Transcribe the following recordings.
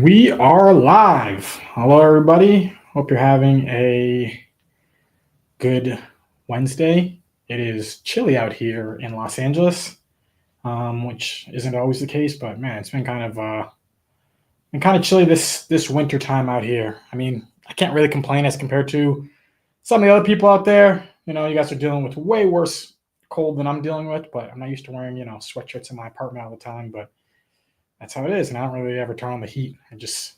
We are live. Hello, everybody. Hope you're having a good Wednesday. It is chilly out here in Los Angeles, which isn't always the case, but man, it's been kind of chilly this winter time out here. I mean, I can't really complain as compared to some of the other people out there. You guys are dealing with way worse cold than I'm dealing with, but I'm not used to wearing sweatshirts in my apartment all the time. But that's how it is, and I don't really ever turn on the heat. I just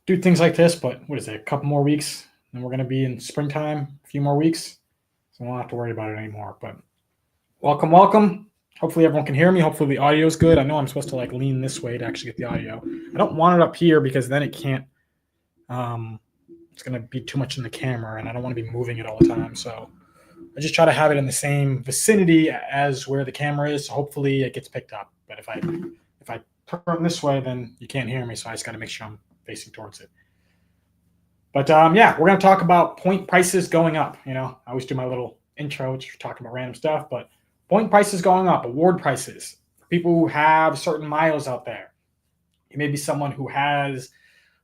do things like this. But what is it? A couple more weeks, and we're going to be in springtime. A few more weeks, so I won't have to worry about it anymore. But welcome, welcome. Hopefully everyone can hear me. Hopefully the audio is good. I know I'm supposed to lean this way to actually get the audio. I don't want it up here because then it can't. It's going to be too much in the camera, and I don't want to be moving it all the time. So I just try to have it in the same vicinity as where the camera is. So hopefully it gets picked up. But if I turn this way, then you can't hear me. So I just got to make sure I'm facing towards it. But yeah, we're going to talk about point prices going up. I always do my little intro, just talking about random stuff, but point prices going up, award prices, people who have certain miles out there. You may be someone who has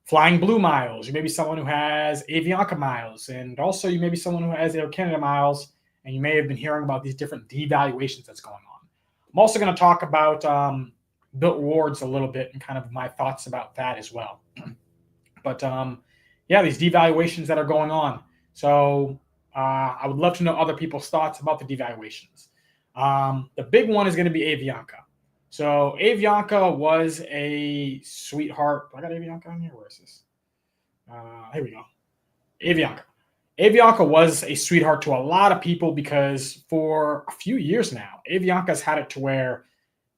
Flying Blue miles. You may be someone who has Avianca miles. And also you may be someone who has Air Canada miles, and you may have been hearing about these different devaluations that's going on. I'm also going to talk about Built Rewards a little bit and kind of my thoughts about that as well. But yeah, these devaluations that are going on. So I would love to know other people's thoughts about the devaluations. The big one is going to be Avianca. So Avianca was a sweetheart. I got Avianca on here. Where is this? Here we go. Avianca. Avianca was a sweetheart to a lot of people because for a few years now, Avianca's had it to where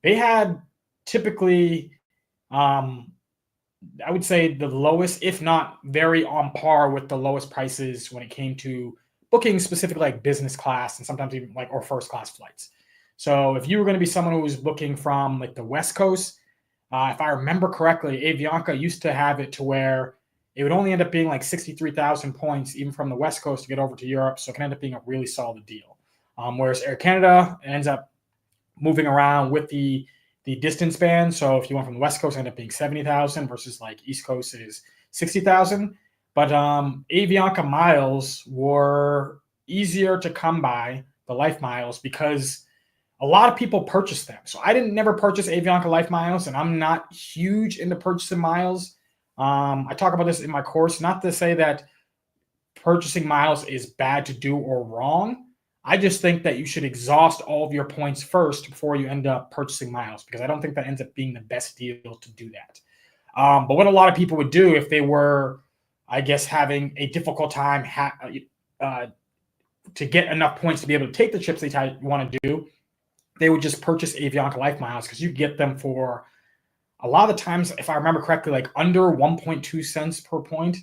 they had typically, I would say the lowest, if not very on par with the lowest prices when it came to booking specifically like business class and sometimes even or first class flights. So if you were going to be someone who was booking from the West Coast, if I remember correctly, Avianca used to have it to where it would only end up being 63,000 points even from the West Coast to get over to Europe. So it can end up being a really solid deal. Whereas Air Canada ends up moving around with the distance band. So if you went from the West Coast, it ended up being 70,000 versus East Coast is 60,000. But Avianca miles were easier to come by, the life miles, because a lot of people purchase them. So I didn't never purchase Avianca Life Miles, and I'm not huge into purchasing miles. I talk about this in my course, not to say that purchasing miles is bad to do or wrong. I just think that you should exhaust all of your points first before you end up purchasing miles, because I don't think that ends up being the best deal to do that. But what a lot of people would do if they were, I guess, having a difficult time to get enough points to be able to take the trips they want to do, they would just purchase Avianca Life Miles because you get them for a lot of the times, if I remember correctly, under 1.2 cents per point.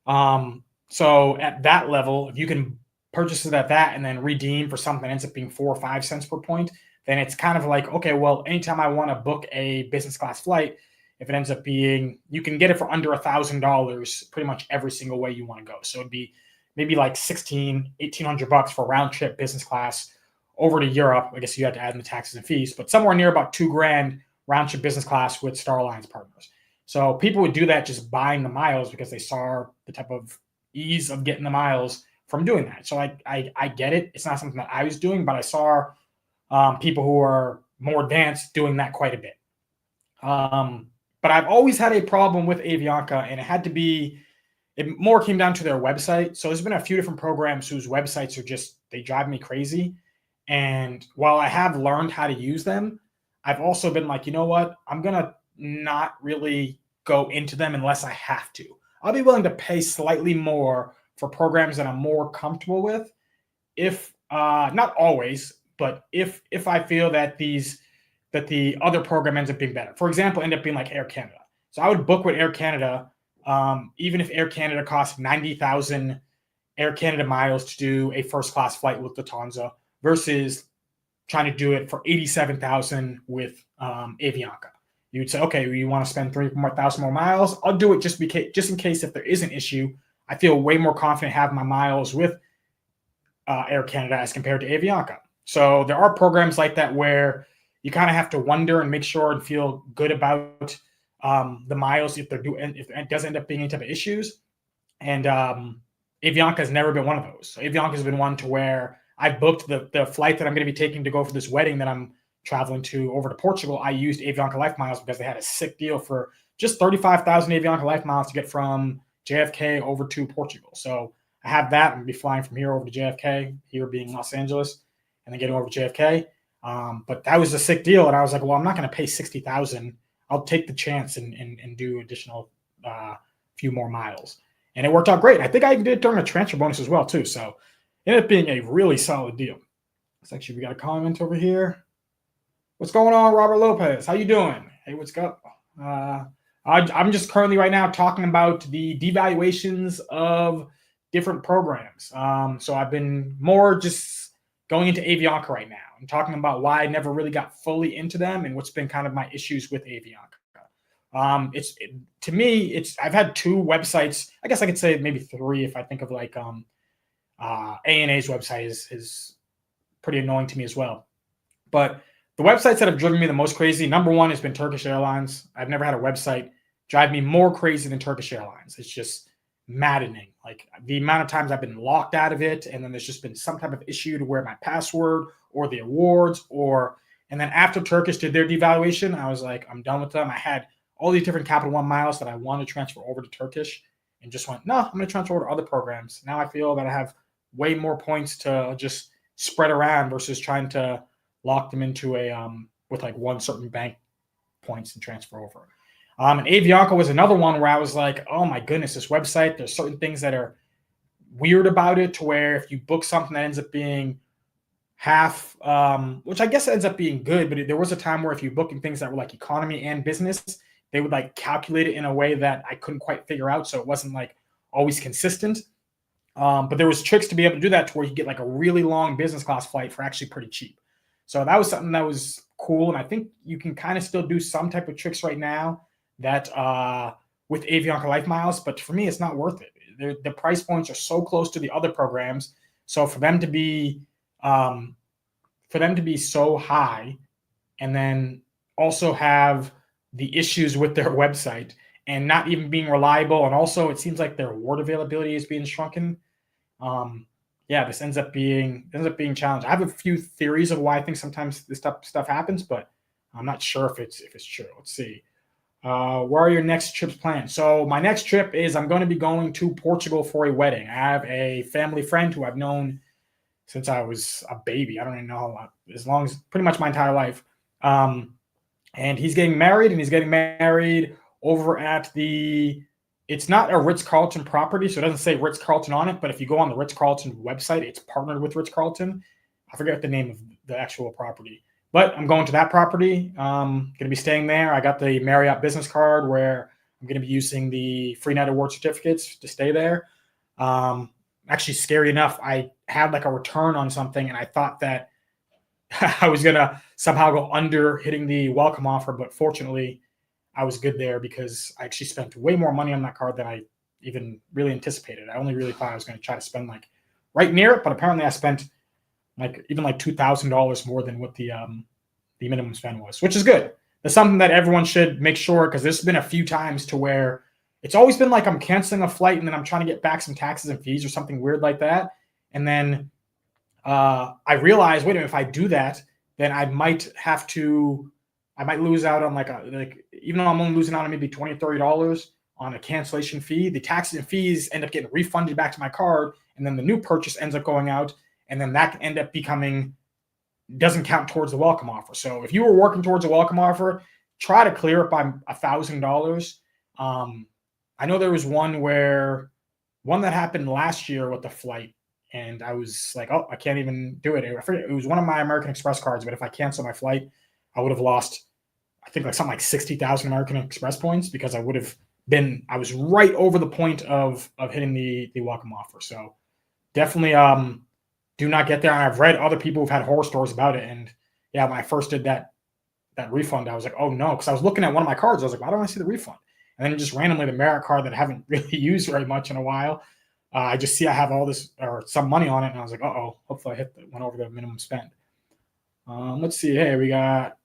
So at that level, if you can purchase it at that and then redeem for something that ends up being 4 or 5 cents per point, then it's kind of okay, well, anytime I want to book a business class flight, if it ends up being, you can get it for under $1,000 pretty much every single way you want to go. So it'd be maybe $1,800 for round trip business class over to Europe. I guess you had to add in the taxes and fees, but somewhere near about $2,000 round trip business class with Star Alliance partners. So people would do that just buying the miles because they saw the type of ease of getting the miles from doing that. So I get it. It's not something that I was doing, but I saw people who are more advanced doing that quite a bit. But I've always had a problem with Avianca, and it more came down to their website. So there's been a few different programs whose websites they drive me crazy. And while I have learned how to use them, I've also been you know what? I'm going to not really go into them unless I have to. I'll be willing to pay slightly more for programs that I'm more comfortable with. If not always, but if I feel that the other program ends up being better. For example, end up being Air Canada. So I would book with Air Canada, even if Air Canada costs 90,000 Air Canada miles to do a first class flight with Lufthansa, versus trying to do it for 87,000 with Avianca. You would say, okay, well, you want to spend 3,000 more miles? I'll do it just in case if there is an issue. I feel way more confident having my miles with Air Canada as compared to Avianca. So there are programs like that where you kind of have to wonder and make sure and feel good about the miles if if it does end up being any type of issues. And Avianca has never been one of those. So Avianca has been one to where I booked the flight that I'm going to be taking to go for this wedding that I'm traveling to over to Portugal. I used Avianca Life Miles because they had a sick deal for just 35,000 Avianca Life Miles to get from JFK over to Portugal. So I have that. I'm going to be flying from here over to JFK, here being Los Angeles, and then getting over to JFK. But that was a sick deal, and I was like, well, I'm not going to pay 60,000. I'll take the chance and do additional few more miles. And it worked out great. I think I even did it during a transfer bonus as well, too. So it ended up being a really solid deal. Let's actually, we got a comment over here. What's going on, Robert Lopez? How you doing? Hey, what's up? I'm just currently right now talking about the devaluations of different programs. So I've been more just going into Avianca right now and talking about why I never really got fully into them and what's been kind of my issues with Avianca. To me, I've had two websites. I guess I could say maybe three if I think of like ANA's website is pretty annoying to me as well. But the websites that have driven me the most crazy, number one has been Turkish Airlines. I've never had a website drive me more crazy than Turkish Airlines. It's just maddening. Like the amount of times I've been locked out of it, and then there's just been some type of issue to where my password or the awards and then after Turkish did their devaluation, I was like, I'm done with them. I had all these different Capital One miles that I want to transfer over to Turkish and just went, no, I'm going to transfer over to other programs. Now I feel that I have way more points to just spread around versus trying to lock them into with like one certain bank points and transfer over. And Avianca was another one where I was like, oh my goodness, this website, there's certain things that are weird about it to where if you book something that ends up being half, which I guess ends up being good, but there was a time where if you're booking things that were like economy and business, they would like calculate it in a way that I couldn't quite figure out. So it wasn't like always consistent. But there was tricks to be able to do that to where you get like a really long business class flight for actually pretty cheap. So that was something that was cool. And I think you can kind of still do some type of tricks right now that with Avianca Life Miles. But for me, it's not worth it. The price points are so close to the other programs. So for them to be so high and then also have the issues with their website and not even being reliable. And also it seems like their award availability is being shrunken. This ends up being challenging. I have a few theories of why I think sometimes this stuff happens, but I'm not sure if it's true. Let's see. Where are your next trips planned? So my next trip is I'm going to be going to Portugal for a wedding. I have a family friend who I've known since I was a baby. I don't even know how long, as long as pretty much my entire life. And he's getting married, over at it's not a Ritz-Carlton property, so it doesn't say Ritz-Carlton on it, but if you go on the Ritz-Carlton website, it's partnered with Ritz-Carlton. I forget the name of the actual property, but I'm going to that property. Going to be staying there. I got the Marriott business card where I'm going to be using the free night award certificates to stay there. Actually, scary enough, I had like a return on something, and I thought that I was going to somehow go under hitting the welcome offer, but fortunately, I was good there because I actually spent way more money on that card than I even really anticipated. I only really thought I was going to try to spend like right near it, but apparently I spent like even like $2,000 more than what the minimum spend was, which is good. That's something that everyone should make sure, because there's been a few times to where it's always been like I'm canceling a flight and then I'm trying to get back some taxes and fees or something weird like that. And then I realized, wait a minute, if I do that, then I might lose out on even though I'm only losing out on maybe $20 or $30 on a cancellation fee, the taxes and fees end up getting refunded back to my card. And then the new purchase ends up going out. And then that can end up doesn't count towards the welcome offer. So if you were working towards a welcome offer, try to clear it by $1,000. I know there was one that happened last year with the flight. And I was like, oh, I can't even do it. I forget, it was one of my American Express cards, but if I cancel my flight, I would have lost, I think, like something like 60,000 American Express points because I was right over the point of hitting the welcome offer. So definitely do not get there. And I've read other people who've had horror stories about it. And yeah, when I first did that refund, I was like, oh no, because I was looking at one of my cards. I was like, why don't I see the refund? And then just randomly the Marriott card that I haven't really used very much in a while, I just see I have all this or some money on it, and I was like, uh-oh, hopefully I went over the minimum spend. Let's see. Hey, we got,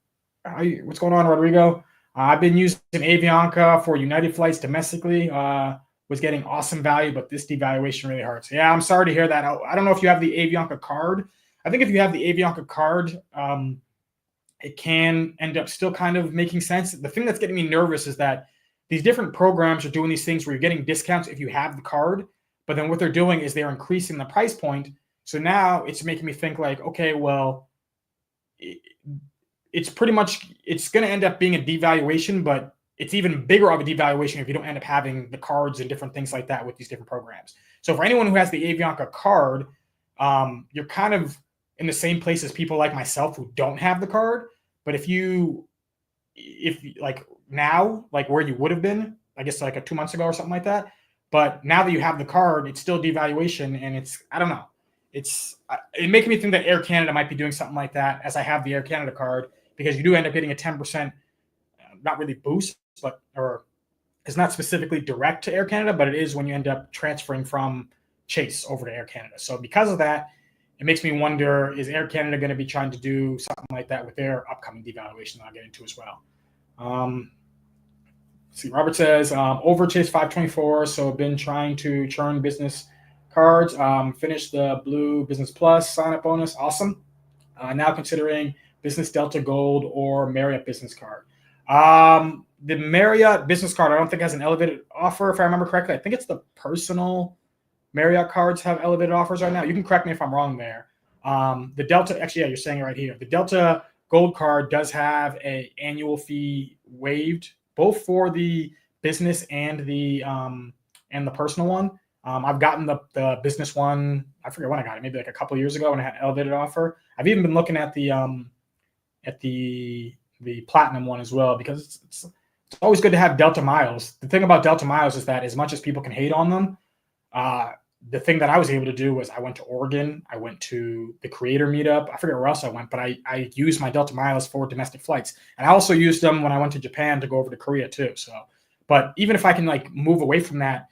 what's going on, Rodrigo? I've been using Avianca for United flights domestically. Was getting awesome value, but this devaluation really hurts. Yeah, I'm sorry to hear that. I don't know if you have the Avianca card. I think if you have the Avianca card, it can end up still kind of making sense. The thing that's getting me nervous is that these different programs are doing these things where you're getting discounts if you have the card, but then what they're doing is they're increasing the price point. So now it's making me think like, okay, well, it's pretty much it's going to end up being a devaluation, but it's even bigger of a devaluation if you don't end up having the cards and different things like that with these different programs. So for anyone who has the Avianca card, you're kind of in the same place as people like myself who don't have the card. But if like now, like where you would have been, I guess like 2 months ago or something like that. But now that you have the card, it's still devaluation, and I don't know. It making me think that Air Canada might be doing something like that, as I have the Air Canada card, because you do end up getting a 10%, not really boost, but or it's not specifically direct to Air Canada, but it is when you end up transferring from Chase over to Air Canada. So because of that, it makes me wonder, is Air Canada going to be trying to do something like that with their upcoming devaluation that I'll get into as well? See, Robert says, over Chase 524, so I've been trying to churn business cards. Finished the Blue Business Plus sign-up bonus. Awesome. Now considering Business Delta Gold or Marriott Business Card. The Marriott Business Card, I don't think has an elevated offer, if I remember correctly. I think it's the personal Marriott cards have elevated offers right now. You can correct me if I'm wrong there. The Delta, actually, yeah, you're saying it right here. The Delta Gold card does have an annual fee waived, both for the business and the personal one. I've gotten the business one. I forget when I got it. Maybe like a couple of years ago when I had an elevated offer. I've even been looking at the platinum one as well, because it's always good to have Delta miles. The thing about Delta miles is that as much as people can hate on them, the thing that I was able to do was I went to Oregon. I went to the creator meetup. I forget where else I went, but I used my Delta miles for domestic flights. And I also used them when I went to Japan to go over to Korea too. So, but even if I can like move away from that,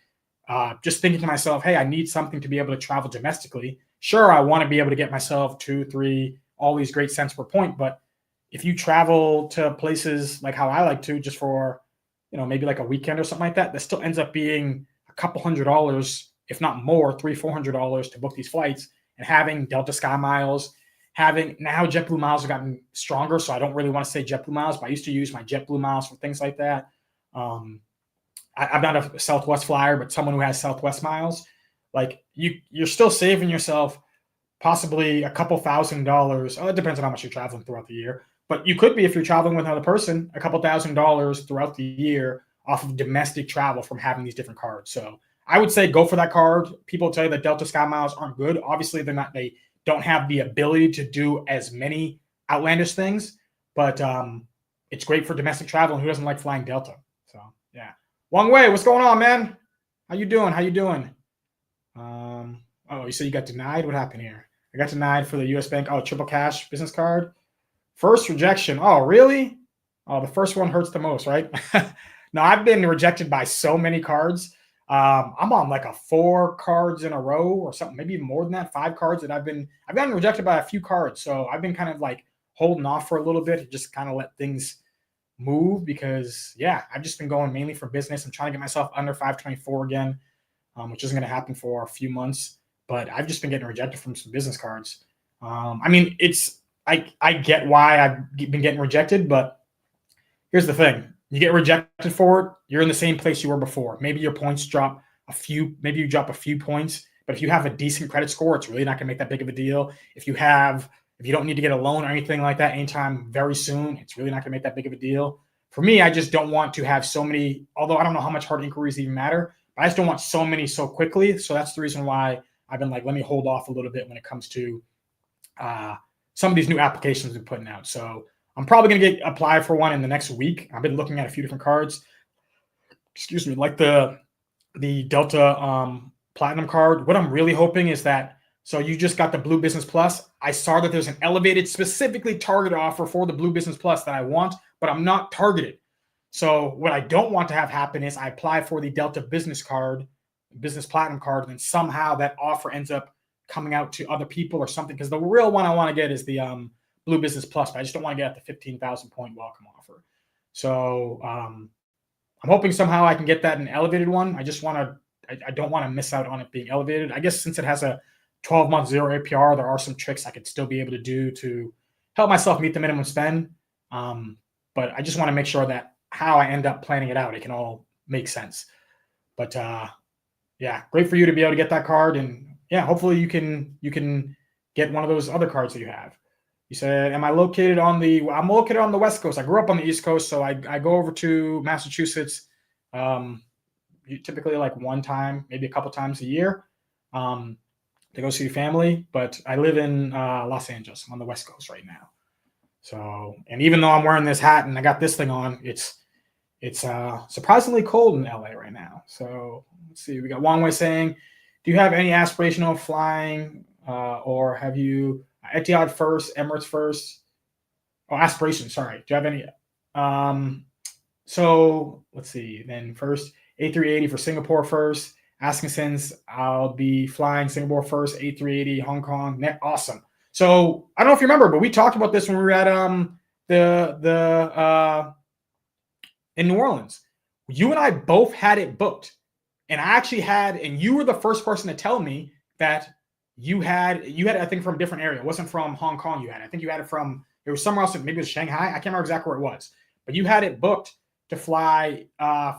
just thinking to myself, hey, I need something to be able to travel domestically. Sure, I want to be able to get myself 2, 3, all these great cents per point. But if you travel to places like how I like to, just for, maybe like a weekend or something like that, that still ends up being a couple $100, if not more, $300-$400 to book these flights. And having Delta Sky Miles, having now JetBlue Miles have gotten stronger, so I don't really want to say JetBlue Miles, but I used to use my JetBlue Miles for things like that. I'm not a Southwest flyer, but someone who has Southwest Miles, like you're still saving yourself possibly a couple $1,000. Oh, it depends on how much you're traveling throughout the year, but you could be, if you're traveling with another person, a couple $1,000 throughout the year off of domestic travel from having these different cards. So I would say go for that card. People tell you that Delta Sky Miles aren't good. Obviously, they're not. They don't have the ability to do as many outlandish things, but it's great for domestic travel. And who doesn't like flying Delta? So yeah. Wong Wei, what's going on, man? How you doing? Oh, you said you got denied? What happened here? I got denied for the U.S. Bank. Oh, triple cash business card. First rejection. Oh, really? Oh, the first one hurts the most, right? No, I've been rejected by so many cards. I'm on like 4 cards in a row or something, maybe even more than that, 5 cards that I've gotten rejected by a few cards. So I've been kind of like holding off for a little bit to just kind of let things move, because yeah, I've just been going mainly for business. I'm trying to get myself under 524 again, which isn't going to happen for a few months, but I've just been getting rejected from some business cards. I mean, I get why I've been getting rejected, but here's the thing. You get rejected for it, you're in the same place you were before. Maybe your points drop maybe you drop a few points, but if you have a decent credit score, it's really not going to make that big of a deal. If you don't need to get a loan or anything like that anytime very soon, it's really not going to make that big of a deal. For me, I just don't want to have so many, although I don't know how much hard inquiries even matter, but I just don't want so many so quickly. So that's the reason why I've been like, let me hold off a little bit when it comes to some of these new applications we're putting out. So I'm probably going to apply for one in the next week. I've been looking at a few different cards. Excuse me, like the Delta Platinum card. What I'm really hoping is that, so you just got the Blue Business Plus. I saw that there's an elevated, specifically targeted offer for the Blue Business Plus that I want, but I'm not targeted. So what I don't want to have happen is I apply for the Delta Business card, Business Platinum card, and then somehow that offer ends up coming out to other people or something. Because the real one I want to get is the Blue Business Plus, but I just don't want to get at the 15,000 point welcome offer. So I'm hoping somehow I can get that an elevated one. I don't want to miss out on it being elevated. I guess since it has a 12-month zero APR, there are some tricks I could still be able to do to help myself meet the minimum spend. Um, but I just want to make sure that how I end up planning it out, it can all make sense. But yeah, great for you to be able to get that card, and yeah, hopefully you can get one of those other cards that you have. You said, "Am I located on the?" I'm located on the West Coast. I grew up on the East Coast, so I go over to Massachusetts, um, typically like one time, maybe a couple times a year, um, to go see family. But I live in Los Angeles. I'm on the West Coast right now. So, and even though I'm wearing this hat and I got this thing on, it's surprisingly cold in LA right now. So let's see. We got Wong Wei saying, "Do you have any aspirational flying, or have you Etihad first, Emirates first? Oh, aspiration. Sorry. Do you have any?" Um, so let's see. Then first, A380 for Singapore first. Asking since I'll be flying Singapore first, A380 Hong Kong. Awesome. So I don't know if you remember, but we talked about this when we were at the in New Orleans. You and I both had it booked. And I actually had, and you were the first person to tell me that you had I think from a different area. It wasn't from Hong Kong you had. I think you had it from, it was somewhere else, maybe it was Shanghai. I can't remember exactly where it was. But you had it booked to fly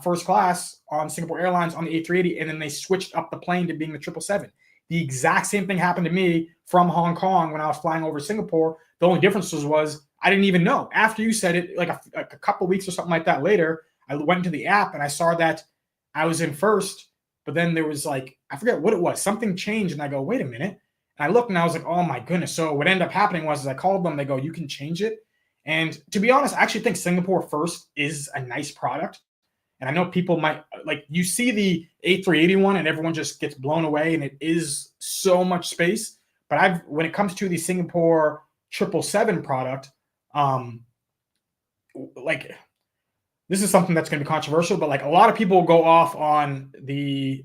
first class on Singapore Airlines on the A380, and then they switched up the plane to being the 777. The exact same thing happened to me from Hong Kong when I was flying over Singapore. The only difference was I didn't even know. After you said it, like a couple weeks or something like that later, I went into the app and I saw that I was in first, but then there was like, I forget what it was. Something changed, and I go, wait a minute. And I looked and I was like, oh my goodness. So what ended up happening was, I called them, they go, you can change it. And to be honest, I actually think Singapore first is a nice product. And I know people might, like, you see the A380 one and everyone just gets blown away, and it is so much space. But when it comes to the Singapore 777 product, like, this is something that's going to be controversial, but like a lot of people go off on the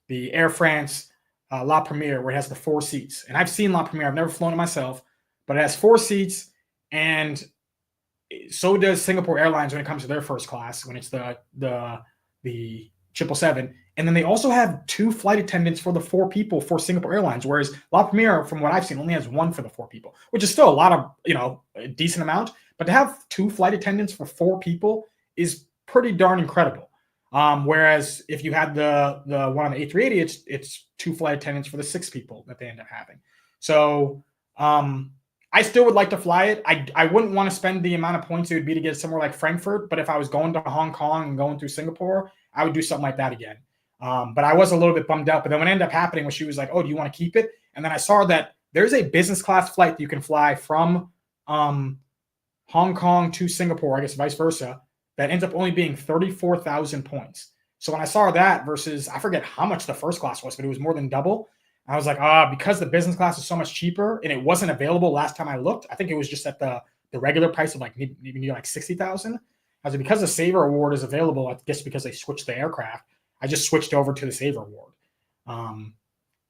Air France La Premiere, where it has the 4 seats. And I've seen La Premiere. I've never flown it myself, but it has 4 seats, and so does Singapore Airlines when it comes to their first class, when it's the 777. And then they also have 2 flight attendants for the 4 people for Singapore Airlines, whereas La Premiere, from what I've seen, only has 1 for the 4 people, which is still a lot of, a decent amount. But to have 2 flight attendants for 4 people is pretty darn incredible. Whereas if you had the one on the A380, it's 2 flight attendants for the 6 people that they end up having. So I still would like to fly it. I wouldn't want to spend the amount of points it would be to get somewhere like Frankfurt. But if I was going to Hong Kong and going through Singapore, I would do something like that again. But I was a little bit bummed out. But then what ended up happening was she was like, oh, do you want to keep it? And then I saw that there's a business class flight that you can fly from Hong Kong to Singapore, I guess vice versa, that ends up only being 34,000 points. So when I saw that versus, I forget how much the first class was, but it was more than double. I was like, because the business class is so much cheaper, and it wasn't available last time I looked. I think it was just at the regular price of like maybe like 60,000. I was like, because the Saver Award is available, I guess because they switched the aircraft, I just switched over to the Saver Award.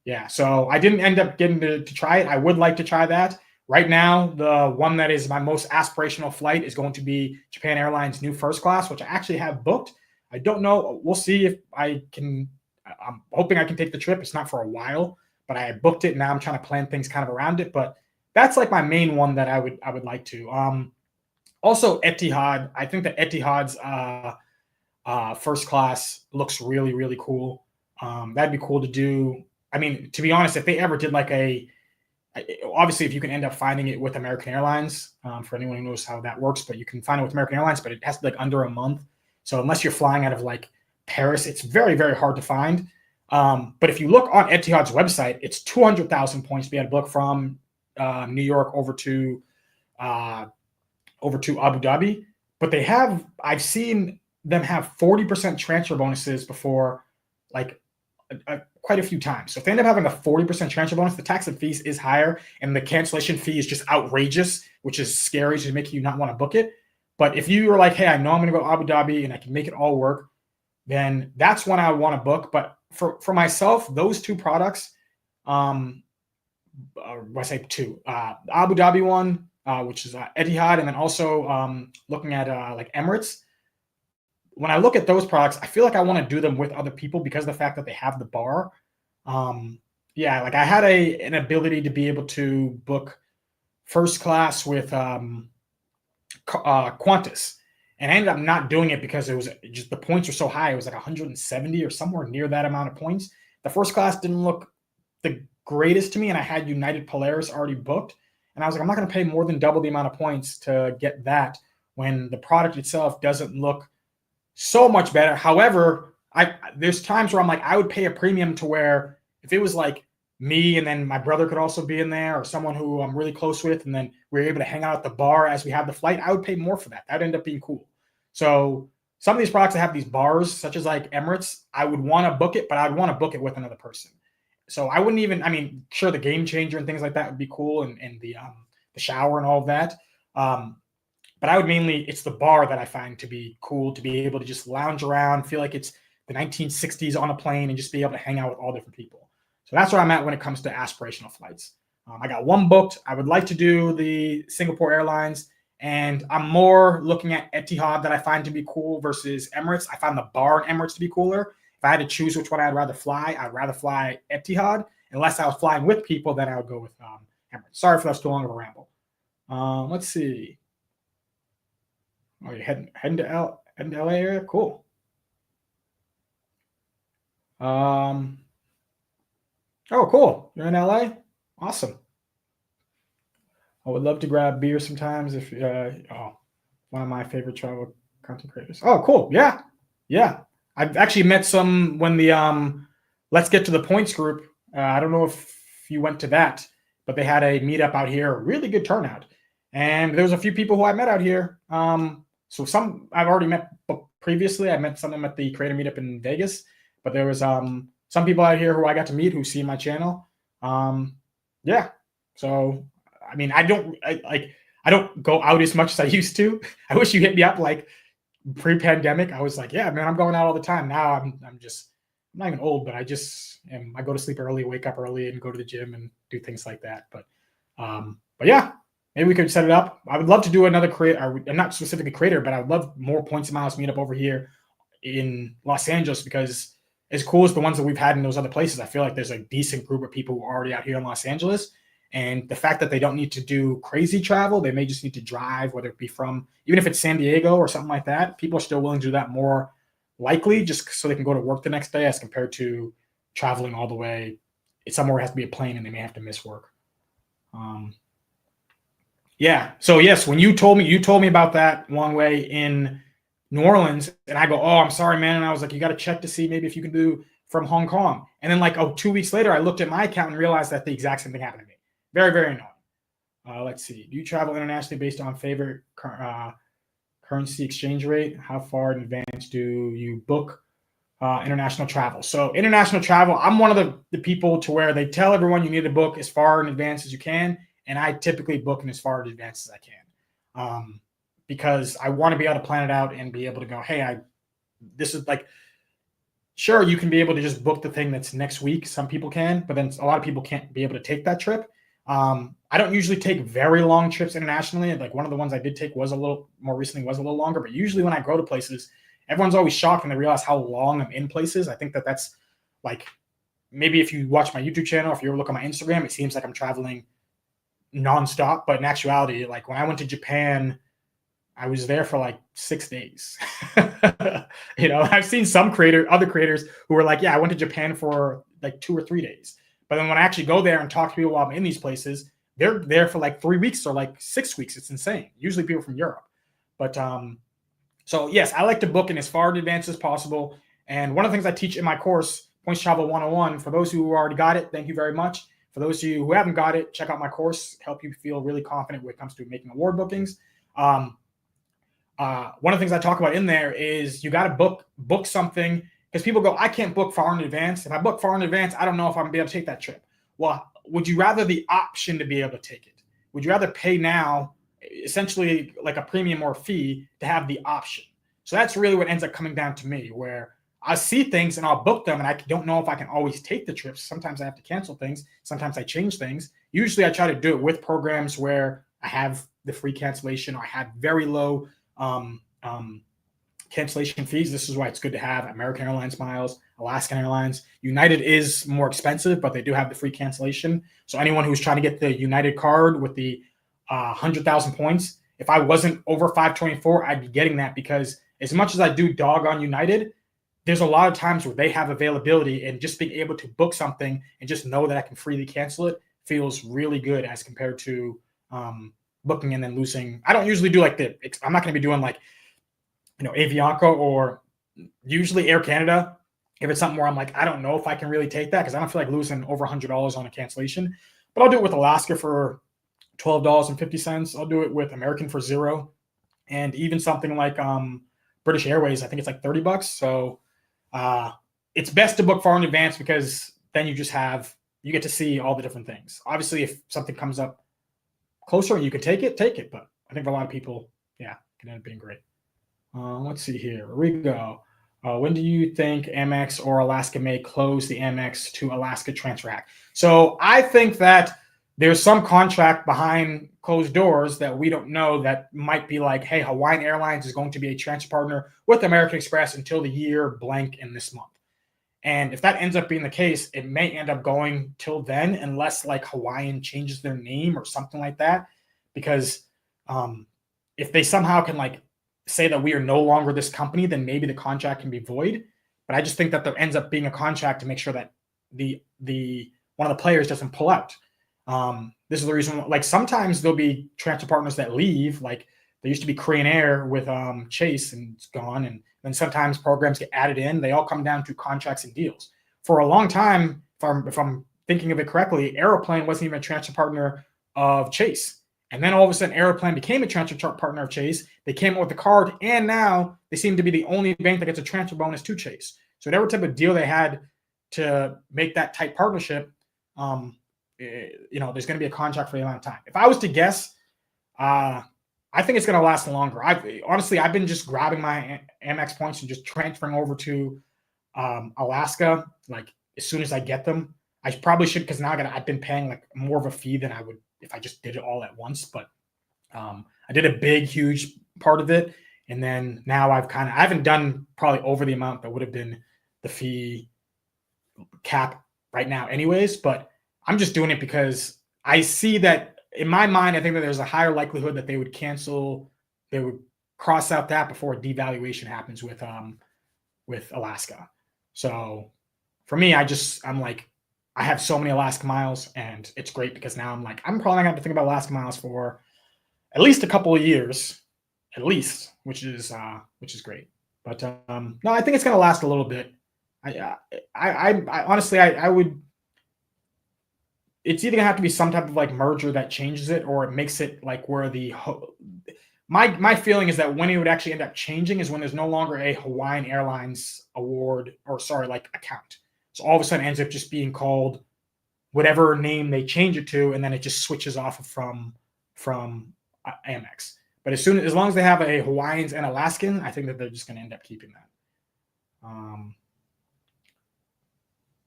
Yeah, so I didn't end up getting to try it. I would like to try that. Right now, the one that is my most aspirational flight is going to be Japan Airlines' new first class, which I actually have booked. I don't know. We'll see if I can. I'm hoping I can take the trip. It's not for a while, but I booked it. Now I'm trying to plan things kind of around it. But that's like my main one that I would like to. Also, Etihad. I think that Etihad's first class looks really, really cool. That'd be cool to do. I mean, to be honest, if they ever did like obviously, if you can end up finding it with American Airlines, for anyone who knows how that works, but you can find it with American Airlines, but it has to be like under a month. So unless you're flying out of like Paris, it's very, very hard to find. But if you look on Etihad's website, it's 200,000 points to be able to book from New York over to Abu Dhabi. But I've seen them have 40% transfer bonuses before, like quite a few times. So if they end up having a 40% transfer bonus, the tax and fees is higher, and the cancellation fee is just outrageous, which is scary to make you not want to book it. But if you were like, hey, I know I'm going to go to Abu Dhabi and I can make it all work, then that's when I would want to book. But for myself, those 2 products, I say 2, Abu Dhabi one, which is Etihad, and then also looking at like Emirates. When I look at those products, I feel like I want to do them with other people because of the fact that they have the bar. Um, yeah, like I had an ability to be able to book first class with Qantas, and I ended up not doing it because it was just the points were so high. It was like 170 or somewhere near that amount of points. The first class didn't look the greatest to me, and I had United Polaris already booked, and I was like, I'm not going to pay more than double the amount of points to get that when the product itself doesn't look so much better. However, there's times where I'm like, I would pay a premium to where if it was like me and then my brother could also be in there or someone who I'm really close with, and then we're able to hang out at the bar as we have the flight, I would pay more for that. That would end up being cool. So some of these products that have these bars, such as like Emirates, I would want to book it, but I'd want to book it with another person. So I wouldn't even, I mean, sure, the game changer and things like that would be cool, and the shower and all of that. But I would mainly, it's the bar that I find to be cool, to be able to just lounge around, feel like it's the 1960s on a plane, and just be able to hang out with all different people. So that's where I'm at when it comes to aspirational flights. I got one booked. I would like to do the Singapore Airlines, and I'm more looking at Etihad that I find to be cool versus Emirates. I found the bar in Emirates to be cooler. If I had to choose which one I'd rather fly Etihad. Unless I was flying with people, then I would go with Emirates. Sorry if that's too long of a ramble. Let's see. Oh, you're heading to LA area? Cool. Oh, cool. You're in LA? Awesome. I would love to grab beer sometimes if one of my favorite travel content creators. Oh, cool. Yeah. Yeah. I've actually met some when the Let's Get to the Points group. I don't know if you went to that, but they had a meetup out here, really good turnout. And there was a few people who I met out here. So some I've already met previously. I met some of them at the creator meetup in Vegas, but there was some people out here who I got to meet who see my channel. Yeah. So I mean, I don't go out as much as I used to. I wish you hit me up like pre-pandemic. I was like, yeah, man, I'm going out all the time. Now I'm not even old, but I go to sleep early, wake up early, and go to the gym and do things like that. But yeah, maybe we could set it up. I would love to do another creator. I'm not specifically creator, but I would love more Points and Miles meetup over here in Los Angeles, because as cool as the ones that we've had in those other places, I feel like there's a decent group of people who are already out here in Los Angeles. And the fact that they don't need to do crazy travel, they may just need to drive, whether it be from, even if it's San Diego or something like that, people are still willing to do that more likely just so they can go to work the next day as compared to traveling all the way. It's somewhere it has to be a plane and they may have to miss work. Yeah. So yes, when you told me about that one way in New Orleans, and I go, oh, I'm sorry, man. And I was like, you got to check to see maybe if you can do from Hong Kong. And then 2 weeks later, I looked at my account and realized that the exact same thing happened to me. Very, very annoying. Let's see. Do you travel internationally based on favorite currency exchange rate? How far in advance do you book international travel? So international travel, I'm one of the people to where they tell everyone you need to book as far in advance as you can. And I typically book in as far in advance as I can, because I want to be able to plan it out and be able to go, hey, this is like, sure, you can be able to just book the thing that's next week. Some people can, but then a lot of people can't be able to take that trip. I don't usually take very long trips internationally. Like one of the ones I did take was a little more recently, was a little longer, but usually when I go to places, everyone's always shocked when they realize how long I'm in places. I think that's like, maybe if you watch my YouTube channel, if you ever look on my Instagram, it seems like I'm traveling nonstop, but in actuality, like when I went to Japan, I was there for like 6 days. I've seen other creators who were like, yeah, I went to Japan for like 2 or 3 days. But then when I actually go there and talk to people while I'm in these places, they're there for like 3 weeks or like 6 weeks. It's insane. Usually people from Europe. But so yes, I like to book in as far in advance as possible. And one of the things I teach in my course, Points Travel 101, for those who already got it, thank you very much. For those of you who haven't got it, check out my course, help you feel really confident when it comes to making award bookings. One of the things I talk about in there is you got to book something, because people go, I can't book far in advance. If I book far in advance, I don't know if I'm going to be able to take that trip. Well, would you rather the option to be able to take it? Would you rather pay now, essentially like a premium or fee, to have the option? So that's really what ends up coming down to me, where I see things and I'll book them and I don't know if I can always take the trips. Sometimes I have to cancel things. Sometimes I change things. Usually I try to do it with programs where I have the free cancellation, or I have very low cancellation fees. This is why it's good to have American Airlines miles, Alaskan Airlines. United is more expensive, but they do have the free cancellation. So anyone who's trying to get the United card with the 100,000 points, if I wasn't over 524, I'd be getting that, because as much as I do dog on United, there's a lot of times where they have availability, and just being able to book something and just know that I can freely cancel it feels really good as compared to booking and then losing. I don't usually do like I'm not going to be doing like, Avianca or usually Air Canada. If it's something where I'm like, I don't know if I can really take that, because I don't feel like losing over $100 on a cancellation. But I'll do it with Alaska for $12.50. I'll do it with American for $0, and even something like British Airways, I think it's like $30. So it's best to book far in advance, because then you get to see all the different things. Obviously, if something comes up closer and you can take it. But I think for a lot of people, can end up being great. Let's see here. Here we go. When do you think Amex or Alaska may close the Amex to Alaska transfer hack? So I think that there's some contract behind closed doors that we don't know, that might be like, hey, Hawaiian Airlines is going to be a transfer partner with American Express until the year blank in this month. And if that ends up being the case, it may end up going till then, unless like Hawaiian changes their name or something like that. Because if they somehow can like say that we are no longer this company, then maybe the contract can be void. But I just think that there ends up being a contract to make sure that the one of the players doesn't pull out. This is the reason, like sometimes there'll be transfer partners that leave. Like there used to be Korean Air with Chase, and it's gone. And then sometimes programs get added in. They all come down to contracts and deals. For a long time, if I'm thinking of it correctly, Aeroplan wasn't even a transfer partner of Chase. And then all of a sudden, Aeroplan became a transfer partner of Chase. They came up with the card, and now they seem to be the only bank that gets a transfer bonus to Chase. So whatever type of deal they had to make that type partnership, there's going to be a contract for the amount of time. If I was to guess, I think it's going to last longer. I've been just grabbing my Amex points and just transferring over to Alaska, like as soon as I get them. I probably should, because now I've been paying like more of a fee than I would if I just did it all at once. But I did a big, huge part of it. And then now I haven't done probably over the amount that would have been the fee cap right now anyways. But I'm just doing it because I see that in my mind, I think that there's a higher likelihood that they would cross out that before a devaluation happens with Alaska. So for me, I'm like, I have so many Alaska miles, and it's great because now I'm like, I'm probably not going to have to think about Alaska miles for at least a couple of years, which is great. But no, I think it's going to last a little bit. I honestly, I would. It's either going to have to be some type of like merger that changes it, or it makes it like where my feeling is that when it would actually end up changing is when there's no longer a Hawaiian Airlines account. So all of a sudden it ends up just being called whatever name they change it to, and then it just switches off from Amex. But as long as they have a Hawaiians and Alaskan, I think that they're just going to end up keeping that.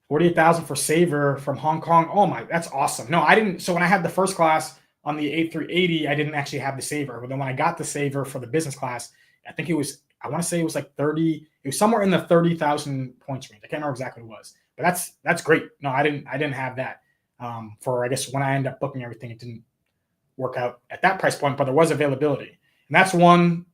48,000 for Saver from Hong Kong. Oh my, that's awesome. No, I didn't. So when I had the first class on the A380, I didn't actually have the Saver. But then when I got the Saver for the business class, I want to say it was like 30. It was somewhere in the 30,000 points range. I can't remember exactly what it was, but that's great. No, I didn't have that. For I guess when I ended up booking everything, it didn't work out at that price point, but there was availability, and that's one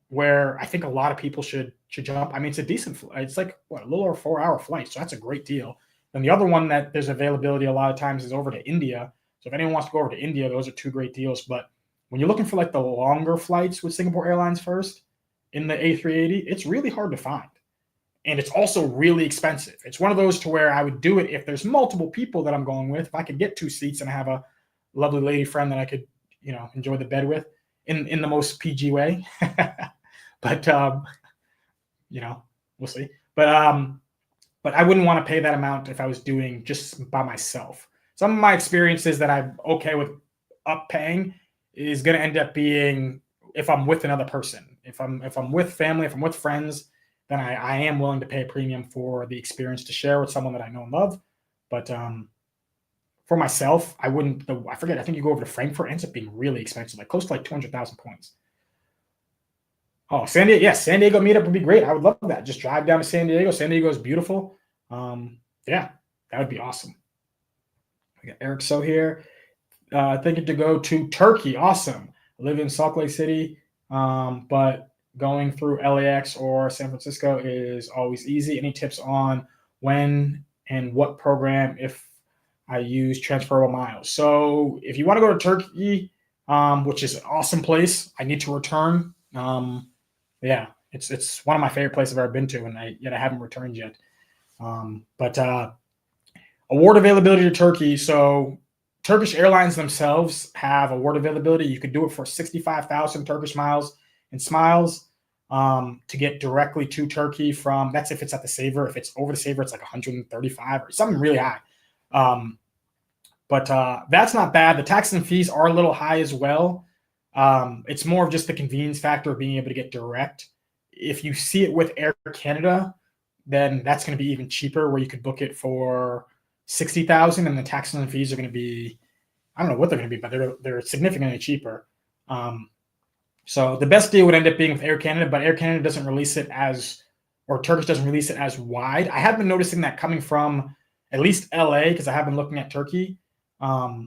where I think a lot of people should jump. I mean, it's a decent flight. It's like a little over 4-hour flight, so that's a great deal. And the other one that there's availability a lot of times is over to India. So if anyone wants to go over to India, those are two great deals. But when you're looking for like the longer flights with Singapore Airlines first in the A380, it's really hard to find. And it's also really expensive. It's one of those to where I would do it if there's multiple people that I'm going with. If I could get 2 seats and I have a lovely lady friend that I could, enjoy the bed with in the most PG way. But, we'll see. But I wouldn't want to pay that amount if I was doing just by myself. Some of my experiences that I'm okay with paying is going to end up being if I'm with another person. If I'm with family, if I'm with friends, then I am willing to pay a premium for the experience to share with someone that I know and love. But for myself, I wouldn't. I forget. I think you go over to Frankfurt, it ends up being really expensive, like close to like 200,000 points. Oh, San Diego, yes, San Diego meetup would be great. I would love that. Just drive down to San Diego. San Diego is beautiful. Yeah, that would be awesome. We got Eric So here. Thinking to go to Turkey. Awesome. I live in Salt Lake City, but going through LAX or San Francisco is always easy. Any tips on when and what program if I use transferable miles? So if you want to go to Turkey, which is an awesome place, I need to return. Yeah, it's one of my favorite places I've ever been to, and I haven't returned yet. But award availability to Turkey. So Turkish Airlines themselves have award availability. You could do it for 65,000 Turkish miles and smiles to get directly to Turkey from. That's if it's at the saver. If it's over the saver, it's like 135 or something really high. But that's not bad. The taxes and fees are a little high as well. It's more of just the convenience factor of being able to get direct. If you see it with Air Canada, then that's going to be even cheaper, where you could book it for 60,000, and the taxes and fees are going to be, I don't know what they're going to be, but they're significantly cheaper. So the best deal would end up being with Air Canada, but Air Canada doesn't release it as, or Turkish doesn't release it as wide. I have been noticing that coming from at least LA, because I have been looking at Turkey. I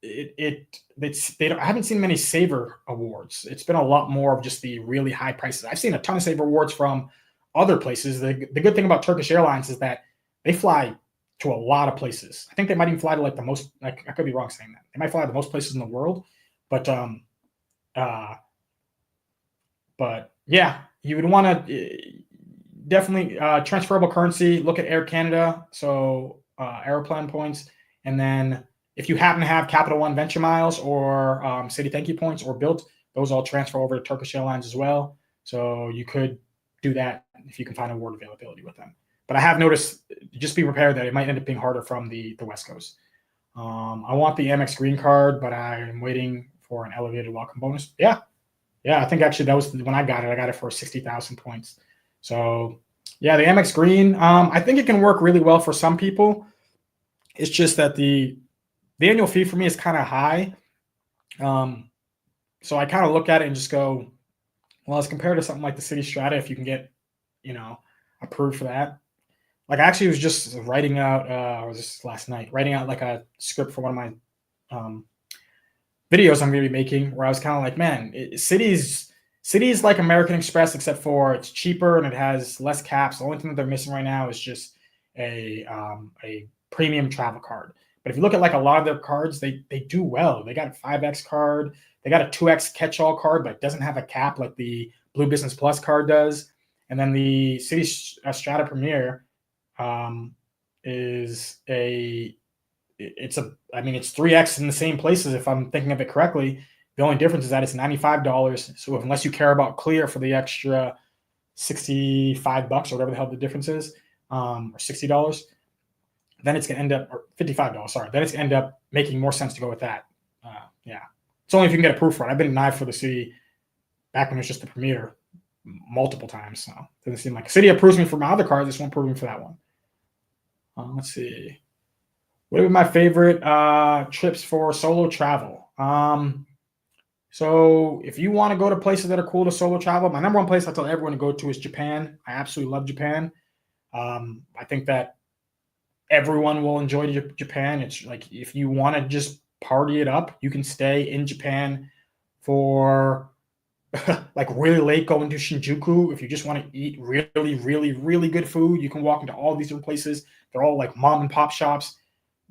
haven't seen many saver awards. It's been a lot more of just the really high prices. I've seen a ton of saver awards from other places. The good thing about Turkish Airlines is that they fly to a lot of places. I think they might even fly to like the most, like, I could be wrong saying that. They might fly to the most places in the world, but yeah, you would want to definitely transferable currency. Look at Air Canada, so Aeroplan points, and then if you happen to have Capital One Venture Miles or City Thank You points or Built, those all transfer over to Turkish Airlines as well. So you could do that if you can find award availability with them. But I have noticed, just be prepared that it might end up being harder from the West Coast. I want the Amex Green Card, but I'm waiting for an elevated welcome bonus. Yeah, I think actually that was when I got it. I got it for 60,000 points. So yeah, the Amex Green, I think it can work really well for some people. It's just that the annual fee for me is kind of high. So I kind of look at it and just go, well, as compared to something like the City Strata, if you can get, approved for that. Like I actually was just writing out, or was this last night, writing out like a script for one of my videos I'm going to be making, where I was kind of like, man, cities like American Express, except for it's cheaper and it has less caps. The only thing that they're missing right now is just a premium travel card. But if you look at like a lot of their cards, they do well. They got a 5X card. They got a 2X catch-all card, but it doesn't have a cap like the Blue Business Plus card does. And then the City Strata Premier is it's 3X in the same places if I'm thinking of it correctly. The only difference is that it's $95. So unless you care about Clear for the extra $65 or whatever the hell the difference is, or $60, then it's gonna end up, or $55. Sorry, then it's gonna end up making more sense to go with that. Yeah, it's only if you can get approved for it. I've been denied for the City back when it was just the Premier multiple times. So it doesn't seem like City approves me for my other cards. This won't approve me for that one. Let's see. What are my favorite trips for solo travel? So if you want to go to places that are cool to solo travel, my number one place I tell everyone to go to is Japan. I absolutely love Japan. I think that everyone will enjoy Japan. It's like if you want to just party it up, you can stay in Japan for like really late, going to Shinjuku. If you just want to eat really, really, really good food, you can walk into all these different places. They're all like mom and pop shops.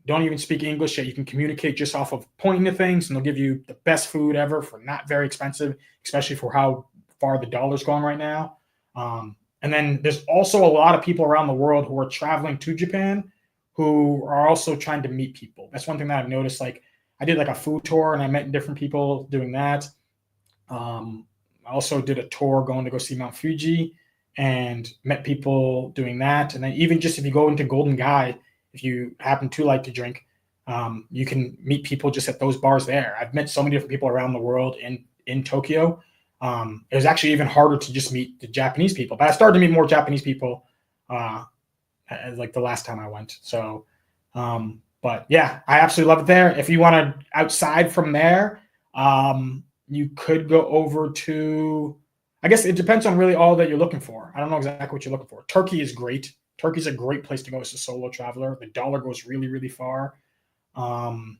Don't even speak English yet. You can communicate just off of pointing to things, and they'll give you the best food ever for not very expensive, especially for how far the dollar's going right now. And then there's also a lot of people around the world who are traveling to Japan who are also trying to meet people. That's one thing that I've noticed. Like I did like a food tour and I met different people doing that. I also did a tour going to go see Mount Fuji and met people doing that. And then even just if you go into Golden Guy, if you happen to like to drink, you can meet people just at those bars there. I've met so many different people around the world in Tokyo. It was actually even harder to just meet the Japanese people, but I started to meet more Japanese people like the last time I went. So, but But yeah, I absolutely love it there. If you want to outside from there, you could go over to, I guess it depends on really all that you're looking for. I don't know exactly what you're looking for. Turkey is great. Turkey's a great place to go as a solo traveler. The dollar goes really, really far. Um,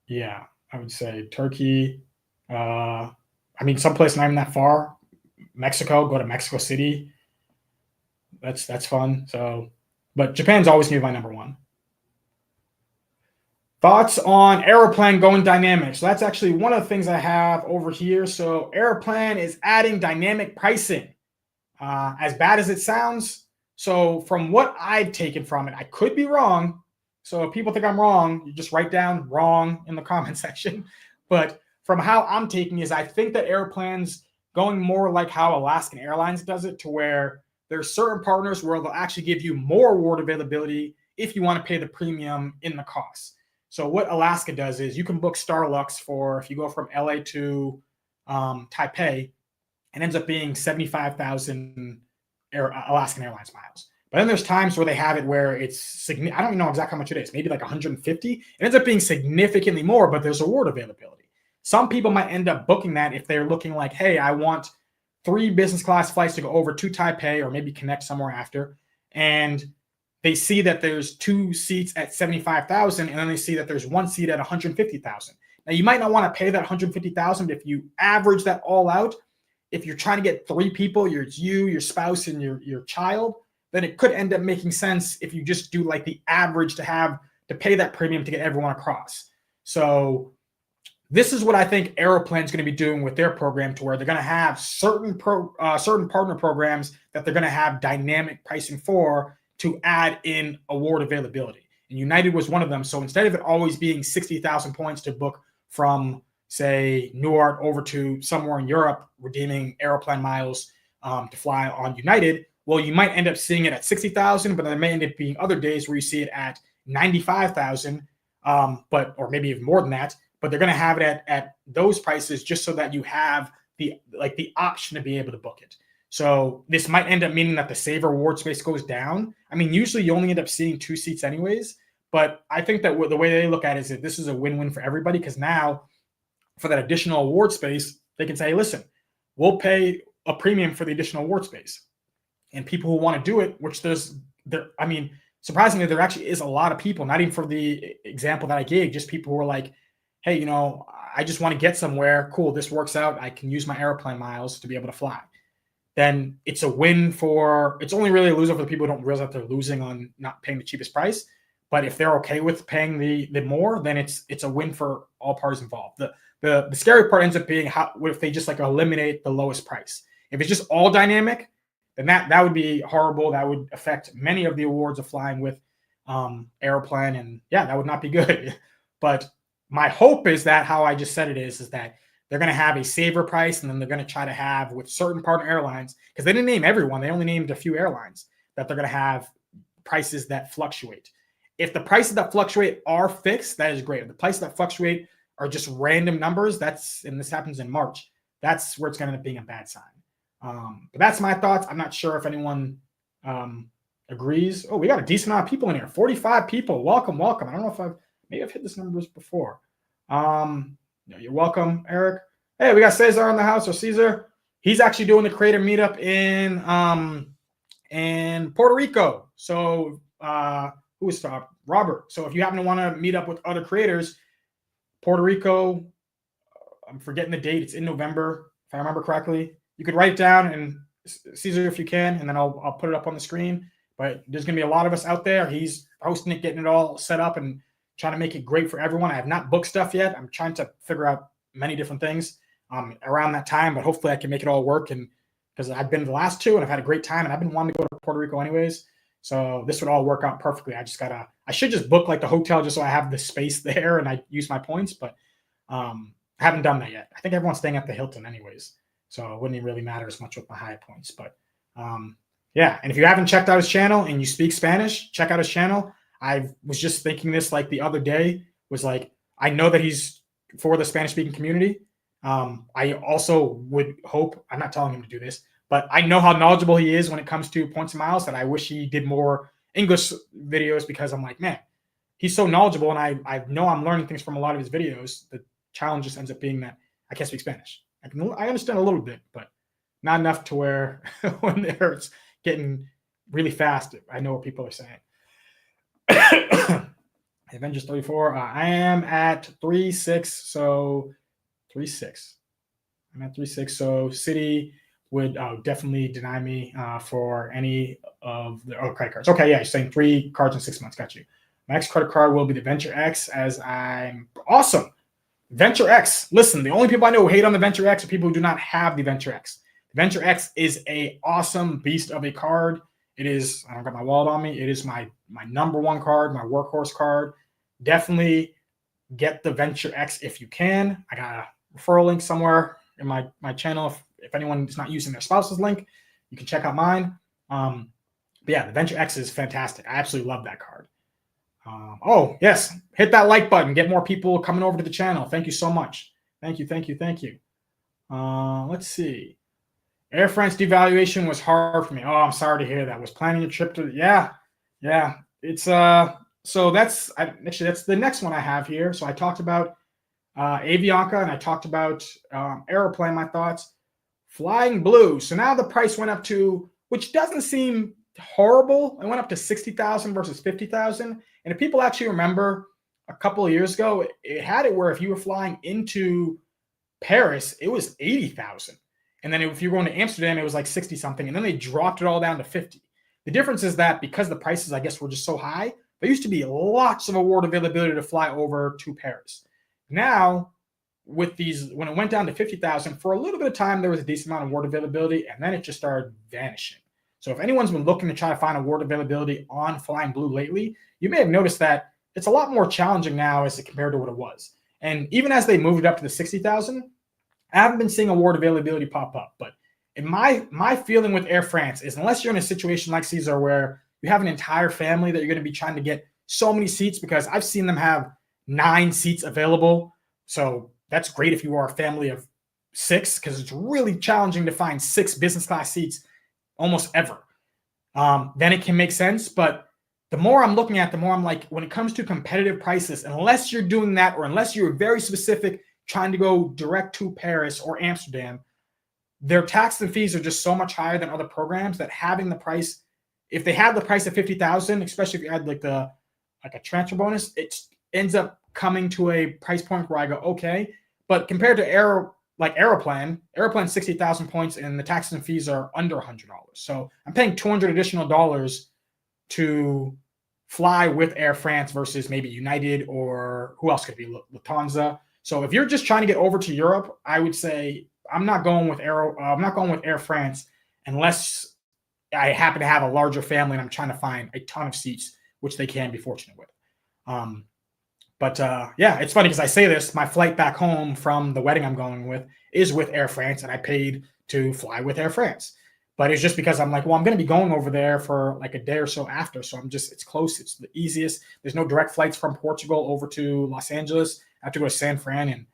yeah, I would say Turkey. I mean, someplace not even that far. Mexico, go to Mexico City. That's fun. So, but Japan's always gonna be my number one. Thoughts on Aeroplan going dynamic? So that's actually one of the things I have over here. So Aeroplan is adding dynamic pricing. As bad as it sounds, so from what I've taken from it, I could be wrong. So if people think I'm wrong, you just write down wrong in the comment section. But from how I'm taking is I think that Aeroplan's going more like how Alaskan Airlines does it, to where there's certain partners where they'll actually give you more award availability if you want to pay the premium in the cost. So what Alaska does is you can book Starlux for, if you go from LA to Taipei, it ends up being 75,000 Alaskan Airlines miles. But then there's times where they have it where it's, I don't even know exactly how much it is, maybe like 150. It ends up being significantly more, but there's award availability. Some people might end up booking that if they're looking like, hey, I want 3 business class flights to go over to Taipei or maybe connect somewhere after. And they see that there's 2 seats at 75,000, and then they see that there's 1 seat at 150,000. Now you might not want to pay that 150,000, but if you average that all out, if you're trying to get 3 people, it's you, your spouse, and your child, then it could end up making sense if you just do like the average to pay that premium to get everyone across. So this is what I think Aeroplan is going to be doing with their program, to where they're going to have certain partner programs that they're going to have dynamic pricing for to add in award availability. And United was one of them. So instead of it always being 60,000 points to book from, say, Newark over to somewhere in Europe, redeeming Aeroplan miles to fly on United, well, you might end up seeing it at 60,000, but there may end up being other days where you see it at 95,000, or maybe even more than that. But they're going to have it at those prices just so that you have the option to be able to book it. So this might end up meaning that the saver award space goes down. I mean, usually you only end up seeing 2 seats anyways, but I think that the way they look at it is that this is a win-win for everybody, because now for that additional award space, they can say, hey, listen, we'll pay a premium for the additional award space. And people who want to do it, which surprisingly, there actually is a lot of people, not even for the example that I gave, just people who are like, hey, I just want to get somewhere. Cool, this works out. I can use my Aeroplan miles to be able to fly. Then it's a win it's only really a loser for the people who don't realize that they're losing on not paying the cheapest price. But if they're okay with paying the more, then it's a win for all parties involved. The scary part ends up being what if they just like eliminate the lowest price. If it's just all dynamic, then that would be horrible. That would affect many of the awards of flying with Aeroplan, and yeah, that would not be good. But my hope is that how I just said it is that they're going to have a saver price, and then they're going to try to have with certain partner airlines, because they didn't name everyone. They only named a few airlines, that they're going to have prices that fluctuate. If the prices that fluctuate are fixed, that is great. If the prices that fluctuate are just random numbers, and this happens in March, that's where it's going to end up being a bad sign. But that's my thoughts. I'm not sure if anyone agrees. Oh, we got a decent amount of people in here. 45 people. Welcome. I don't know if I've hit this numbers before. You're welcome, Eric. Hey, we got Cesar in the house, or Caesar. He's actually doing the creator meetup in Puerto Rico. So who is Robert? So if you happen to want to meet up with other creators, Puerto Rico, I'm forgetting the date. It's in November, if I remember correctly. You could write it down, and Caesar, if you can, and then I'll put it up on the screen. But there's going to be a lot of us out there. He's hosting it, getting it all set up, and trying to make it great for everyone. I have not booked stuff yet. I'm trying to figure out many different things around that time, but hopefully I can make it all work. And because I've been to the last 2 and I've had a great time, and I've been wanting to go to Puerto Rico anyways. So this would all work out perfectly. I should just book like the hotel just so I have the space there and I use my points, but I haven't done that yet. I think everyone's staying at the Hilton anyways, so it wouldn't even really matter as much with my high points. But yeah, and if you haven't checked out his channel and you speak Spanish, check out his channel. I was just thinking this like the other day, was like, I know that he's for the Spanish speaking community. I also would hope, I'm not telling him to do this, but I know how knowledgeable he is when it comes to points and miles, that I wish he did more English videos, because I'm like, man, he's so knowledgeable, and I know I'm learning things from a lot of his videos. The challenge just ends up being that I can't speak Spanish. I understand a little bit, but not enough to where when it's getting really fast, I know what people are saying. Avengers 34. I am at 3-6, so 3-6. I'm at 3-6, so City would definitely deny me for any of the credit cards. Okay, yeah, you're saying 3 cards in 6 months. Got you. My next credit card will be the Venture X, as I'm awesome. Venture X. Listen, the only people I know who hate on the Venture X are people who do not have the Venture X. The Venture X is a awesome beast of a card. It is, I don't got my wallet on me. It is my number one card, my workhorse card. Definitely get the Venture X if you can. I got a referral link somewhere in my channel. If anyone is not using their spouse's link, you can check out mine. But yeah, the Venture X is fantastic. I absolutely love that card. Oh, yes. Hit that like button. Get more people coming over to the channel. Thank you so much. Thank you, thank you, thank you. Let's see. Air France devaluation was hard for me. Oh, I'm sorry to hear that. Was planning a trip to, yeah. It's, so that's the next one I have here. So I talked about Avianca, and I talked about Aeroplan, my thoughts. Flying Blue. So now the price went up to, which doesn't seem horrible. It went up to 60,000 versus 50,000. And if people actually remember, a couple of years ago, it had it where if you were flying into Paris, it was 80,000. And then if you were going to Amsterdam, it was like 60 something. And then they dropped it all down to 50. The difference is that because the prices, I guess, were just so high, there used to be lots of award availability to fly over to Paris. Now, with these, when it went down to 50,000, for a little bit of time, there was a decent amount of award availability, and then it just started vanishing. So if anyone's been looking to try to find award availability on Flying Blue lately, you may have noticed that it's a lot more challenging now as compared to what it was. And even as they moved it up to the 60,000, I haven't been seeing award availability pop up. But in my feeling with Air France is, unless you're in a situation like Caesar where you have an entire family that you're going to be trying to get so many seats, because I've seen them have 9 seats available. So that's great if you are a family of 6, because it's really challenging to find 6 business class seats almost ever. Then it can make sense. But the more I'm looking at, the more I'm like, when it comes to competitive prices, unless you're doing that, or unless you're very specific, trying to go direct to Paris or Amsterdam, their taxes and fees are just so much higher than other programs that having the price, if they had the price of 50,000, especially if you had like a transfer bonus, it ends up coming to a price point where I go, okay. But compared to Aeroplan 60,000 points, and the taxes and fees are under $100. So I'm paying $200 additional to fly with Air France versus maybe United, or who else could it be, Lufthansa. So if you're just trying to get over to Europe, I would say I'm not going with Air France unless I happen to have a larger family and I'm trying to find a ton of seats, which they can be fortunate with. Yeah, it's funny because I say this, my flight back home from the wedding I'm going with is with Air France, and I paid to fly with Air France. But it's just because I'm like, well, I'm going to be going over there for like a day or so after. So it's close. It's the easiest. There's no direct flights from Portugal over to Los Angeles. I have to go to San Fran,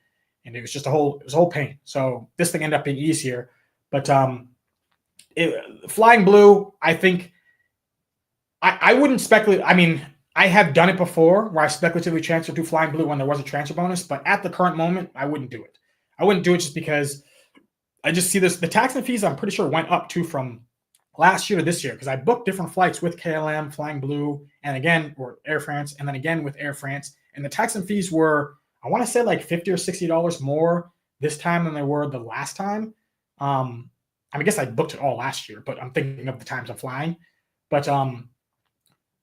and it was just a whole pain. So this thing ended up being easier. But Flying Blue, I think I wouldn't speculate. I mean, I have done it before where I speculatively transferred to Flying Blue when there was a transfer bonus, but at the current moment, I wouldn't do it. I wouldn't do it just because I just see this. The tax and fees, I'm pretty sure, went up too from last year to this year, because I booked different flights with KLM, Flying Blue, and again, or Air France, and then again with Air France. And the tax and fees were, I want to say, like $50 or $60 more this time than they were the last time. I guess I booked it all last year, but I'm thinking of the times I'm flying. But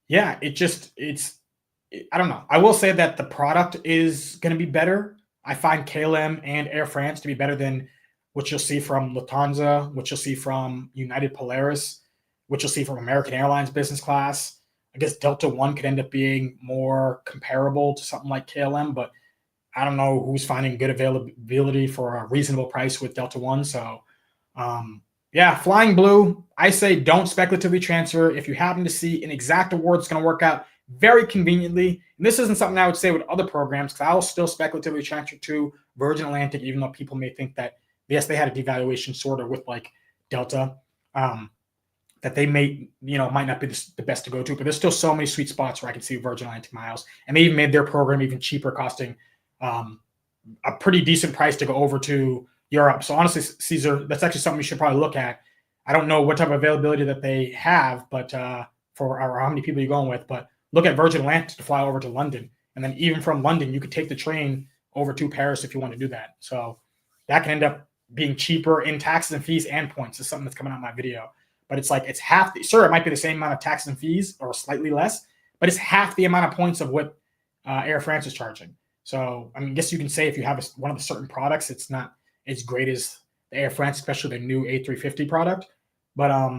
yeah, I don't know. I will say that the product is going to be better. I find KLM and Air France to be better than what you'll see from Lufthansa, what you'll see from United Polaris, what you'll see from American Airlines business class. I guess Delta One could end up being more comparable to something like KLM, but I don't know who's finding good availability for a reasonable price with Delta One. So, yeah, Flying Blue, I say don't speculatively transfer. If you happen to see an exact award that's going to work out very conveniently, and this isn't something I would say with other programs, because I'll still speculatively transfer to Virgin Atlantic, even though people may think that, yes, they had a devaluation sort of with like Delta. that they might not be the best to go to, but there's still so many sweet spots where I can see Virgin Atlantic miles, and they even made their program even cheaper, costing a pretty decent price to go over to Europe. So honestly, Caesar, that's actually something you should probably look at. I don't know what type of availability that they have, but for or how many people you're going with, but look at Virgin Atlantic to fly over to London, and then even from London, you could take the train over to Paris if you want to do that. So that can end up being cheaper in taxes and fees and points. Is something that's coming out in my video. But it's like, it's half. Sure, it might be the same amount of taxes and fees or slightly less, but it's half the amount of points of what Air France is charging. So I guess you can say if you have one of the certain products, it's not as great as the Air France, especially the new A350 product. But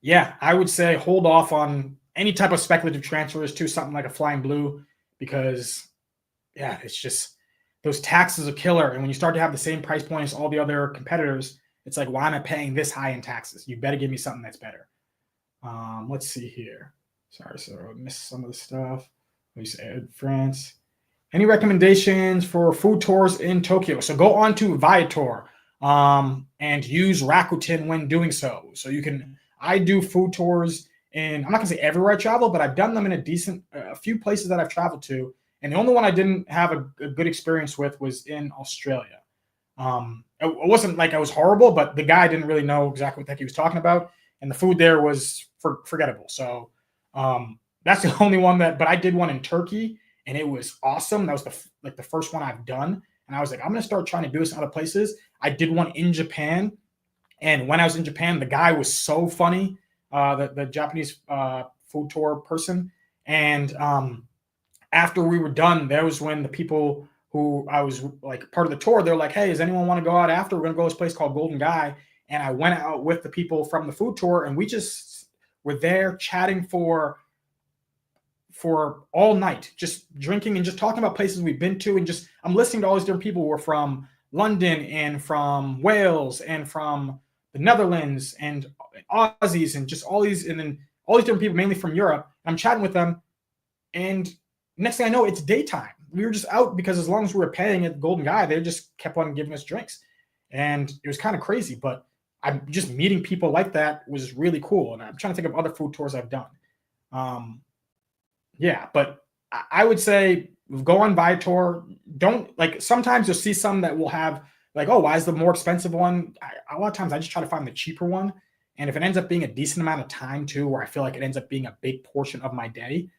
yeah, I would say hold off on any type of speculative transfers to something like a Flying Blue, because yeah, it's just those taxes are killer. And when you start to have the same price point as all the other competitors, it's like, why am I paying this high in taxes? You better give me something that's better. Let's see here. Sorry, so I missed some of the stuff. We said France. Any recommendations for food tours in Tokyo? So go on to Viator and use Rakuten when doing so. So I do food tours in, I'm not gonna say everywhere I travel, but I've done them in a few places that I've traveled to. And the only one I didn't have a good experience with was in Australia. It wasn't like I was horrible, but the guy didn't really know exactly what the heck he was talking about, and the food there was forgettable. So that's the only one but I did one in Turkey, and it was awesome. That was the first one I've done, and I was like, I'm gonna start trying to do this in other places. I did one in Japan, and when I was in Japan, the guy was so funny, the Japanese food tour person, and after we were done, that was when the people who I was like part of the tour, they're like, hey, does anyone want to go out after? We're going to go to this place called Golden Guy. And I went out with the people from the food tour, and we just were there chatting for all night, just drinking and just talking about places we've been to. And just, I'm listening to all these different people who are from London and from Wales and from the Netherlands and Aussies and just all these different people, mainly from Europe. I'm chatting with them. And next thing I know, it's daytime. We were just out because as long as we were paying at Golden Guy, they just kept on giving us drinks. And it was kind of crazy, but I'm just meeting people like that was really cool. And I'm trying to think of other food tours I've done. Yeah, but I would say go on Viator. Don't, like, sometimes you'll see some that will have like, oh, why is the more expensive one? A lot of times I just try to find the cheaper one. And if it ends up being a decent amount of time too, where I feel like it ends up being a big portion of my day,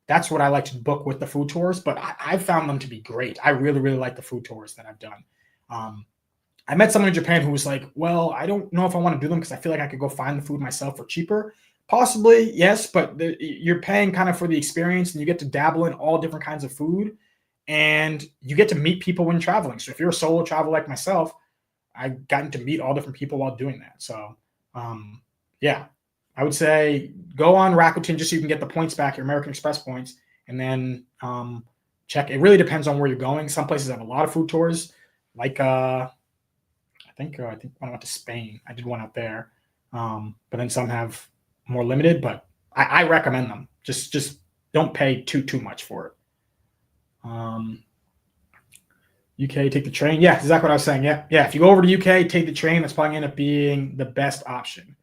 that's what I like to book with the food tours. But I've found them to be great. I really, really like the food tours that I've done. I met someone in Japan who was like, well, I don't know if I want to do them because I feel like I could go find the food myself for cheaper. Possibly, yes, but you're paying kind of for the experience, and you get to dabble in all different kinds of food, and you get to meet people when traveling. So if you're a solo traveler like myself, I've gotten to meet all different people while doing that. So yeah, I would say go on Rakuten just so you can get the points back, your American Express points, and then check. It really depends on where you're going. Some places have a lot of food tours, like I think when I went to Spain, I did one out there. But then some have more limited, but I recommend them. Just don't pay too much for it. UK, take the train. Yeah, exactly what I was saying. Yeah. If you go over to UK, take the train. That's probably going to end up being the best option.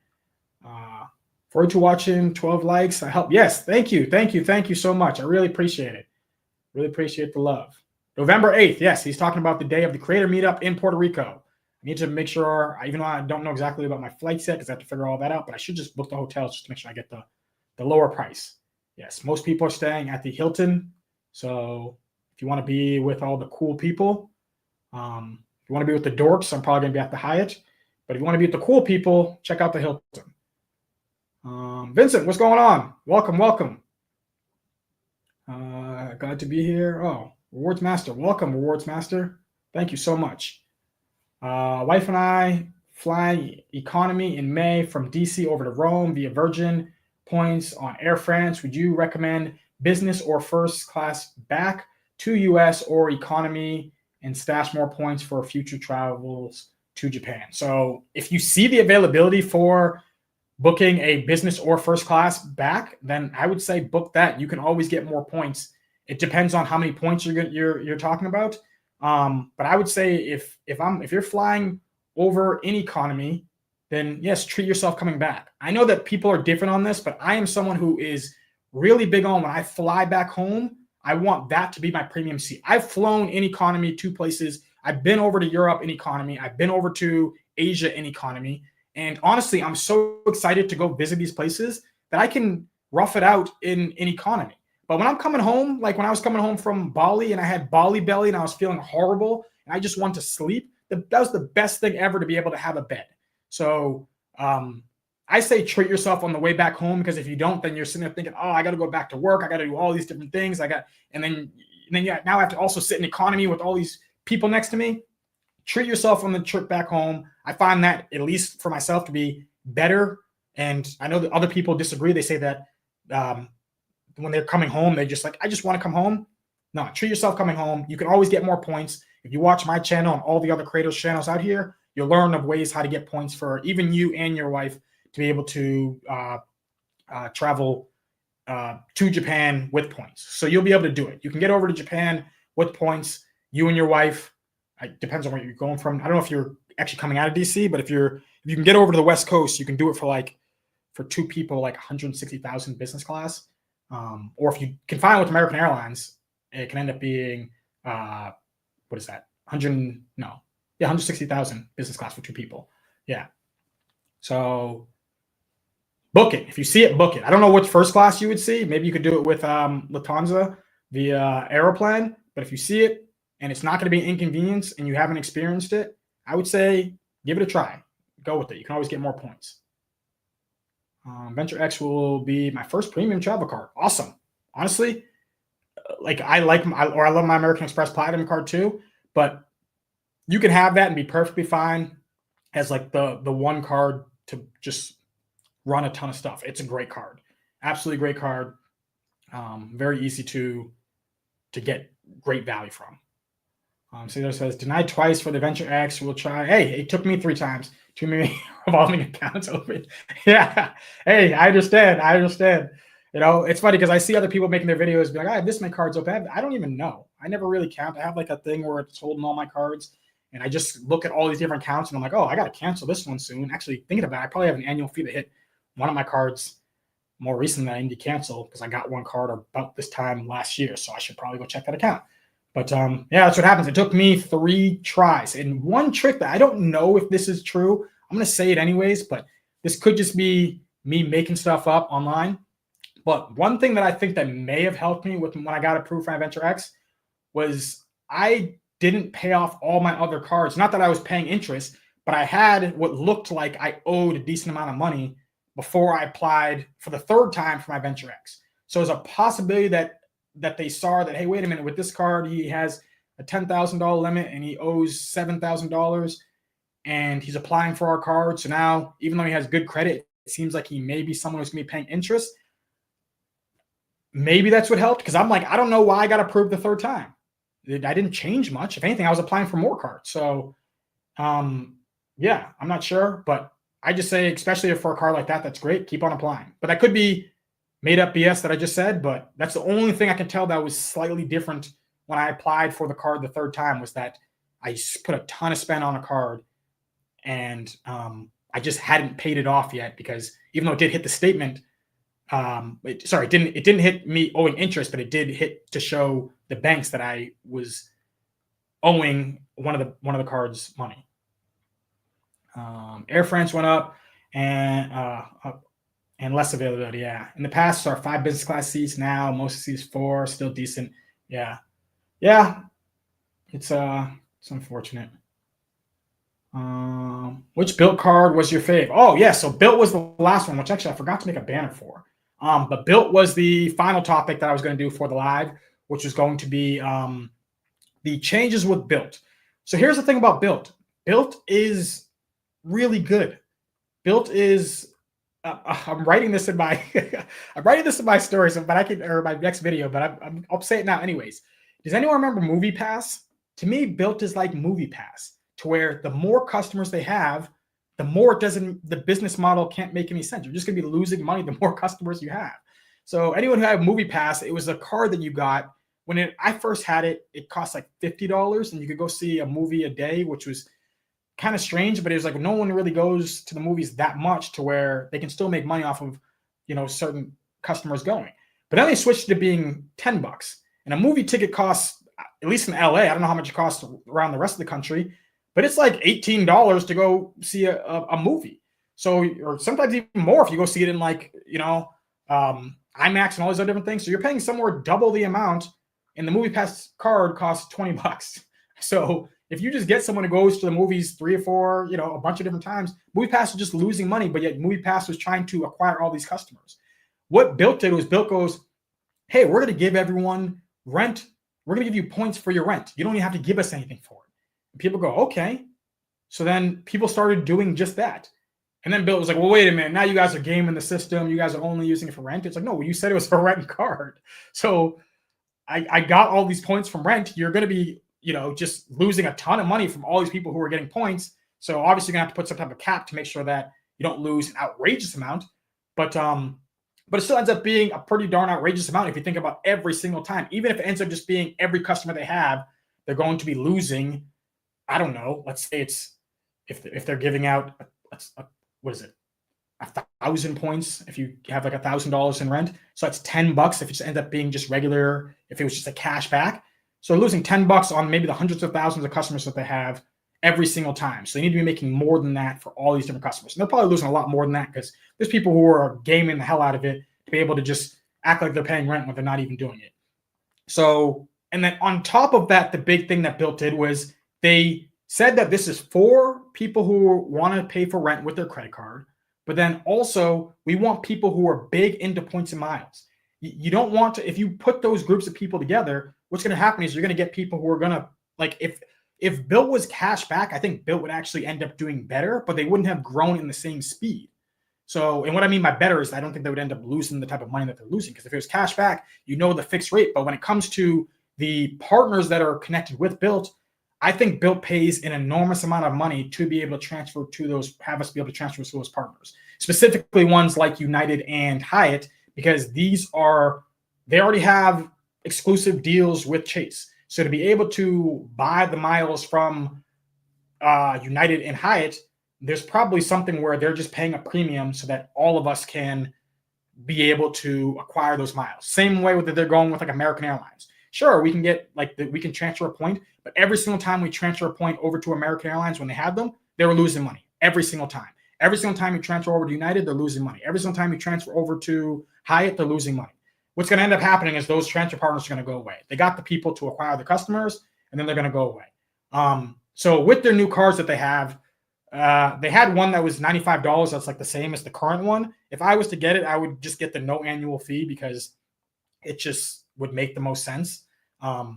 Forward to watching. 12 likes. I help. Yes, thank you so much. I really appreciate it. Really appreciate the love. November 8th. Yes, he's talking about the day of the creator meetup in Puerto Rico. I need to make sure, even though I don't know exactly about my flights yet because I have to figure all that out, but I should just book the hotels just to make sure I get the lower price. Yes, most people are staying at the Hilton. So if you want to be with all the cool people, if you want to be with the dorks, I'm probably going to be at the Hyatt. But if you want to be with the cool people, check out the Hilton. Vincent, what's going on? Welcome. Glad to be here. Oh, Rewards Master. Welcome, Rewards Master. Thank you so much. Wife and I flying economy in May from DC over to Rome via Virgin points on Air France. Would you recommend business or first class back to US or economy and stash more points for future travels to Japan? So if you see the availability for booking a business or first class back, then I would say book that. You can always get more points. It depends on how many points you're talking about. But I would say if you're flying over in economy, then yes, treat yourself coming back. I know that people are different on this, but I am someone who is really big on when I fly back home, I want that to be my premium seat. I've flown in economy 2 places. I've been over to Europe in economy. I've been over to Asia in economy. And honestly, I'm so excited to go visit these places that I can rough it out in economy. But when I'm coming home, like when I was coming home from Bali and I had Bali belly and I was feeling horrible and I just wanted to sleep, that was the best thing ever to be able to have a bed. So I say treat yourself on the way back home, because if you don't, then you're sitting there thinking, oh, I got to go back to work. I got to do all these different things. And then now I have to also sit in economy with all these people next to me. Treat yourself on the trip back home. I find that, at least for myself, to be better. And I know that other people disagree. They say that when they're coming home, they just like, I just want to come home. No, treat yourself coming home. You can always get more points. If you watch my channel and all the other creators' channels out here, you'll learn of ways how to get points for even you and your wife to be able to travel to Japan with points. So you'll be able to do it. You can get over to Japan with points, you and your wife. It depends on where you're going from. I don't know if you're actually coming out of DC, but if you can get over to the West Coast, you can do it for 2 people, like 160,000 business class. Or if you can find with American Airlines, it can end up being what is that? 160,000 business class for 2 people. Yeah. So book it. If you see it, book it. I don't know which first class you would see. Maybe you could do it with Lufthansa via Aeroplan. But if you see it and it's not going to be an inconvenience and you haven't experienced it, I would say give it a try. Go with it. You can always get more points. Venture X will be my first premium travel card. Awesome. Honestly, like I love my American Express Platinum card too. But you can have that and be perfectly fine as like the one card to just run a ton of stuff. It's a great card. Absolutely great card. Very easy to get great value from. Cesar says, denied twice for the Venture X. We'll try. Hey, it took me 3 times. Too many revolving accounts open. Yeah. Hey, I understand. You know, it's funny because I see other people making their videos be like, I have this many cards open. I don't even know. I never really count. I have like a thing where it's holding all my cards. And I just look at all these different accounts and I'm like, oh, I got to cancel this one soon. Actually, thinking about it, I probably have an annual fee to hit one of my cards more recently that I need to cancel because I got one card about this time last year. So I should probably go check that account. But yeah, that's what happens. It took me 3 tries. And one trick that I don't know if this is true, I'm going to say it anyways, but this could just be me making stuff up online. But one thing that I think that may have helped me with when I got approved for my Venture X was I didn't pay off all my other cards. Not that I was paying interest, but I had what looked like I owed a decent amount of money before I applied for the 3rd time for my Venture X. So there's a possibility that they saw that, hey, wait a minute, with this card, he has a $10,000 limit and he owes $7,000 and he's applying for our card. So now, even though he has good credit, it seems like he may be someone who's going to be paying interest. Maybe that's what helped, because I'm like, I don't know why I got approved the 3rd time. I didn't change much. If anything, I was applying for more cards. So, yeah, I'm not sure, but I just say, especially for a card like that, that's great. Keep on applying. But that could be made up BS that I just said, but that's the only thing I can tell that was slightly different when I applied for the card the 3rd time, was that I put a ton of spend on a card and I just hadn't paid it off yet, because even though it did hit the statement, it didn't hit me owing interest, but it did hit to show the banks that I was owing one of the cards money. Air France went up and less availability. Yeah. In the past, our 5 business class seats. Now most of seats 4, still decent. Yeah. Yeah. It's unfortunate. Which Built card was your fave? Oh yeah. So Built was the last one, which actually I forgot to make a banner for. But Built was the final topic that I was going to do for the live, which was going to be the changes with Built. So here's the thing about Built. Built is really good. Built is I'm writing this in my I'm writing this in my stories, but or my next video, but I'll say it now anyways. Does anyone remember Movie Pass? To me, Built is like Movie Pass, to where the more customers they have, the more the business model can't make any sense. You're just gonna be losing money the more customers you have. So anyone who had Movie Pass, it was a card that you got when I first had it. It cost like $50, and you could go see a movie a day, which was kind of strange, but it was like no one really goes to the movies that much to where they can still make money off of, certain customers going. But then they switched to being $10. And a movie ticket costs, at least in LA, I don't know how much it costs around the rest of the country, but it's like $18 to go see a movie. So, or sometimes even more if you go see it in like, IMAX and all these other different things. So you're paying somewhere double the amount, and the movie pass card costs $20. So if you just get someone who goes to the movies 3 or 4, a bunch of different times, movie pass is just losing money, but yet movie pass was trying to acquire all these customers. What Built did was Built goes, hey, we're going to give everyone rent. We're going to give you points for your rent. You don't even have to give us anything for it. And people go, okay. So then people started doing just that. And then Bill was like, well, wait a minute. Now you guys are gaming the system. You guys are only using it for rent. It's like, no, well, you said it was for rent card. So I got all these points from rent. You're going to be, just losing a ton of money from all these people who are getting points. So obviously you're going to have to put some type of cap to make sure that you don't lose an outrageous amount. But it still ends up being a pretty darn outrageous amount if you think about every single time. Even if it ends up just being every customer they have, they're going to be losing, I don't know, let's say it's, if they're giving out, what is it, 1,000 points if you have like $1,000 in rent. So that's $10 if it just ends up being just regular, if it was just a cash back. So they're losing $10 on maybe the hundreds of thousands of customers that they have every single time. So they need to be making more than that for all these different customers. And they're probably losing a lot more than that because there's people who are gaming the hell out of it to be able to just act like they're paying rent when they're not even doing it. So, and then on top of that, the big thing that Built did was they said that this is for people who want to pay for rent with their credit card. But then also, we want people who are big into points and miles. You don't want to, if you put those groups of people together, what's going to happen is you're going to get people who are going to, like, if Built was cash back, I think Built would actually end up doing better, but they wouldn't have grown in the same speed. So, and what I mean by better is I don't think they would end up losing the type of money that they're losing, because if it was cash back, the fixed rate. But when it comes to the partners that are connected with Built, I think Built pays an enormous amount of money to be able to transfer to those, have us be able to transfer to those partners, specifically ones like United and Hyatt, because they already have exclusive deals with Chase. So to be able to buy the miles from United and Hyatt, there's probably something where they're just paying a premium so that all of us can be able to acquire those miles. Same way that they're going with like American Airlines. Sure, we can get we can transfer a point, but every single time we transfer a point over to American Airlines when they had them, they were losing money every single time. Every single time you transfer over to United, they're losing money. Every single time you transfer over to Hyatt, they're losing money. What's going to end up happening is those transfer partners are going to go away. They got the people to acquire the customers, and then they're going to go away. So with their new cards that they have, they had one that was $95. That's like the same as the current one. If I was to get it, I would just get the no annual fee because it just would make the most sense. I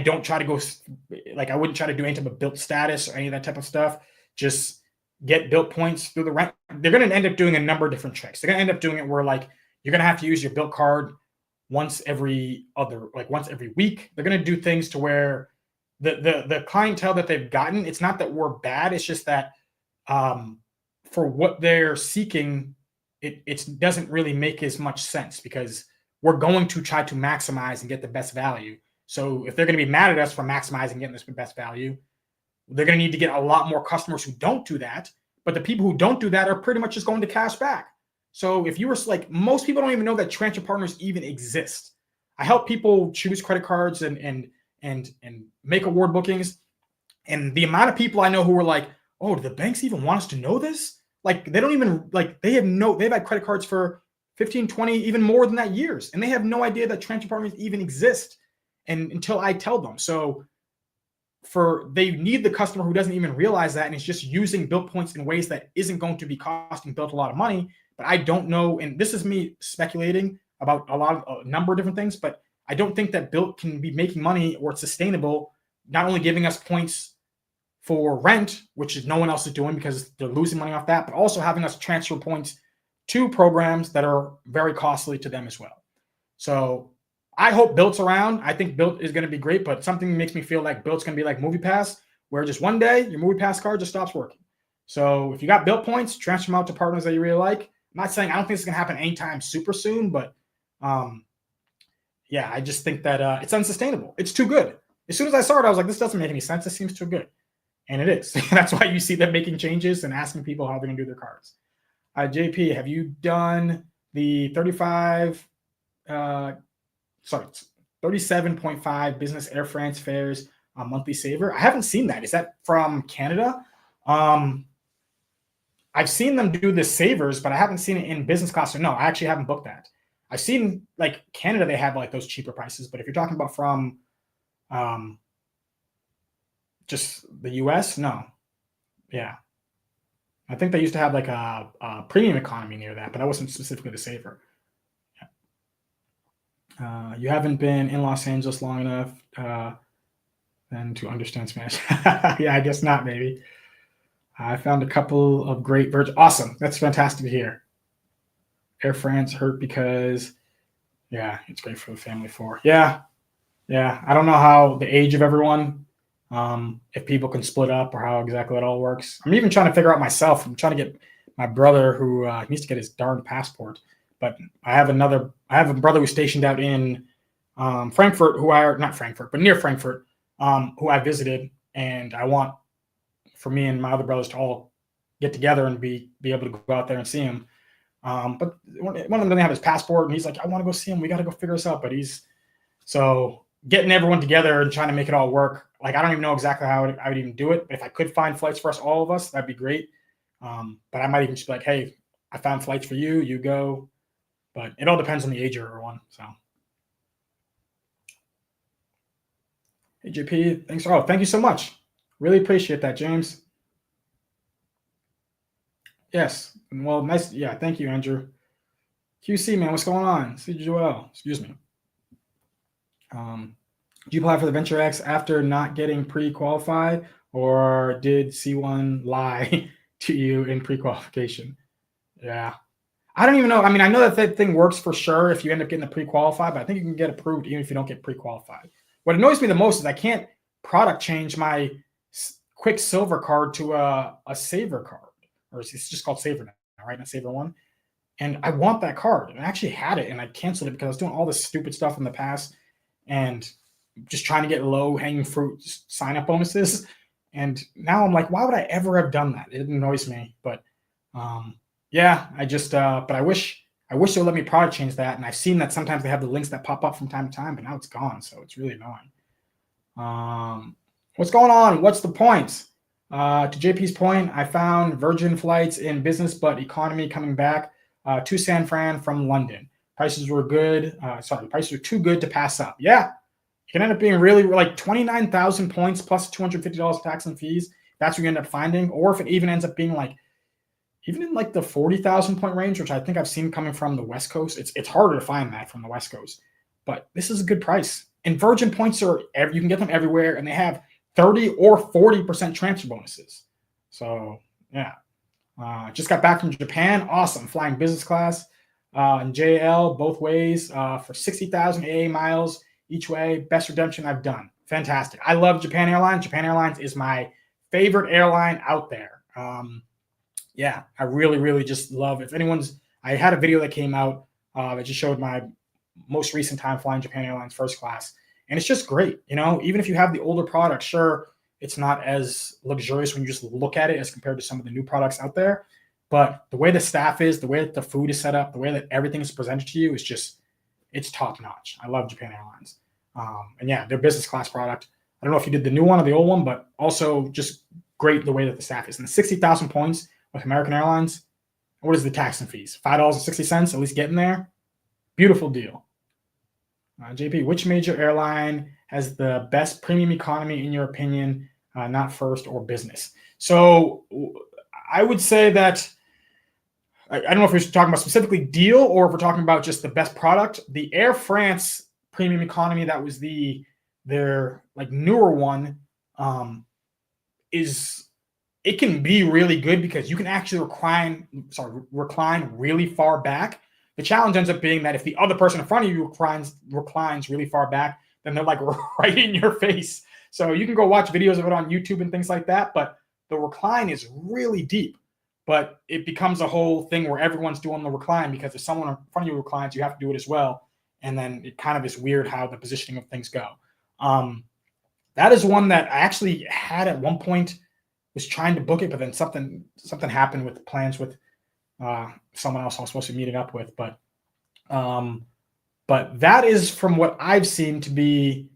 don't try to go, I wouldn't try to do anything but Built status or any of that type of stuff. Just get Built points through the rent. They're going to end up doing a number of different tricks. They're going to end up doing it where you're going to have to use your Built card once every week. They're going to do things to where the clientele that they've gotten, it's not that we're bad. It's just that for what they're seeking, it doesn't really make as much sense because we're going to try to maximize and get the best value. So if they're going to be mad at us for maximizing and getting this best value, they're going to need to get a lot more customers who don't do that. But the people who don't do that are pretty much just going to cash back. So if you were most people don't even know that transfer partners even exist. I help people choose credit cards and make award bookings. And the amount of people I know who are like, oh, do the banks even want us to know this? They don't even they've had credit cards for 15, 20, even more than that years. And they have no idea that transfer partners even exist until I tell them. So they need the customer who doesn't even realize that and is just using Built points in ways that isn't going to be costing Built a lot of money. But I don't know, and this is me speculating about a number of different things, but I don't think that Built can be making money or it's sustainable, not only giving us points for rent, which is no one else is doing because they're losing money off that, but also having us transfer points to programs that are very costly to them as well. So I hope Built's around. I think Built is going to be great, but something makes me feel like Built's going to be like MoviePass, where just one day your MoviePass card just stops working. So if you got Built points, transfer them out to partners that you really like. I'm not saying I don't think it's going to happen anytime super soon, but I just think that it's unsustainable. It's too good. As soon as I saw it, I was like, this doesn't make any sense. This seems too good. And it is. That's why you see them making changes and asking people how they're going to do their cards. JP, have you done the 37.5 business Air France fares monthly saver? I haven't seen that. Is that from Canada? I've seen them do the savers, but I haven't seen it in business class. So no, I actually haven't booked that. I've seen like Canada, they have like those cheaper prices, but if you're talking about from just the US, no. Yeah. I think they used to have like a premium economy near that, but that wasn't specifically the saver. Yeah. You haven't been in Los Angeles long enough then to understand Spanish. Yeah, I guess not, maybe. I found a couple of great Virgin. Awesome. That's fantastic to hear. Air France hurt because, yeah, it's great for the family four. Yeah. Yeah. I don't know how the age of everyone, if people can split up or how exactly it all works. I'm even trying to figure out myself. I'm trying to get my brother who needs to get his darn passport. But I have a brother who's stationed out in Frankfurt, not Frankfurt, but near Frankfurt, who I visited. And I want for me and my other brothers to all get together and be able to go out there and see him. But one of them doesn't have his passport, and he's like, I want to go see him. We got to go figure this out. But so getting everyone together and trying to make it all work. Like, I don't even know exactly how I would even do it. But if I could find flights for us, all of us, that'd be great. But I might even just be like, hey, I found flights for you. You go. But it all depends on the age of everyone. So, hey, JP, thanks. Oh, thank you so much. Really appreciate that, James. Yes. Well, nice. Yeah, thank you, Andrew. QC, man, what's going on? C. Joel, excuse me. Did you apply for the Venture X after not getting pre-qualified, or did C1 lie to you in pre-qualification? Yeah. I don't even know. I mean, I know that thing works for sure if you end up getting the pre-qualified, but I think you can get approved even if you don't get pre-qualified. What annoys me the most is I can't product change my Quick Silver card to a Saver card, or it's just called Saver now, right? Not Saver 1. And I want that card. And I actually had it, and I canceled it because I was doing all this stupid stuff in the past and just trying to get low-hanging fruit sign-up bonuses. And now I'm like, why would I ever have done that? It annoys me. But yeah, but I wish they would let me product change that. And I've seen that sometimes they have the links that pop up from time to time, but now it's gone. So it's really annoying. What's going on? What's the point? To JP's point, I found Virgin flights in business, but economy coming back to San Fran from London. Prices were good. Prices were too good to pass up. Yeah. It can end up being really like 29,000 points plus $250 tax and fees. That's what you end up finding. Or if it even ends up being like, even in like the 40,000 point range, which I think I've seen coming from the West Coast, it's harder to find that from the West Coast. But this is a good price. And Virgin points you can get them everywhere, and they have 30 or 40% transfer bonuses. So yeah, just got back from Japan. Awesome, flying business class and JL both ways for 60,000 AA miles each way. Best redemption I've done. Fantastic. I love Japan Airlines. Japan Airlines is my favorite airline out there. Yeah, I really, really just love it. I had a video that came out that just showed my most recent time flying Japan Airlines first class. And it's just great. Even if you have the older product, sure, it's not as luxurious when you just look at it as compared to some of the new products out there. But the way the staff is, the way that the food is set up, the way that everything is presented to you it's top notch. I love Japan Airlines. And yeah, their business class product. I don't know if you did the new one or the old one, but also just great the way that the staff is. And the 60,000 points with American Airlines, what is the tax and fees? $5.60, at least getting there. Beautiful deal. JP, which major airline has the best premium economy in your opinion, not first or business? So I would say that, I don't know if we're talking about specifically deal or if we're talking about just the best product. The Air France premium economy, that was their like newer one, it can be really good because you can actually recline really far back. The challenge ends up being that if the other person in front of you reclines really far back, then they're like right in your face. So you can go watch videos of it on YouTube and things like that, but the recline is really deep. But it becomes a whole thing where everyone's doing the recline because if someone in front of you reclines, you have to do it as well. And then it kind of is weird how the positioning of things go. That is one that I actually had at one point. was trying to book it, but then something happened with plans with someone else I was supposed to be meeting up with. Um, but that is from what I've seen to be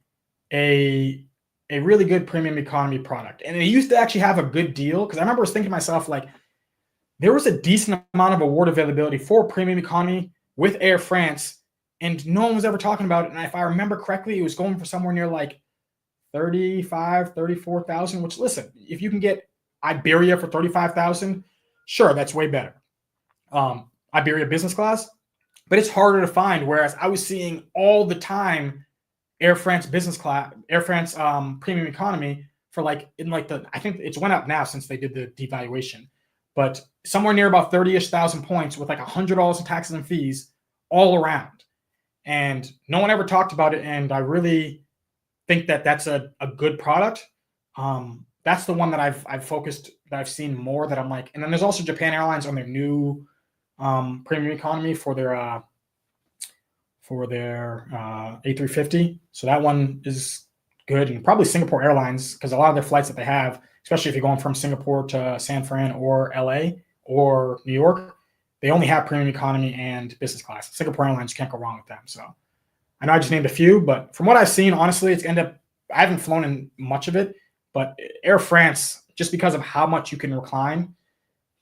a a really good premium economy product. And it used to actually have a good deal because I remember I was thinking to myself like there was a decent amount of award availability for premium economy with Air France, and no one was ever talking about it. And if I remember correctly, it was going for somewhere near like 35, 34,000. Which listen, if you can get Iberia for 35,000, sure, that's way better. Iberia business class, but it's harder to find. Whereas I was seeing all the time Air France business class, Air France premium economy for like in like I think it's went up now since they did the devaluation, but somewhere near about 30-ish thousand points with like $100 in taxes and fees all around. And no one ever talked about it. And I really think that that's a good product. That's the one that I've focused, that I've seen more, that I'm like. And then there's also Japan Airlines on their new premium economy for their A350. So that one is good. And probably Singapore Airlines, because a lot of their flights that they have, especially if you're going from Singapore to San Fran or LA or New York, they only have premium economy and business class. Singapore Airlines, you can't go wrong with them. So I know I just named a few, but from what I've seen, honestly, it's ended up, I haven't flown in much of it, but Air France, just because of how much you can recline,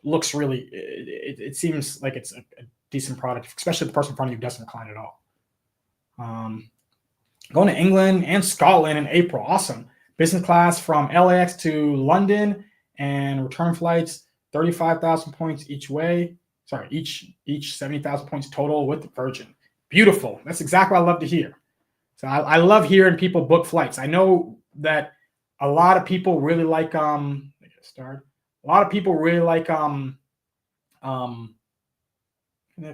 looks really, it seems like it's a decent product, especially if the person in front of you doesn't recline at all. Going to England and Scotland in April. Awesome. Business class from LAX to London, and return flights, 35,000 points each way. Sorry, each 70,000 points total with the Virgin. Beautiful. That's exactly what I love to hear. So I love hearing people book flights. I know that a lot of people really like a lot of people really like what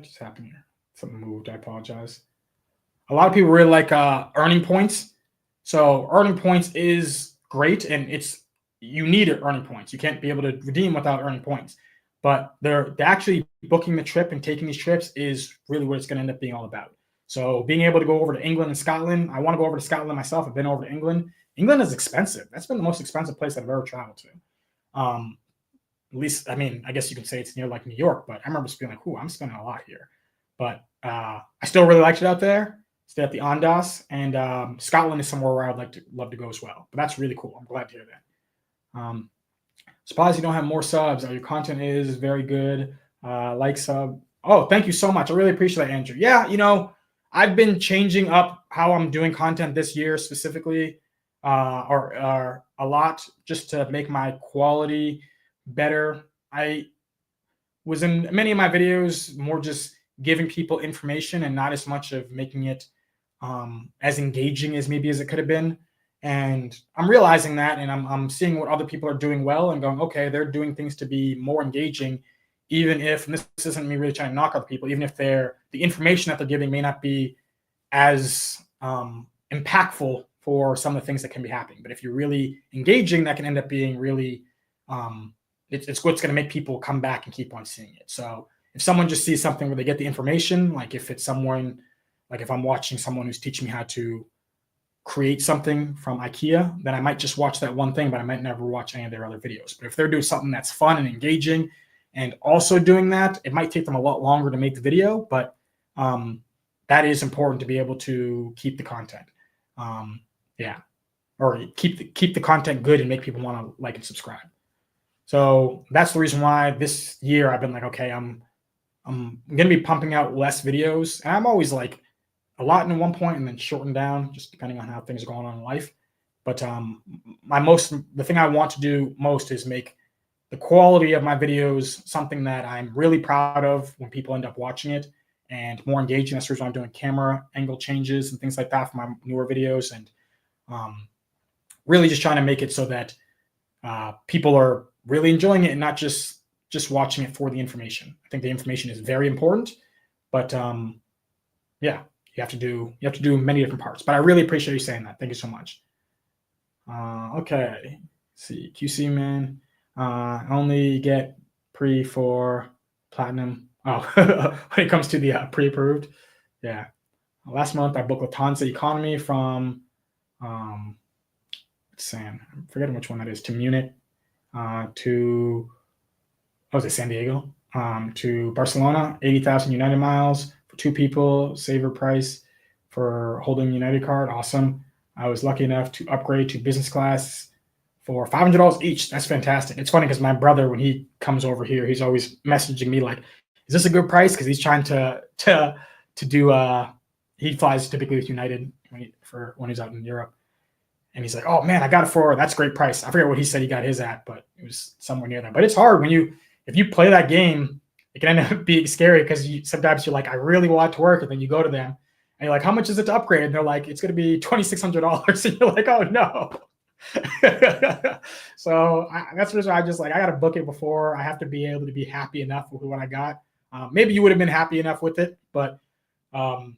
just happened here? Something moved. I apologize. A lot of people really like earning points. So earning points is great, and you need earning points. You can't be able to redeem without earning points. But they're actually booking the trip and taking these trips is really what it's going to end up being all about. So being able to go over to England and Scotland, I want to go over to Scotland myself. I've been over to England. England is expensive. That's been the most expensive place I've ever traveled to. At least, I mean, I guess you could say it's near like New York, but I remember just being like, "Ooh, I'm spending a lot here." But I still really liked it out there. Stay at the Ondas, and Scotland is somewhere where I'd love to go as well. But that's really cool. I'm glad to hear that. Surprised you don't have more subs. Your content is very good. Like sub. Oh, thank you so much. I really appreciate that, Andrew. Yeah, I've been changing up how I'm doing content this year specifically, or a lot, just to make my quality better. I was in many of my videos more just giving people information and not as much of making it as engaging as maybe as it could have been. And I'm realizing that, and I'm seeing what other people are doing well and going, okay, they're doing things to be more engaging, even if, and this isn't me really trying to knock other people, even if the information that they're giving may not be as impactful for some of the things that can be happening. But if you're really engaging, that can end up being really, it's what's going to make people come back and keep on seeing it. So if someone just sees something where they get the information, like if it's someone, like if I'm watching someone who's teaching me how to create something from IKEA, then I might just watch that one thing, but I might never watch any of their other videos. But if they're doing something that's fun and engaging and also doing that, it might take them a lot longer to make the video, but that is important to be able to keep the content. Or keep the content good and make people want to like and subscribe. So that's the reason why this year I've been like, okay, I'm going to be pumping out less videos. And I'm always like a lot in one point and then shorten down, just depending on how things are going on in life. But the thing I want to do most is make the quality of my videos something that I'm really proud of when people end up watching it, and more engaging. That's the reason I'm doing camera angle changes and things like that for my newer videos, and really just trying to make it so that people are really enjoying it and not just watching it for the information. I think the information is very important, but yeah, you have to do many different parts. But I really appreciate you saying that. Thank you so much. Okay, let's see, QC man, only get pre for platinum. Oh, when it comes to the pre-approved, yeah. Last month I booked Lufthansa economy from I'm forgetting which one that is, to Munich. to San Diego, to Barcelona, 80,000 United miles for two people, saver price for holding United card. Awesome. I was lucky enough to upgrade to business class for $500 each. That's fantastic. It's funny because my brother, when he comes over here, he's always messaging me like, "Is this a good price?" Because he's trying to do. He flies typically with United when he's out in Europe, and he's like, "Oh man, I got it for that's a great price." I forget what he said he got his at, but it was somewhere near that. But it's hard if you play that game, it can end up being scary because sometimes you're like, "I really want it to work," and then you go to them and you're like, "How much is it to upgrade?" And they're like, "It's going to be $2,600," and you're like, "Oh no." So that's the reason I just like I got to book it before. I have to be able to be happy enough with what I got. Maybe you would have been happy enough with it, but um,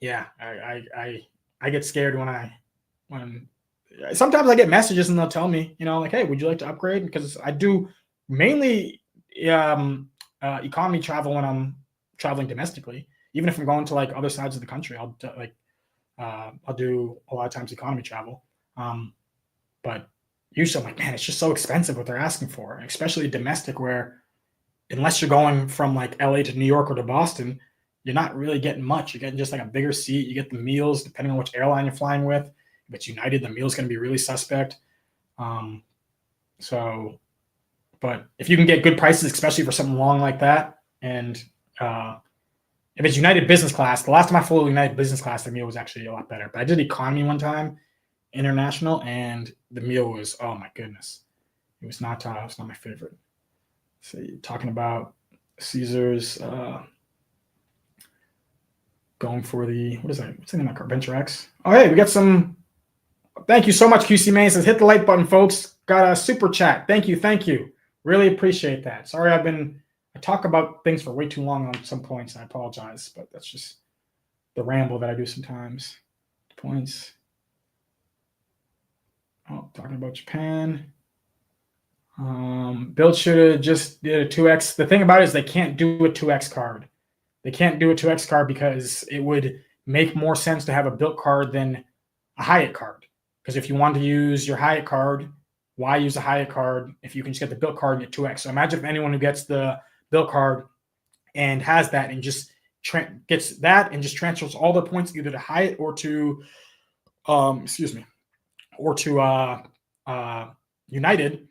yeah, I get scared when sometimes I get messages and they'll tell me, like, "Hey, would you like to upgrade?" Because I do mainly economy travel when I'm traveling domestically. Even if I'm going to like other sides of the country, I'll do a lot of times economy travel. But usually I'm like, man, it's just so expensive what they're asking for, especially domestic, where unless you're going from like LA to New York or to Boston, you're not really getting much. You're getting just like a bigger seat. You get the meals, depending on which airline you're flying with. If it's United, the meal's going to be really suspect. Um, so, but if you can get good prices, especially for something long like that, and if it's United business class, the last time I flew United business class, the meal was actually a lot better. But I did economy one time, international, and the meal was, oh my goodness, it was not my favorite. So you're talking about Caesars going for the what is that? What's the name of that car? Venture X. Oh hey, we got some. Thank you so much, QC Main says hit the like button, folks. Got a super chat. Thank you. Really appreciate that. Sorry, I talk about things for way too long on some points. I apologize, but that's just the ramble that I do sometimes. Points. Oh, talking about Japan. Build should have just did a 2x. The thing about it is they can't do a 2x card. They can't do a 2x card because it would make more sense to have a built card than a Hyatt card. Because if you want to use your Hyatt card, why use a Hyatt card if you can just get the built card and get 2x? So imagine if anyone who gets the built card and has that and just gets that and just transfers all the points either to Hyatt or to United,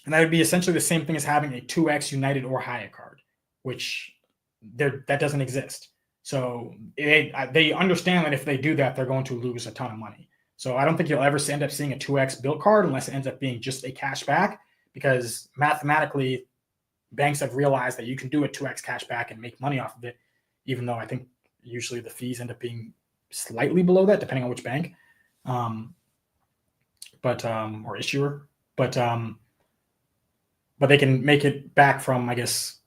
and that would be essentially the same thing as having a 2x United or Hyatt card, which that doesn't exist. So they understand that if they do that, they're going to lose a ton of money. So I don't think you'll ever end up seeing a 2x built card unless it ends up being just a cash back, because mathematically, banks have realized that you can do a 2x cash back and make money off of it, even though I think usually the fees end up being slightly below that, depending on which bank. Or issuer, but they can make it back from, I guess,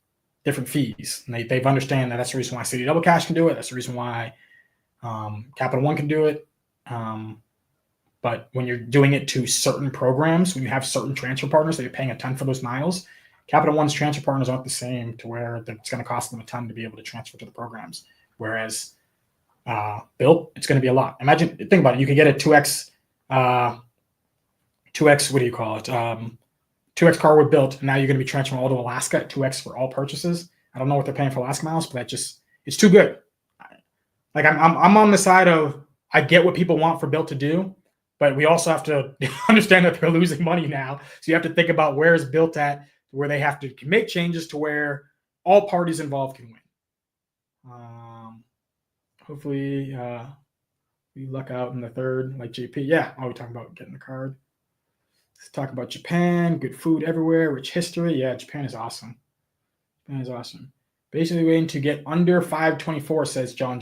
different fees. And they've understand that that's the reason why City Double Cash can do it. That's the reason why Capital One can do it. But when you're doing it to certain programs, when you have certain transfer partners that you're paying a ton for those miles, Capital One's transfer partners aren't the same to where it's going to cost them a ton to be able to transfer to the programs. Whereas Built, it's going to be a lot. Think about it. You can get a 2x. 2x, what do you call it? 2x car with Built, and now you're going to be transferring all to Alaska at 2x for all purchases. I don't know what they're paying for Alaska miles, but it's too good. Like I'm on the side of I get what people want for Built to do, but we also have to understand that they're losing money now. So you have to think about where is Built at, where they have to make changes to where all parties involved can win. Hopefully, we luck out in the third, like JP. Yeah, we're talking about getting the card. Let's talk about Japan. Good food everywhere. Rich history. Yeah, Japan is awesome. Basically waiting to get under 524, says John.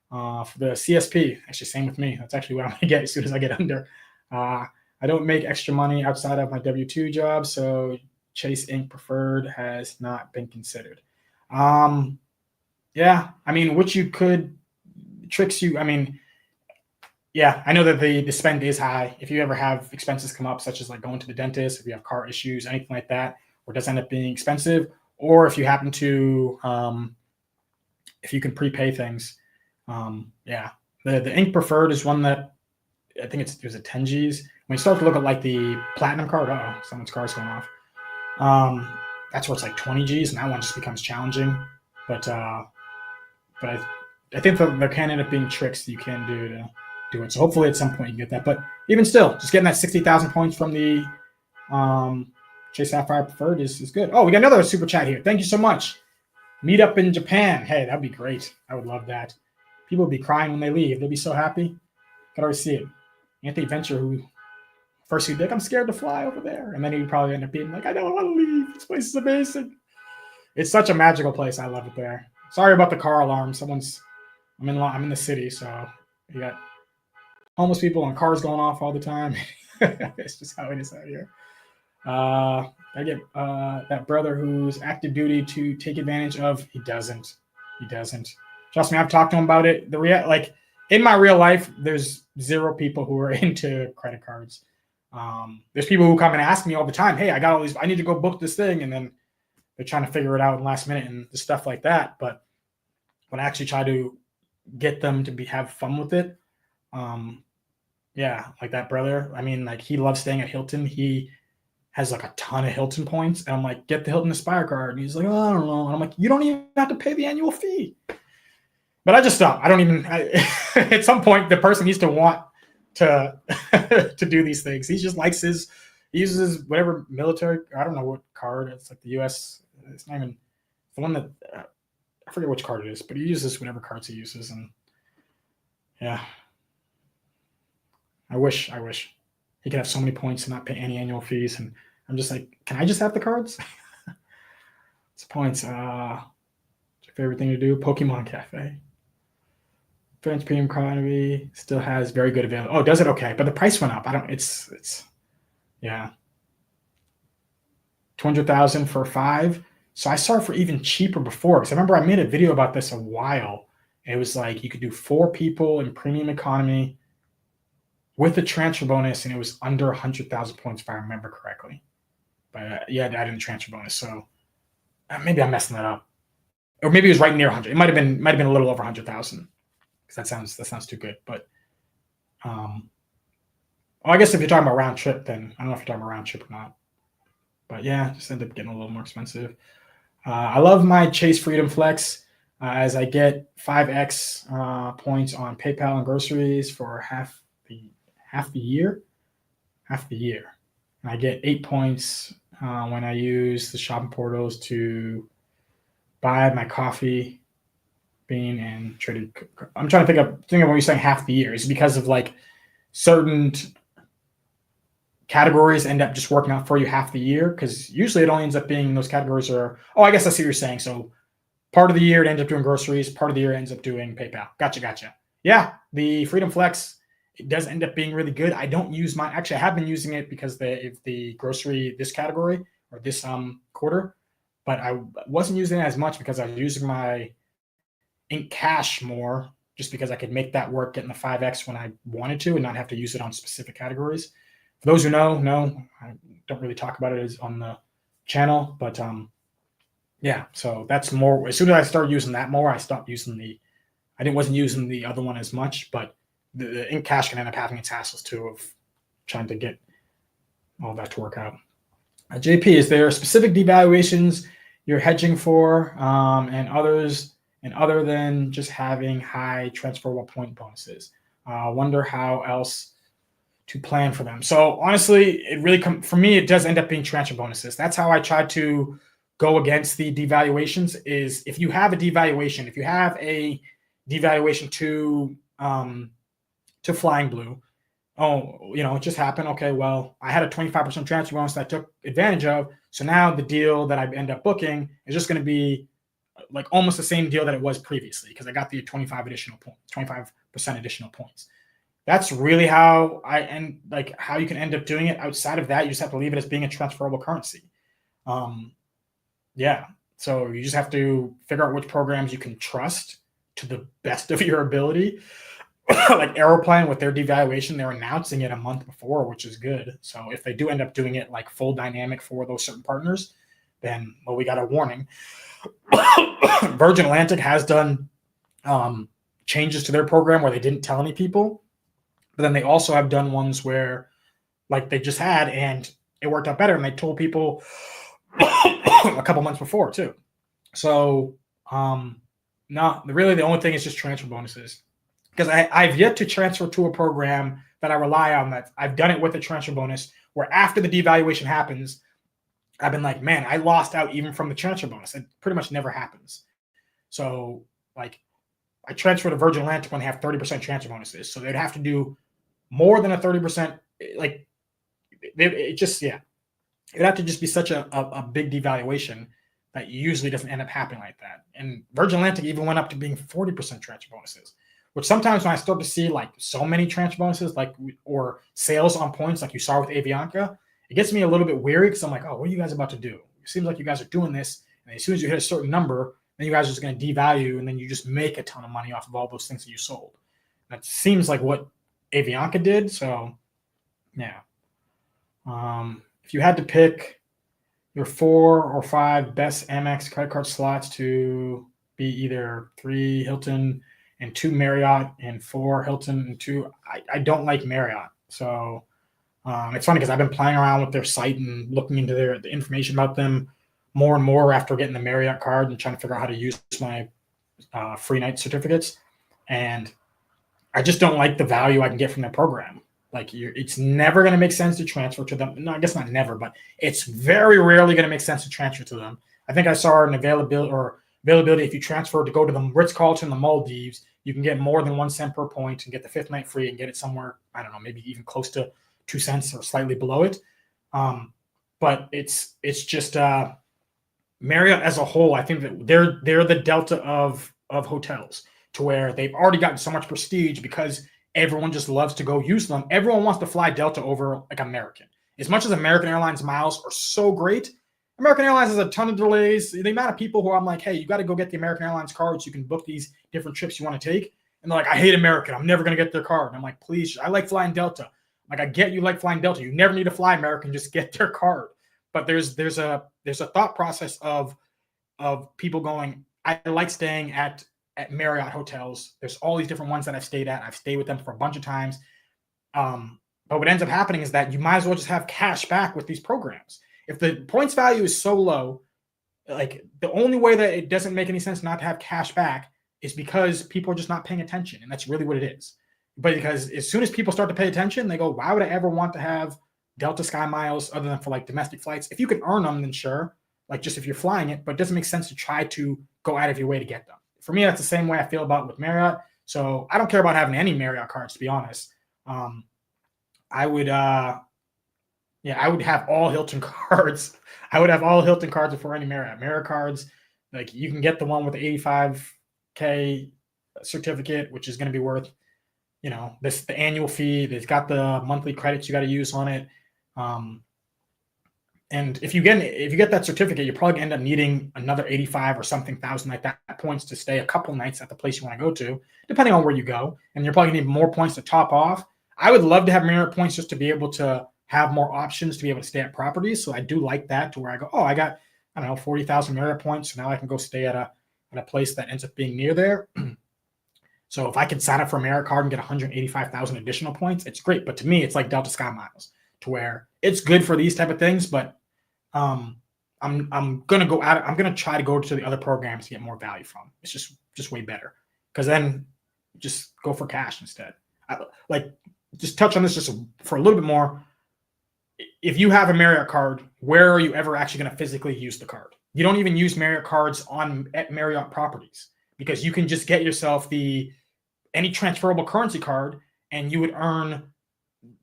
For the CSP, actually, same with me. That's actually what I'm going to get as soon as I get under. I don't make extra money outside of my W-2 job, so Chase Inc. Preferred has not been considered. Yeah, which you could tricks you. Yeah, I know that the spend is high. If you ever have expenses come up, such as like going to the dentist, if you have car issues, anything like that, or it does end up being expensive, or if you happen to, if you can prepay things, yeah, the Inc. Preferred is one that I think it was a 10 Gs. When you start to look at like the platinum card, someone's car's going off. Um, that's where it's like 20 G's, and that one just becomes challenging. But I think there can end up being tricks that you can do to do it. So hopefully at some point you can get that. But even still, just getting that 60,000 points from the Chase Sapphire Preferred is good. Oh, we got another super chat here. Thank you so much. Meet up in Japan. Hey, that'd be great. I would love that. People would be crying when they leave. They'll be so happy. Could already see it. Anthony Venture, who first he'd be like, I'm scared to fly over there. And then he'd probably end up being like, I don't want to leave. This place is amazing. It's such a magical place. I love it there. Sorry about the car alarm. I'm in the city, so you got homeless people and cars going off all the time. It's just how it is out here. I get that brother who's active duty to take advantage of. He doesn't. Trust me, I've talked to him about it. Like in my real life, there's zero people who are into credit cards. There's people who come and ask me all the time, hey, I got all these, I need to go book this thing. And then they're trying to figure it out in the last minute and stuff like that. But when I actually try to get them to have fun with it, yeah, like that brother, I mean, like he loves staying at Hilton. He has like a ton of Hilton points. And I'm like, get the Hilton Aspire card. And he's like, oh, I don't know. And I'm like, you don't even have to pay the annual fee. But I just stop. At some point, the person needs to want to to do these things. He just likes he uses whatever military, I don't know what card. It's like the U.S. It's not even the one that, I forget which card it is, but he uses whatever cards he uses. And yeah, I wish he could have so many points and not pay any annual fees. And I'm just like, can I just have the cards? It's points. What's your favorite thing to do? Pokemon Cafe. French Premium Economy still has very good availability. Oh, does it? Okay. But the price went up. Yeah. 200,000 for 5. So I saw it for even cheaper before. Because I remember I made a video about this a while. It was like you could do 4 people in Premium Economy with a transfer bonus, and it was under 100,000 points if I remember correctly. But you had to add in the transfer bonus. So maybe I'm messing that up. Or maybe it was right near 100. It might have been a little over 100,000. Because that sounds too good. But I guess if you're talking about round trip, then I don't know if you're talking about round trip or not. But yeah, just ended up getting a little more expensive. I love my Chase Freedom Flex as I get 5x points on PayPal and groceries for half the year. And I get 8 points when I use the shopping portals to buy my coffee bean and traded. I'm trying to think of what you're saying half the year. Is it because of like certain categories end up just working out for you half the year? Because usually it only ends up being those categories are, I guess I see what you're saying. So part of the year it ends up doing groceries, part of the year it ends up doing PayPal. Gotcha. Yeah, the Freedom Flex, it does end up being really good. I don't use mine. Actually, I have been using it because if the grocery, this category or this quarter, but I wasn't using it as much because I was using my Ink Cash more just because I could make that work getting the 5x when I wanted to and not have to use it on specific categories. For those who know, I don't really talk about it on the channel, but yeah, so that's more. As soon as I started using that more, I stopped using wasn't using the other one as much, but the Ink Cash can end up having its hassles too of trying to get all that to work out. JP, is there specific devaluations you're hedging for and other than just having high transferable point bonuses? Wonder how else to plan for them. So honestly, it really for me, it does end up being transfer bonuses. That's how I try to go against the devaluations. Is if you have a devaluation, if you have a devaluation to Flying Blue, it just happened. Okay, well, I had a 25% transfer bonus that I took advantage of. So now the deal that I end up booking is just going to be like almost the same deal that it was previously because I got the 25% additional points. That's really how how you can end up doing it. Outside of that, you just have to leave it as being a transferable currency. Yeah. So you just have to figure out which programs you can trust to the best of your ability. Like Aeroplan with their devaluation, they're announcing it a month before, which is good. So if they do end up doing it like full dynamic for those certain partners, then we got a warning. Virgin Atlantic has done changes to their program where they didn't tell any people, but then they also have done ones where like they just had, and it worked out better. And they told people a couple months before too. So, not really. The only thing is just transfer bonuses, because I've yet to transfer to a program that I rely on. That I've done it with a transfer bonus, where after the devaluation happens, I've been like, man, I lost out even from the transfer bonus. It pretty much never happens. So, like, I transfer to Virgin Atlantic when they have 30% transfer bonuses. So they'd have to do more than a 30%. Like, it just, yeah, it'd have to just be such a big devaluation that usually doesn't end up happening like that. And Virgin Atlantic even went up to being 40% transfer bonuses, which sometimes when I start to see like so many transfer bonuses, like, or sales on points, like you saw with Avianca, it gets me a little bit weary, because I'm like, oh, what are you guys about to do? It seems like you guys are doing this, and as soon as you hit a certain number, then you guys are just going to devalue, and then you just make a ton of money off of all those things that you sold. That seems like what Avianca did. So, yeah. If you had to pick your 4 or 5 best Amex credit card slots to be either 3 Hilton and 2 Marriott and 4 Hilton and 2, I don't like Marriott. So it's funny because I've been playing around with their site and looking into the information about them more and more after getting the Marriott card and trying to figure out how to use my free night certificates. And I just don't like the value I can get from their program. Like, it's never going to make sense to transfer to them. No, I guess not never, but it's very rarely going to make sense to transfer to them. I think I saw an availability if you transfer to go to the Ritz-Carlton, the Maldives, you can get more than 1 cent per point and get the 5th night free and get it somewhere, I don't know, maybe even close to 2 cents or slightly below it. But it's just Marriott as a whole. I think that they're the Delta of hotels, to where they've already gotten so much prestige because everyone just loves to go use them. Everyone wants to fly Delta over like American. As much as American Airlines miles are so great, American Airlines has a ton of delays. The amount of people who I'm like, hey, you got to go get the American Airlines card so you can book these different trips you want to take. And they're like, I hate American. I'm never going to get their card. And I'm like, please, I like flying Delta. Like, I get you like flying Delta. You never need to fly American. Just get their card. But there's a thought process of people going, I like staying at Marriott hotels. There's all these different ones that I've stayed at. I've stayed with them for a bunch of times. But what ends up happening is that you might as well just have cash back with these programs. If the points value is so low, like, the only way that it doesn't make any sense not to have cash back is because people are just not paying attention. And that's really what it is. But because as soon as people start to pay attention, they go, why would I ever want to have Delta Sky miles other than for like domestic flights? If you can earn them, then sure. Like, just if you're flying it, but it doesn't make sense to try to go out of your way to get them. For me, that's the same way I feel about with Marriott. So I don't care about having any Marriott cards, to be honest. I would have all Hilton cards. I would have all Hilton cards before any Marriott. Marriott cards, like, you can get the one with the 85K certificate, which is going to be worth, the annual fee. It's got the monthly credits you got to use on it. And if you get that certificate, you're probably going to end up needing another 85 or something thousand like that points to stay a couple nights at the place you want to go to, depending on where you go. And you're probably going to need more points to top off. I would love to have Marriott points just to be able to have more options to be able to stay at properties. So I do like that, to where I go, oh, I got, I don't know, 40,000 Marriott points. So now I can go stay at a place that ends up being near there. So if I could sign up for a Marriott card and get 185,000 additional points, it's great. But to me, it's like Delta Sky miles, to where it's good for these type of things, but I'm gonna go out. I'm gonna try to go to the other programs to get more value from. It's just way better, because then just go for cash instead. Just touch on this just for a little bit more. If you have a Marriott card, where are you ever actually going to physically use the card? You don't even use Marriott cards at Marriott properties, because you can just get yourself any transferable currency card, and you would earn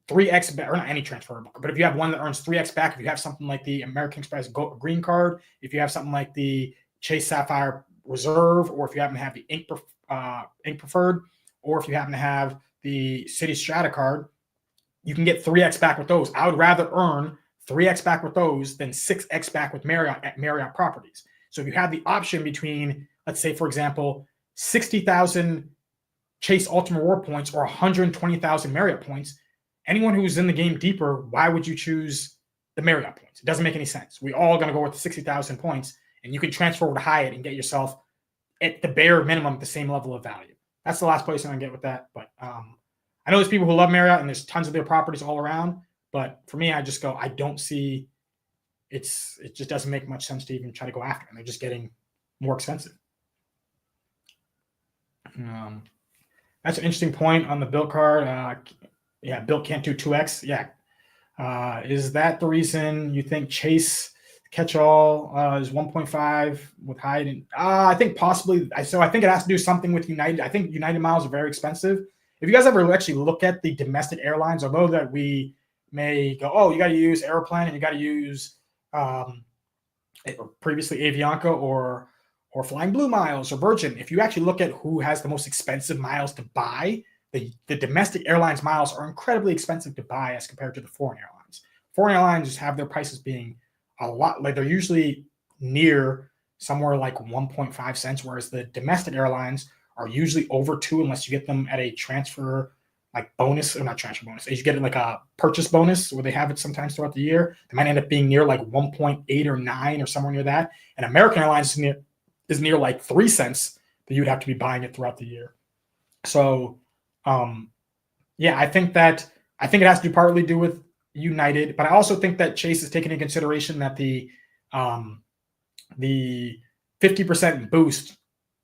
3x back, or not any transferable, but if you have one that earns 3x back, if you have something like the American Express Green Card, if you have something like the Chase Sapphire Reserve, or if you happen to have the Ink Preferred, or if you happen to have the City Strata card, you can get 3x back with those. I would rather earn 3x back with those than 6x back with Marriott at Marriott properties. So if you have the option between, let's say, for example, 60,000 Chase Ultimate Reward points or 120,000 Marriott points, anyone who's in the game deeper, why would you choose the Marriott points? It doesn't make any sense. We all going to go with the 60,000 points, and you can transfer over to Hyatt and get yourself at the bare minimum the same level of value. That's the last place I'm going to get with that. But I know there's people who love Marriott, and there's tons of their properties all around. But for me, I just go, I don't see it just doesn't make much sense to even try to go after them. They're just getting more expensive. Um, that's an interesting point on the built card. Yeah, built can't do 2x. Yeah. Is that the reason you think Chase catch-all is 1.5 with Hyatt? And I think possibly. So I think it has to do something with United. I think United miles are very expensive. If you guys ever actually look at the domestic airlines, although that we may go, oh, you got to use Aeroplan and you got to use previously Avianca or Flying Blue miles or Virgin. If you actually look at who has the most expensive miles to buy, the domestic airlines miles are incredibly expensive to buy as compared to the foreign airlines. Foreign airlines have their prices being a lot, like they're usually near somewhere like 1.5 cents, whereas the domestic airlines are usually over 2 unless you get them at a transfer like bonus, or not transfer bonus. You get it like a purchase bonus where they have it sometimes throughout the year. They might end up being near like 1.8 or 9 or somewhere near that. And American Airlines is near like 3 cents that you would have to be buying it throughout the year. So yeah, I think it has to partly do with United, but I also think that Chase is taking into consideration that the 50% boost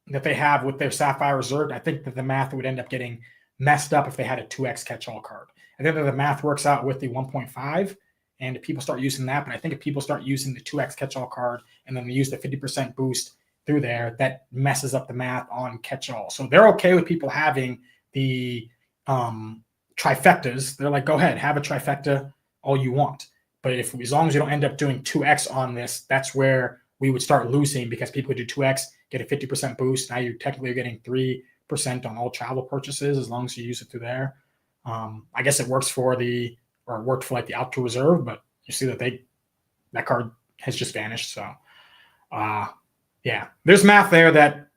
that they have with their Sapphire Reserve. I think that the math would end up getting messed up if they had a 2x catch-all card. I think that the math works out with the 1.5, and if people start using that, but I think if people start using the 2x catch-all card and then they use the 50% boost through there, that messes up the math on catch-all. So they're okay with people having the trifectas. They're like, go ahead, have a trifecta all you want. But as long as you don't end up doing 2x on this, that's where we would start losing, because people do 2x, get a 50% boost. Now you're technically getting 3% on all travel purchases as long as you use it through there. I guess it works it worked for like the Outdoor Reserve, but you see that that card has just vanished. So yeah, there's math there that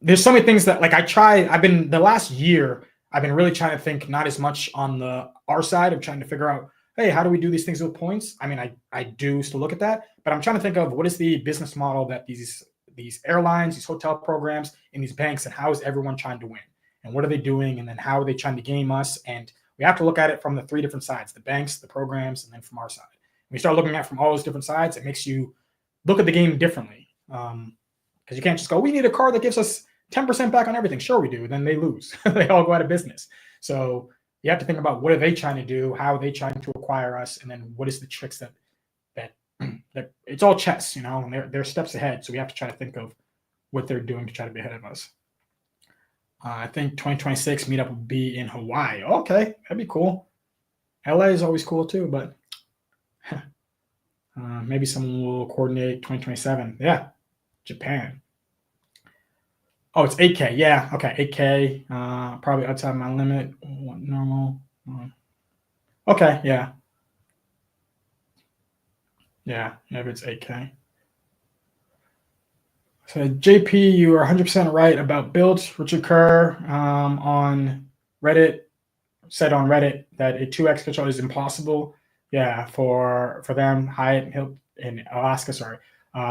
there's so many things that like the last year, I've been really trying to think not as much on our side of trying to figure out, hey, how do we do these things with points? I mean, I do still look at that, but I'm trying to think of what is the business model that these airlines, these hotel programs, and these banks, and how is everyone trying to win? And what are they doing? And then how are they trying to game us? And we have to look at it from the 3 different sides: the banks, the programs, and then from our side. When you start looking at it from all those different sides, it makes you look at the game differently. Because you can't just go, we need a card that gives us 10% back on everything. Sure, we do. Then they lose. They all go out of business. So you have to think about what are they trying to do? How are they trying to acquire us? And then what is the tricks that it's all chess, and they're steps ahead. So we have to try to think of what they're doing to try to be ahead of us. I think 2026 meetup will be in Hawaii. Okay, that'd be cool. LA is always cool too, but maybe someone will coordinate 2027. Yeah, Japan. Oh, it's 8K. Yeah, okay, 8K. Probably outside my limit. Normal. Okay, yeah. Yeah, maybe it's 8K. So JP, you are 100% right about built. Richard Kerr on Reddit said on Reddit that a 2x control is impossible. Yeah, for them, Hyatt in Alaska. Sorry,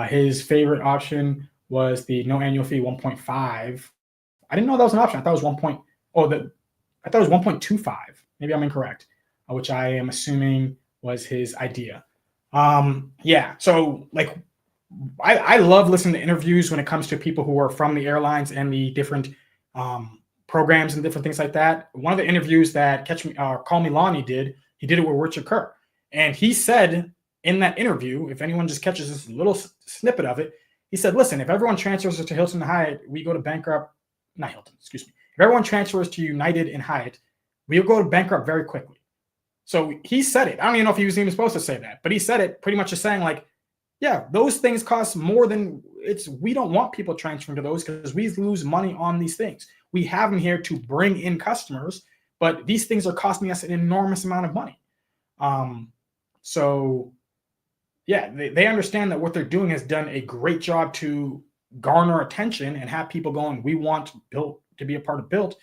his favorite option was the no annual fee 1.5. I didn't know that was an option. I thought it was I thought it was 1.25. Maybe I'm incorrect, which I am assuming was his idea. Yeah, so like I love listening to interviews when it comes to people who are from the airlines and the different programs and different things like that. One of the interviews that Call Me Lonnie did, he did it with Richard Kerr. And he said in that interview, if anyone just catches this little snippet of it, he said, listen, if everyone transfers to Hilton and Hyatt, we go to bankrupt. Not Hilton, excuse me. If everyone transfers to United and Hyatt, we'll go to bankrupt very quickly. So he said it. I don't even know if he was even supposed to say that, but he said it pretty much just saying like, yeah, those things cost more than we don't want people transferring to those because we lose money on these things. We have them here to bring in customers, but these things are costing us an enormous amount of money. So yeah, they understand that what they're doing has done a great job to garner attention and have people going, we want Built to be a part of Built,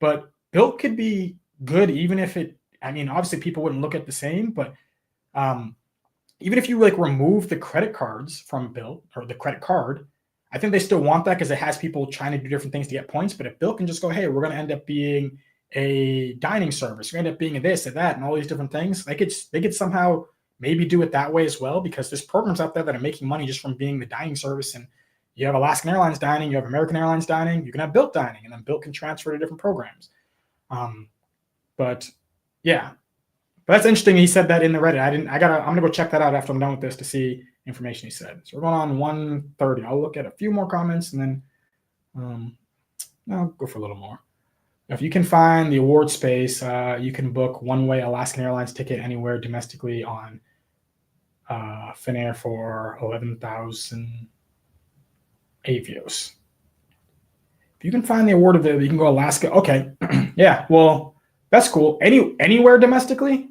but Built could be good even if obviously people wouldn't look at the same, but even if you like remove the credit cards from Built or the credit card, I think they still want that because it has people trying to do different things to get points. But if Built can just go, hey, we're going to end up being a dining service. You end up being a this and that and all these different things. They could somehow maybe do it that way as well, because there's programs out there that are making money just from being the dining service. And you have Alaskan Airlines dining, you have American Airlines dining, you can have Built dining, and then Built can transfer to different programs. But yeah, but that's interesting. He said that in the Reddit. I'm gonna go check that out after I'm done with this to see information he said. So we're going on 1:30. I'll look at a few more comments and then I'll go for a little more. If you can find the award space, you can book one-way Alaskan Airlines ticket anywhere domestically on Finnair for 11,000 Avios. If you can find the award available, you can go Alaska. Okay, yeah, well, that's cool. Anywhere domestically?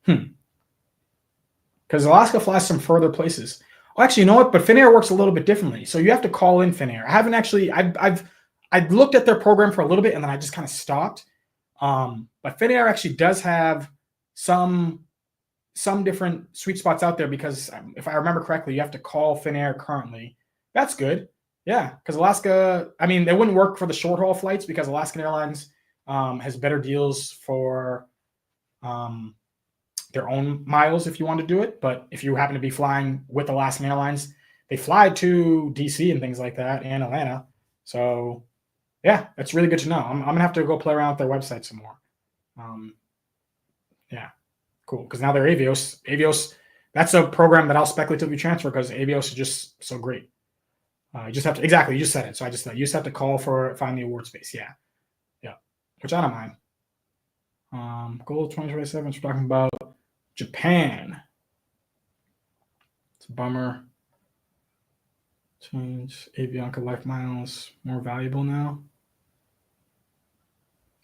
Because Alaska flies some further places. Well, actually, you know what? But Finnair works a little bit differently. So you have to call in Finnair. I haven't actually. I've looked at their program for a little bit and then I just kind of stopped. But Finnair actually does have some different sweet spots out there, because if I remember correctly, you have to call Finnair currently. That's good. Yeah, because Alaska, I mean, they wouldn't work for the short haul flights because Alaskan Airlines has better deals for their own miles if you want to do it. But if you happen to be flying with Alaskan Airlines, they fly to DC and things like that, and Atlanta. So yeah, that's really good to know. I'm gonna have to go play around with their website some more. Yeah, cool. Because now they're Avios. Avios, that's a program that I'll speculatively transfer because Avios is just so great. You just have to, exactly, you just said it. So you just have to call for find the award space. Yeah. Which I don't mind. Goal 2027. We're talking about Japan. It's a bummer. Change Avianca Life Miles more valuable now.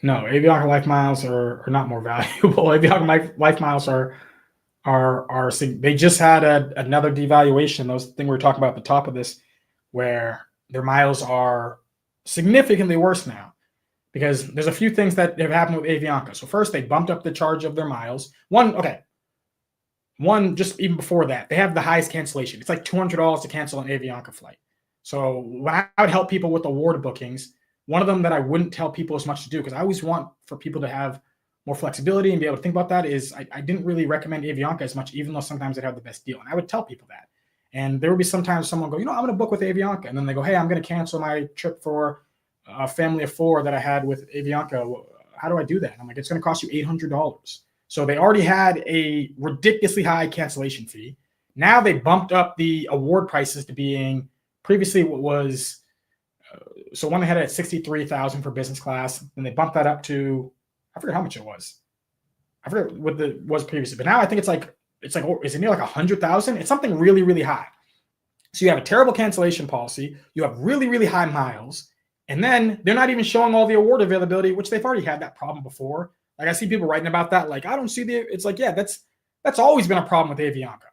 No, Avianca Life Miles are not more valuable. Avianca Life Miles are they just had another devaluation. Those thing we were talking about at the top of this, where their miles are significantly worse now, because there's a few things that have happened with Avianca. So first, they bumped up the charge of their miles. One, just even before that, they have the highest cancellation. It's like $200 to cancel an Avianca flight. So when I would help people with award bookings, one of them that I wouldn't tell people as much to do, because I always want for people to have more flexibility and be able to think about that, is I didn't really recommend Avianca as much, even though sometimes they'd have the best deal. And I would tell people that. And there would be sometimes someone go, I'm going to book with Avianca. And then they go, hey, I'm going to cancel my trip for a family of 4 that I had with Avianca. How do I do that? And I'm like, it's going to cost you $800. So they already had a ridiculously high cancellation fee. Now they bumped up the award prices to being previously what was, so one they had it at $63,000 for business class, and they bumped that up to, I forget how much it was. I forget what it was previously, but now I think it's like, is it near like 100,000? It's something really, really high. So you have a terrible cancellation policy. You have really, really high miles. And then they're not even showing all the award availability, which they've already had that problem before. Like I see people writing about that. Like, I don't see it's like, yeah, that's always been a problem with Avianca.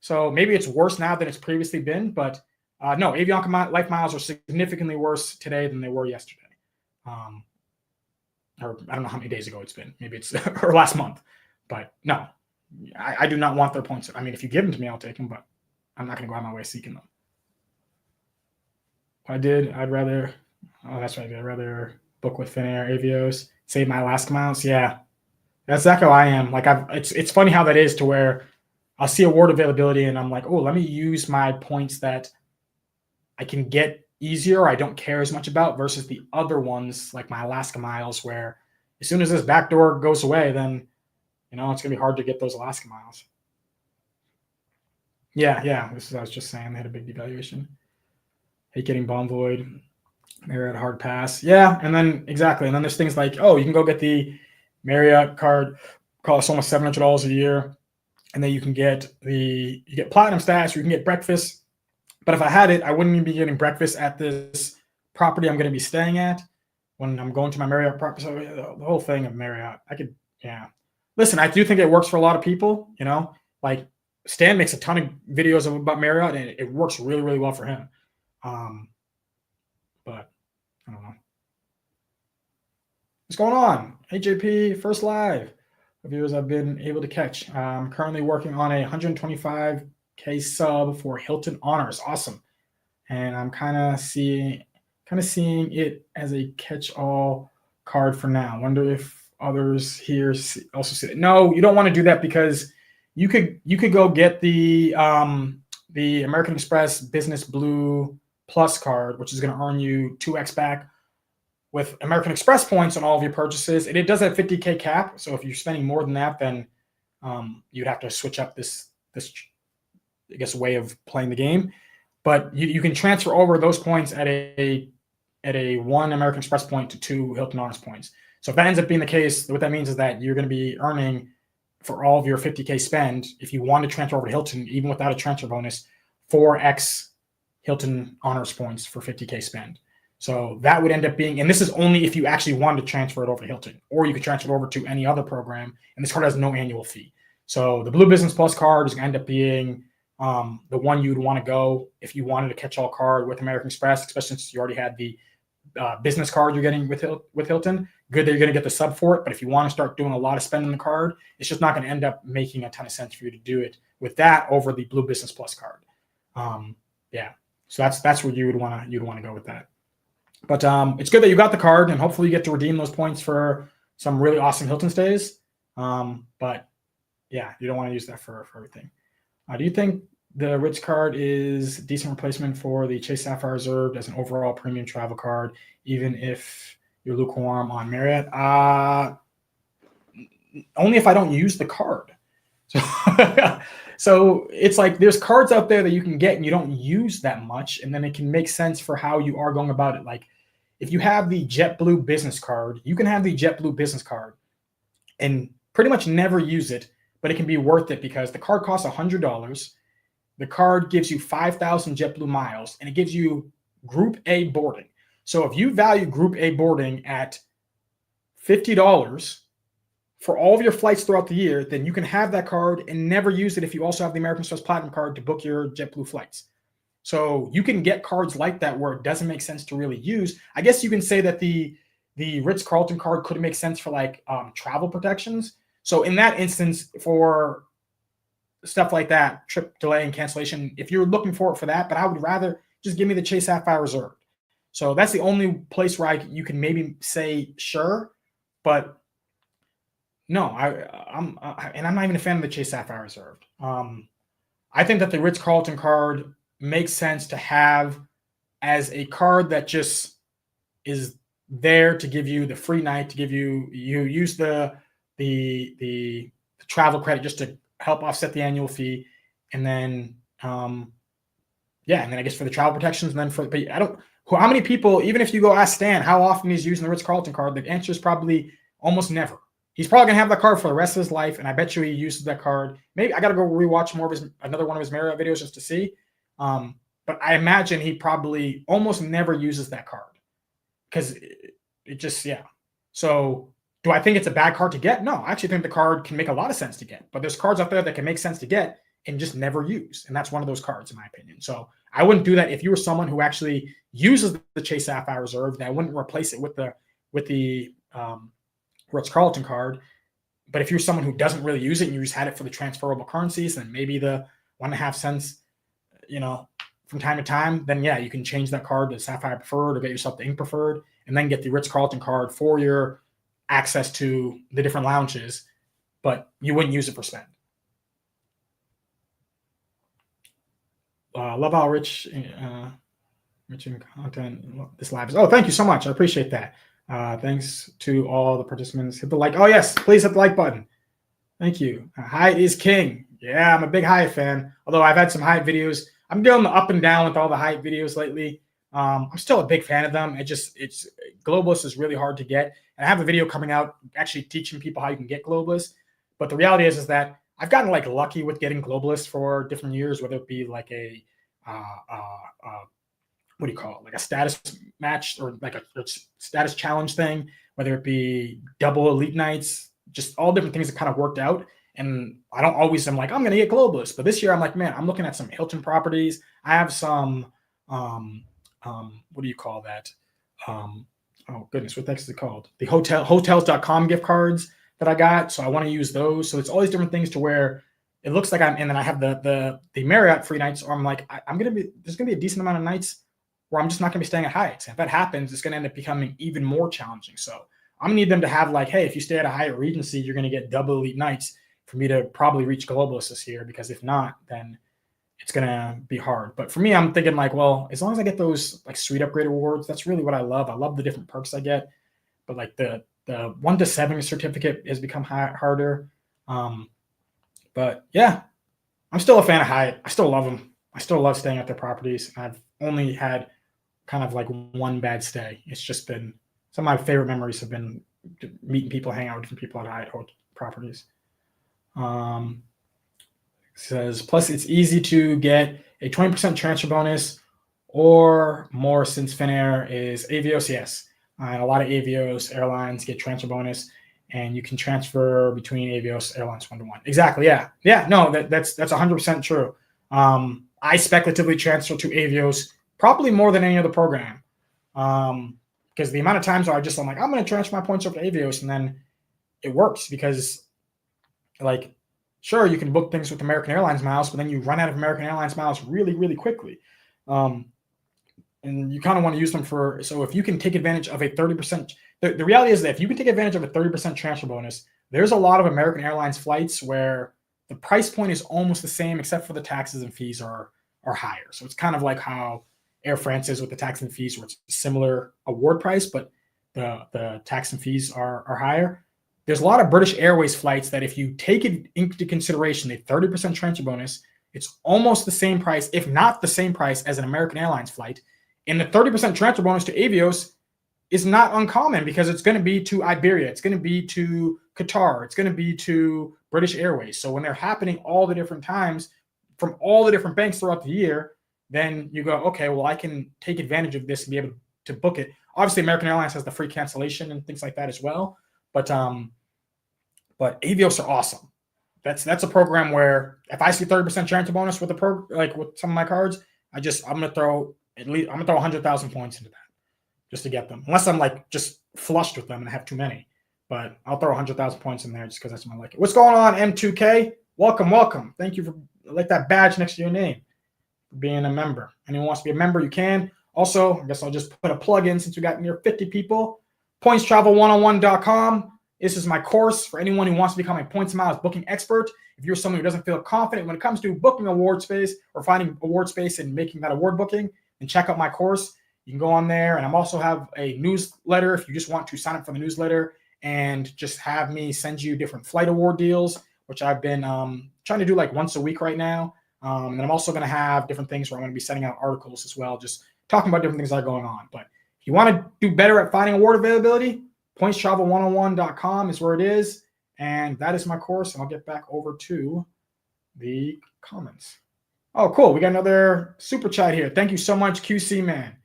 So maybe it's worse now than it's previously been, but no, Avianca Life Miles are significantly worse today than they were yesterday. Or I don't know how many days ago it's been. Maybe it's or last month. But no, I do not want their points. I mean, if you give them to me, I'll take them, but I'm not going to go out of my way seeking them. I'd rather book with Finnair, Avios, save my Alaska miles. Yeah, that's exactly how I am. Like it's funny how that is, to where I'll see award availability and I'm like, oh, let me use my points that I can get easier, I don't care as much about, versus the other ones like my Alaska miles, where as soon as this backdoor goes away, then it's going to be hard to get those Alaska miles. Yeah. I was just saying, they had a big devaluation. Hate getting bomb void. Marriott hard pass. Yeah, and then exactly. And then there's things like, oh, you can go get the Marriott card, costs almost $700 a year. And then you get platinum status, you can get breakfast. But if I had it, I wouldn't even be getting breakfast at this property I'm going to be staying at when I'm going to my Marriott property. So the whole thing of Marriott, Listen, I do think it works for a lot of people, like Stan makes a ton of videos about Marriott and it works really, really well for him. But I don't know. What's going on? HJP, first live viewers I've been able to catch. I'm currently working on a 125K sub for Hilton Honors. Awesome. And I'm kind of seeing it as a catch-all card for now. Wonder if others here also see it. No, you don't want to do that because you could go get the American Express Business Blue Plus card, which is going to earn you 2x back with American Express points on all of your purchases. And it does have 50K cap. So if you're spending more than that, then you'd have to switch up this I guess way of playing the game. But you can transfer over those points at a 1 American Express point to 2 Hilton Honors points. So if that ends up being the case, what that means is that you're going to be earning for all of your 50K spend, if you want to transfer over to Hilton, even without a transfer bonus, 4x Hilton Honors points for 50K spend. So that would end up being, and this is only if you actually wanted to transfer it over to Hilton, or you could transfer it over to any other program, and this card has no annual fee. So the Blue Business Plus card is going to end up being the one you'd want to go if you wanted a catch-all card with American Express, especially since you already had the business card you're getting with Hilton. Good that you're going to get the sub for it, but if you want to start doing a lot of spending on the card, it's just not going to end up making a ton of sense for you to do it with that over the Blue Business Plus card. Yeah, so that's where you would want to go with that. But it's good that you got the card, and hopefully you get to redeem those points for some really awesome Hilton stays. But yeah, you don't want to use that for everything. Do you think the Ritz card is a decent replacement for the Chase Sapphire Reserve as an overall premium travel card, even if you're lukewarm on Marriott? Only if I don't use the card. So it's like there's cards out there that you can get and you don't use that much, and then it can make sense for how you are going about it. Like if you have the JetBlue business card, you can have the JetBlue business card and pretty much never use it, but it can be worth it because the card costs $100. The card gives you 5,000 JetBlue miles, and it gives you Group A boarding. So if you value Group A boarding at $50 for all of your flights throughout the year, then you can have that card and never use it if you also have the American Express Platinum card to book your JetBlue flights. So you can get cards like that where it doesn't make sense to really use. I guess you can say that the Ritz-Carlton card could make sense for like travel protections. So in that instance, for stuff like that, trip delay and cancellation, if you're looking for it for that, but I would rather just give me the Chase Sapphire Reserve. So that's the only place where you can maybe say sure, but no, I'm not even a fan of the Chase Sapphire Reserve. I think that the Ritz-Carlton card makes sense to have as a card that just is there to give you the free night, to give you use the travel credit just to help offset the annual fee, and then and then I guess for the travel protections, and then but I don't. How many people, even if you go ask Stan how often he's using the Ritz-Carlton card, the answer is probably almost never. He's probably gonna have that card for the rest of his life, and I bet you he uses that card. Maybe I gotta go rewatch another one of his Marriott videos just to see. But I imagine he probably almost never uses that card because it just So do I think it's a bad card to get? No, I actually think the card can make a lot of sense to get. But there's cards out there that can make sense to get and just never use, and that's one of those cards in my opinion. So I wouldn't do that if you were someone who actually uses the Chase Sapphire Reserve. Then I wouldn't replace it with the Ritz-Carlton card. But if you're someone who doesn't really use it and you just had it for the transferable currencies, then maybe the 1.5 cents, from time to time, then yeah, you can change that card to Sapphire Preferred or get yourself the Ink Preferred, and then get the Ritz-Carlton card for your access to the different lounges, but you wouldn't use it for spend. Love how rich in content this live is. Oh, thank you so much. I appreciate that. Thanks to all the participants. Hit the like. Oh, yes. Please hit the like button. Thank you. Hyatt is king. Yeah, I'm a big Hyatt fan. Although I've had some Hyatt videos. I'm going up and down with all the Hyatt videos lately. I'm still a big fan of them. It's Globalist is really hard to get. And I have a video coming out actually teaching people how you can get Globalist. But the reality is that I've gotten like lucky with getting Globalist for different years, whether it be like a what do you call it? Like a status match or like a status challenge thing, whether it be double elite nights, just all different things that kind of worked out. And I'm like, I'm going to get Globalist. But this year I'm like, man, I'm looking at some Hilton properties. I have some, what do you call that? Oh goodness, what the heck is it called? The hotels.com gift cards that I got. So I want to use those. So it's all these different things to where it looks like and then I have the Marriott free nights, or I'm like, there's going to be a decent amount of nights where I'm just not going to be staying at Hyatt. If that happens, it's going to end up becoming even more challenging. So I'm gonna need them to have like, hey, if you stay at a Hyatt Regency, you're gonna get double elite nights for me to probably reach globalist this year. Because if not, then it's gonna be hard. But for me, I'm thinking like, well, as long as I get those like suite upgrade awards, that's really what I love. I love the different perks I get, but like the 1-to-7 certificate has become harder. But yeah, I'm still a fan of Hyatt. I still love them. I still love staying at their properties. I've only had kind of like one bad stay. It's just been some of my favorite memories have been meeting people, hanging out with different people at Hyatt properties. Says, plus it's easy to get a 20% transfer bonus or more since Finnair is Avios, yes. And a lot of Avios airlines get transfer bonus, and you can transfer between Avios airlines 1-to-1. Exactly, yeah. Yeah, no, that's 100% true. I speculatively transfer to Avios probably more than any other program. Because the amount of times where I'm like, I'm going to transfer my points over to Avios, and then it works because, like, sure, you can book things with American Airlines miles, but then you run out of American Airlines miles really, really quickly. And you kind of want to use them so if you can take advantage of a 30%, the reality is that if you can take advantage of a 30% transfer bonus, there's a lot of American Airlines flights where the price point is almost the same, except for the taxes and fees are higher. So it's kind of like how Air France is with the tax and fees, where it's a similar award price, but the tax and fees are higher. There's a lot of British Airways flights that if you take it into consideration, a 30% transfer bonus, it's almost the same price, if not the same price as an American Airlines flight. And the 30% transfer bonus to Avios is not uncommon because it's going to be to Iberia. It's going to be to Qatar. It's going to be to British Airways. So when they're happening all the different times from all the different banks throughout the year, then you go, okay, well, I can take advantage of this and be able to book it. Obviously, American Airlines has the free cancellation and things like that as well. But Avios are awesome. That's a program where if I see 30% transfer bonus with with some of my cards, I'm gonna throw 100,000 points into that just to get them. Unless I'm like just flushed with them and I have too many, but I'll throw 100,000 points in there just because that's what I like it. What's going on, M2K? Welcome. Thank you for like that badge next to your name for being a member. Anyone wants to be a member, you can. Also, I guess I'll just put a plug in since we got near 50 people. PointsTravel101.com. This is my course for anyone who wants to become a points miles booking expert. If you're someone who doesn't feel confident when it comes to booking award space or finding award space and making that award booking, then check out my course. You can go on there, and I also have a newsletter if you just want to sign up for the newsletter and just have me send you different flight award deals, which I've been trying to do like once a week right now. And I'm also going to have different things where I'm going to be sending out articles as well, just talking about different things that are going on. But if you want to do better at finding award availability, PointsTravel101.com is where it is. And that is my course. And I'll get back over to the comments. Oh, cool. We got another super chat here. Thank you so much, QC man.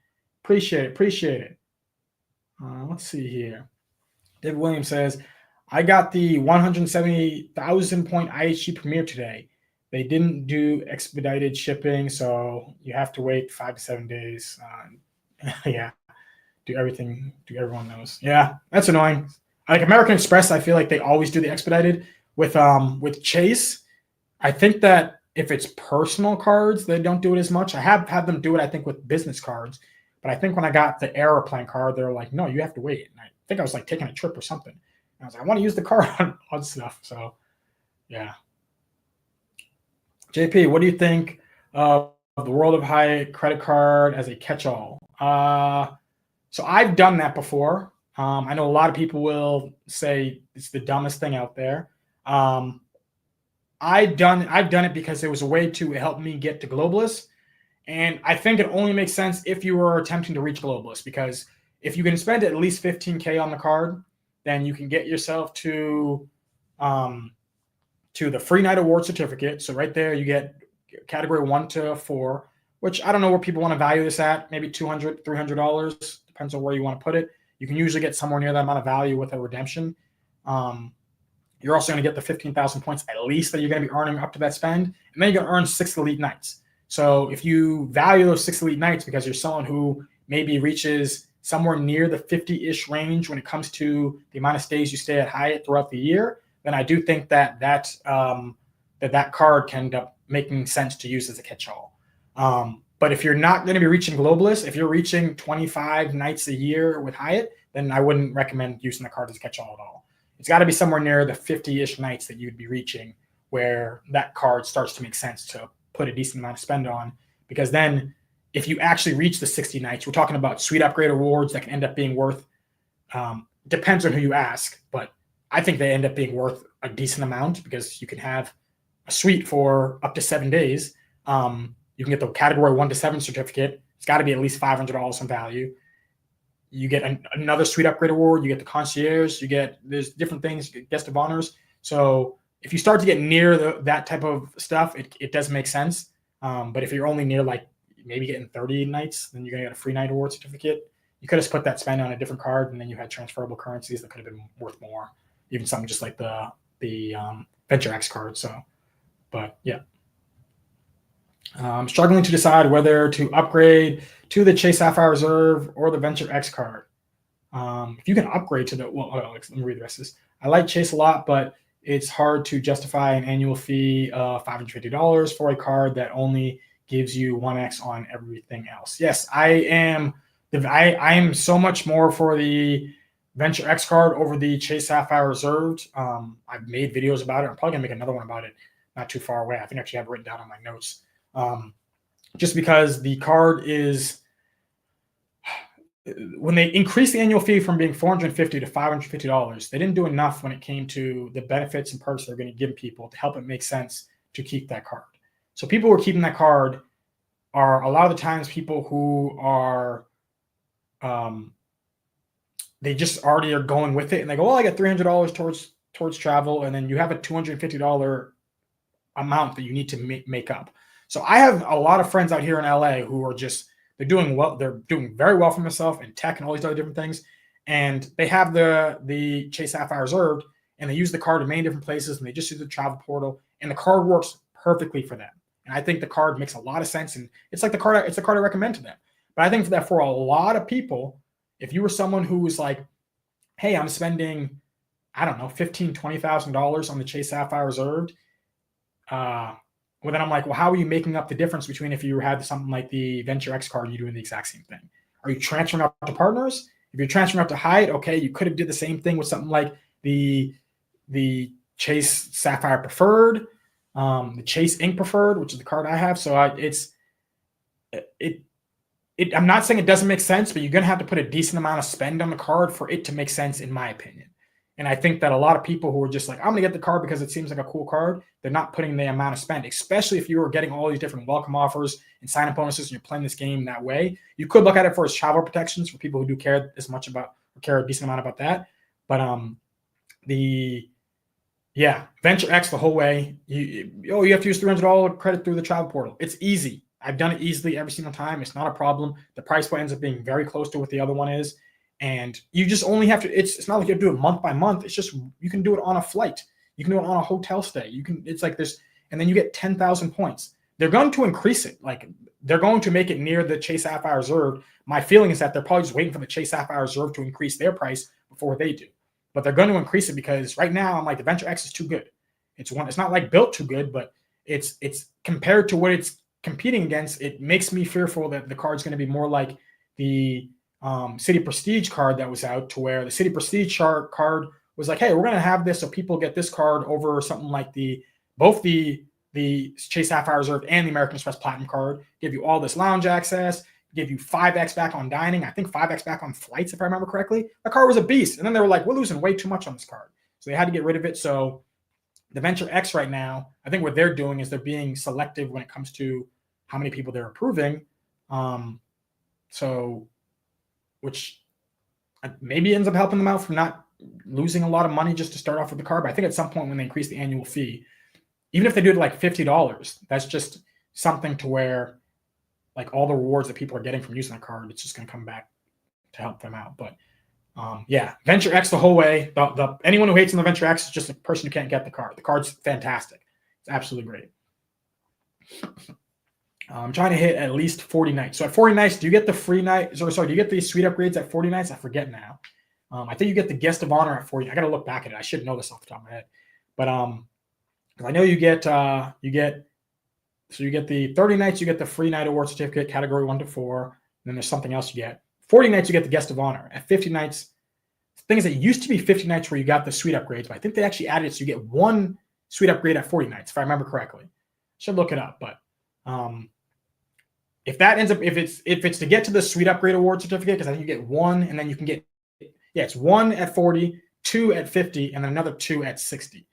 Appreciate it. Let's see here. David Williams says, I got the 170,000 point IHG Premier today. They didn't do expedited shipping, so you have to wait 5 to 7 days. Yeah. Everyone knows. Yeah, that's annoying. Like American Express, I feel like they always do the expedited. With Chase, I think that if it's personal cards, they don't do it as much. I have had them do it, I think, with business cards. But I think when I got the Aeroplan card, they were like, no, you have to wait. And I think I was like taking a trip or something. And I was like, I want to use the card on stuff. So, yeah. JP, what do you think of the World of Hyatt credit card as a catch-all? So I've done that before. I know a lot of people will say it's the dumbest thing out there. I've done it because it was a way to help me get to Globalist. And I think it only makes sense if you were attempting to reach Globalist, because if you can spend at least $15K on the card, then you can get yourself to the free night award certificate. So right there, you get category 1 to 4, which I don't know where people want to value this at, maybe $200, $300, depends on where you want to put it. You can usually get somewhere near that amount of value with a redemption. You're also going to get the 15,000 points at least that you're going to be earning up to that spend. And then you're going to earn 6 elite nights. So if you value those 6 elite nights because you're someone who maybe reaches somewhere near the 50-ish range when it comes to the amount of stays you stay at Hyatt throughout the year, then I do think that card can end up making sense to use as a catch-all. But if you're not going to be reaching Globalist, if you're reaching 25 nights a year with Hyatt, then I wouldn't recommend using the card as a catch-all at all. It's got to be somewhere near the 50-ish nights that you'd be reaching where that card starts to make sense to put a decent amount of spend on. Because then if you actually reach the 60 nights, we're talking about suite upgrade awards that can end up being worth, depends on who you ask, but I think they end up being worth a decent amount because you can have a suite for up to 7 days. You can get the category 1 to 7 certificate. It's got to be at least $500 in value. You get another suite upgrade award. You get the concierge. There's different things, guest of honors. So if you start to get near that type of stuff, it does make sense. But if you're only near like maybe getting 30 nights, then you're going to get a free night award certificate. You could have put that spend on a different card, and then you had transferable currencies that could have been worth more. Even something just like the Venture X card. So, but yeah. I'm struggling to decide whether to upgrade to the Chase Sapphire Reserve or the Venture X card. If you can upgrade to let me read the rest of this. I like Chase a lot, but it's hard to justify an annual fee of $550 for a card that only gives you 1x on everything else. Yes, I am so much more for the Venture X card over the Chase Sapphire Reserved. I've made videos about it. I'm probably gonna make another one about it not too far away. I think I actually have it written down on my notes. Just because the card is, when they increased the annual fee from being $450 to $550, they didn't do enough when it came to the benefits and perks they're going to give people to help it make sense to keep that card. So people who are keeping that card are a lot of the times people who are, they just already are going with it and they go, well, I got $300 towards travel, and then you have a $250 amount that you need to make up. So I have a lot of friends out here in LA who are they're doing well. They're doing very well for themselves in tech and all these other different things. And they have the Chase Sapphire Reserved, and they use the card in many different places, and they just use the travel portal, and the card works perfectly for them. And I think the card makes a lot of sense, and it's the card I recommend to them. But I think that for a lot of people, if you were someone who was like, hey, I'm spending, I don't know, $15,000, $20,000 on the Chase Sapphire Reserved, well, then I'm like, well, how are you making up the difference between if you had something like the Venture X card and you're doing the exact same thing? Are you transferring up to partners? If you're transferring up to Hyatt, okay, you could have did the same thing with something like the Chase Sapphire Preferred, the Chase Ink Preferred, which is the card I have. So I'm not saying it doesn't make sense, but you're going to have to put a decent amount of spend on the card for it to make sense, in my opinion. And I think that a lot of people who are just like, I'm going to get the card because it seems like a cool card, they're not putting the amount of spend, especially if you were getting all these different welcome offers and sign-up bonuses and you're playing this game that way. You could look at it for its travel protections for people who do care a decent amount about that. But Venture X the whole way, you have to use $300 credit through the travel portal. It's easy. I've done it easily every single time. It's not a problem. The price point ends up being very close to what the other one is. And you just only have to, it's not like you have to do it month by month. It's just, you can do it on a flight. You can do it on a hotel stay. It's like this, and then you get 10,000 points. They're going to increase it. Like, they're going to make it near the Chase Sapphire Reserve. My feeling is that they're probably just waiting for the Chase Sapphire Reserve to increase their price before they do. But they're going to increase it because right now I'm like, the Venture X is too good. It's not like built too good, but it's compared to what it's competing against, it makes me fearful that the card's going to be more like the City Prestige card that was out, to where the City Prestige card was like, hey, we're going to have this so people get this card over something like both the Chase Sapphire Reserve and the American Express Platinum card, give you all this lounge access, give you 5x back on dining, I think 5x back on flights, if I remember correctly. The card was a beast. And then they were like, we're losing way too much on this card. So they had to get rid of it. So the Venture X right now, I think what they're doing is they're being selective when it comes to how many people they're approving. Which maybe ends up helping them out from not losing a lot of money just to start off with the card. But I think at some point when they increase the annual fee, even if they do it like $50, that's just something to where, like, all the rewards that people are getting from using the card, it's just going to come back to help them out. But Venture X the whole way. Anyone who hates on the Venture X is just a person who can't get the card. The card's fantastic. It's absolutely great. I'm trying to hit at least 40 nights. So at 40 nights, do you get the free night? Do you get the suite upgrades at 40 nights? I forget now. I think you get the guest of honor at 40. I got to look back at it. I should know this off the top of my head. But I know you get the 30 nights, you get the free night award certificate, category 1 to 4. And then there's something else you get. 40 nights, you get the guest of honor. At 50 nights, thing is, it used to be 50 nights where you got the suite upgrades, but I think they actually added it so you get one suite upgrade at 40 nights, if I remember correctly. Should look it up, but if that ends up, if it's to get to the suite upgrade award certificate, because I think you get one, and then you can get, yeah, it's one at 40, two at 50, and then another two at 60.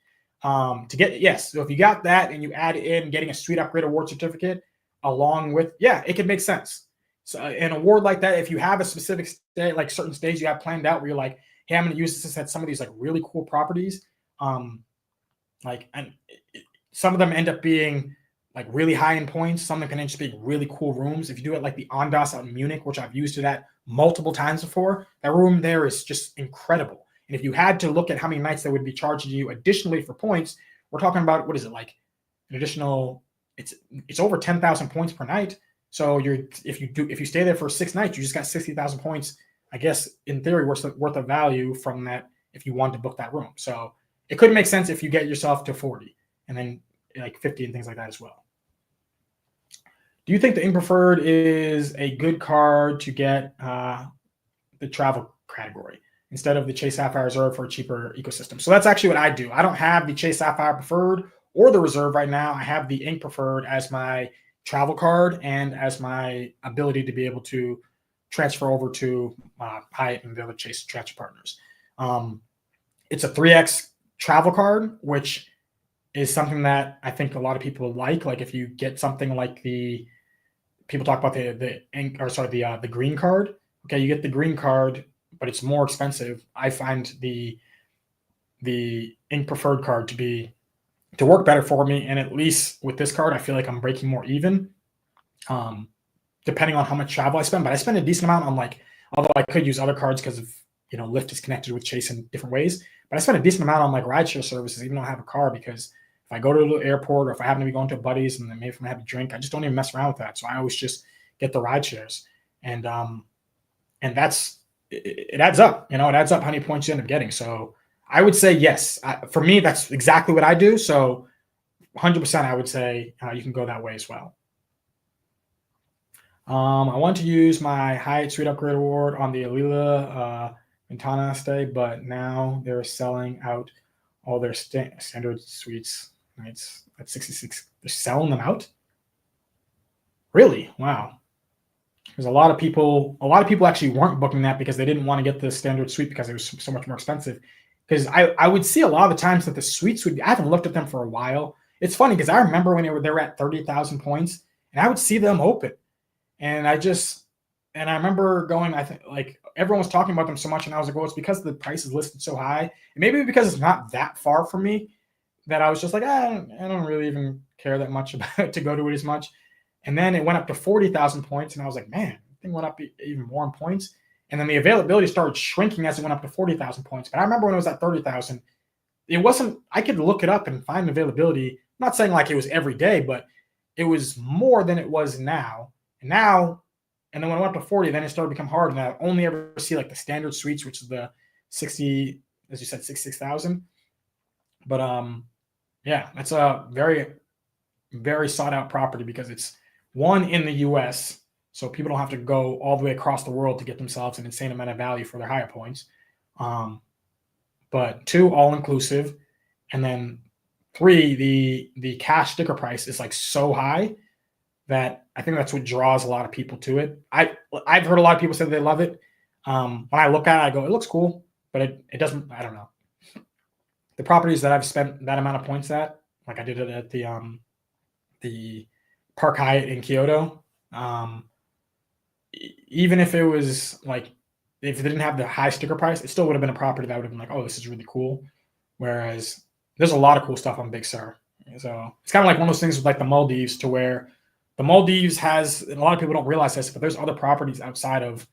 To get, yes, so if you got that and you add in getting a suite upgrade award certificate along with, yeah, it could make sense. So an award like that, if you have a specific stay, like certain stays you have planned out where you're like, hey, I'm going to use this at some of these like really cool properties, like, and some of them end up being like really high in points. Some of them can just be really cool rooms. If you do it like the Ondas out in Munich, which I've used it at multiple times before, that room there is just incredible. And if you had to look at how many nights they would be charging you additionally for points, we're talking about, what is it, like an additional, it's over 10,000 points per night. So if you stay there for 6 nights, you just got 60,000 points, I guess, in theory, worth of value from that if you want to book that room. So it could make sense if you get yourself to 40 and then like 50 and things like that as well. Do you think the Ink Preferred is a good card to get the travel category instead of the Chase Sapphire Reserve for a cheaper ecosystem? So that's actually what I do. I don't have the Chase Sapphire Preferred or the Reserve right now. I have the Ink Preferred as my travel card and as my ability to be able to transfer over to Hyatt and the other Chase transfer partners. It's a 3X travel card, which is something that I think a lot of people like. Like if you get something like people talk about the green card. Okay, you get the green card, but it's more expensive. I find the Ink Preferred card to work better for me, and at least with this card, I feel like I'm breaking more even, depending on how much travel I spend. But I spend a decent amount on, like, although I could use other cards because of, Lyft is connected with Chase in different ways. But I spend a decent amount on like rideshare services, even though I have a car, because if I go to the airport or if I happen to be going to buddies and then maybe if I have a drink, I just don't even mess around with that. So I always just get the ride shares, and that's it adds up. It adds up how many points you end up getting. So I would say yes. For me, that's exactly what I do. So 100%, I would say you can go that way as well. I want to use my Hyatt Suite Upgrade Award on the Alila Ventana stay, but now they're selling out all their standard suites nights at 66. They're selling them out? Really? Wow. Because a lot of people actually weren't booking that because they didn't want to get the standard suite because it was so much more expensive. Because I would see a lot of the times that the suites I haven't looked at them for a while. It's funny because I remember when they were at 30,000 points, and I would see them open. And I remember going, I think, like, everyone was talking about them so much, and I was like, well, it's because the price is listed so high. And maybe because it's not that far from me that I was just like, I don't really even care that much about to go to it as much. And then it went up to 40,000 points, and I was like, man, I think it went up even more in points. And then the availability started shrinking as it went up to 40,000 points. But I remember when it was at 30,000, it wasn't, I could look it up and find availability. I'm not saying like it was every day, but it was more than it was now. And then when it went up to 40, then it started to become hard. And I only ever see like the standard suites, which is the 60, as you said, 66,000. But yeah, that's a very, very sought out property because it's one in the US. So people don't have to go all the way across the world to get themselves an insane amount of value for their higher points. But 2, all inclusive. And then 3, the cash sticker price is like so high that I think that's what draws a lot of people to it. I've heard a lot of people say they love it. When I look at it, I go, it looks cool, but it doesn't, I don't know. The properties that I've spent that amount of points at, like I did it at the Park Hyatt in Kyoto, even if it was like, if it didn't have the high sticker price, it still would have been a property that would have been like, oh, this is really cool. Whereas there's a lot of cool stuff on Big Sur. So it's kind of like one of those things with like the Maldives, to where the Maldives has, and a lot of people don't realize this, but there's other properties outside of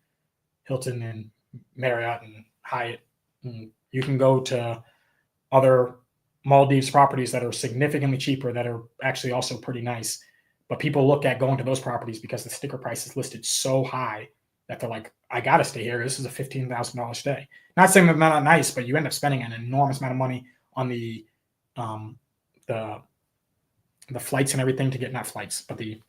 Hilton and Marriott and Hyatt. And you can go to other Maldives properties that are significantly cheaper that are actually also pretty nice. But people look at going to those properties because the sticker price is listed so high that they're like, I got to stay here. This is a $15,000 stay. Not saying they're not nice, but you end up spending an enormous amount of money on the flights and everything to get, not flights, but the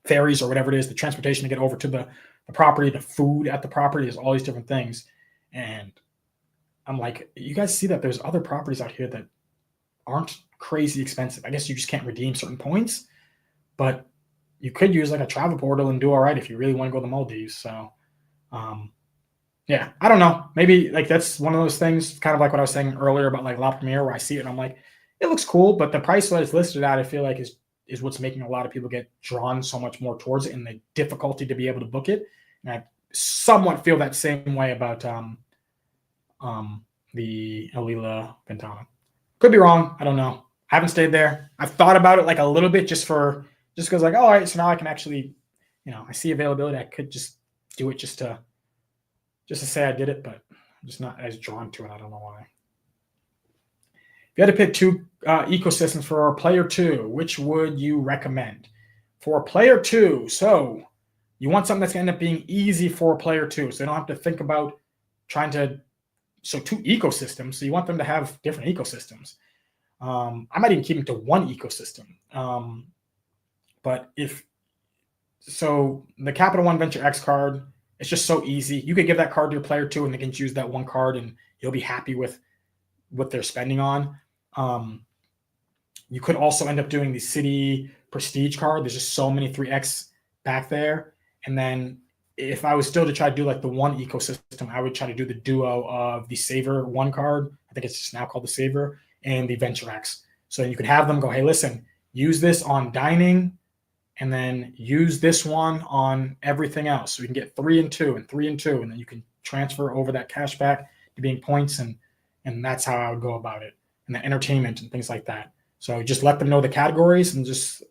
ferries or whatever it is, the transportation to get over to the property, the food at the property, is all these different things. And I'm like, you guys see that there's other properties out here that aren't crazy expensive. I guess you just can't redeem certain points, but you could use like a travel portal and do all right if you really want to go to the Maldives. So, um, yeah, I don't know. Maybe like that's one of those things, kind of like what I was saying earlier about like La Premiere, where I see it and I'm like, it looks cool, but the price that it's listed at, I feel like is what's making a lot of people get drawn so much more towards it and the difficulty to be able to book it. And I somewhat feel that same way about um, the Alila Ventana. Could be wrong. I don't know. I haven't stayed there. I've thought about it like a little bit just because like, all right, so now I can actually, I see availability. I could just do it just to say I did it, but I'm just not as drawn to it. I don't know why. If you had to pick two ecosystems for player two, which would you recommend? For player two, so you want something that's going to end up being easy for player two, so they don't have to think about trying to. So two ecosystems, so you want them to have different ecosystems. I might even keep them to one ecosystem. But if so, the Capital One Venture X card, it's just so easy. You could give that card to your player two, and they can choose that one card, and you'll be happy with what they're spending on. You could also end up doing the City Prestige card. There's just so many 3X back there. And then if I was still to try to do like the one ecosystem, I would try to do the duo of the Saver one card. I think it's just now called the Saver and the Venture X. So you could have them go, hey, listen, use this on dining and then use this one on everything else. So you can get 3 and 2 and 3 and 2, and then you can transfer over that cash back to being points. And that's how I would go about it. And the entertainment and things like that. So just let them know the categories and just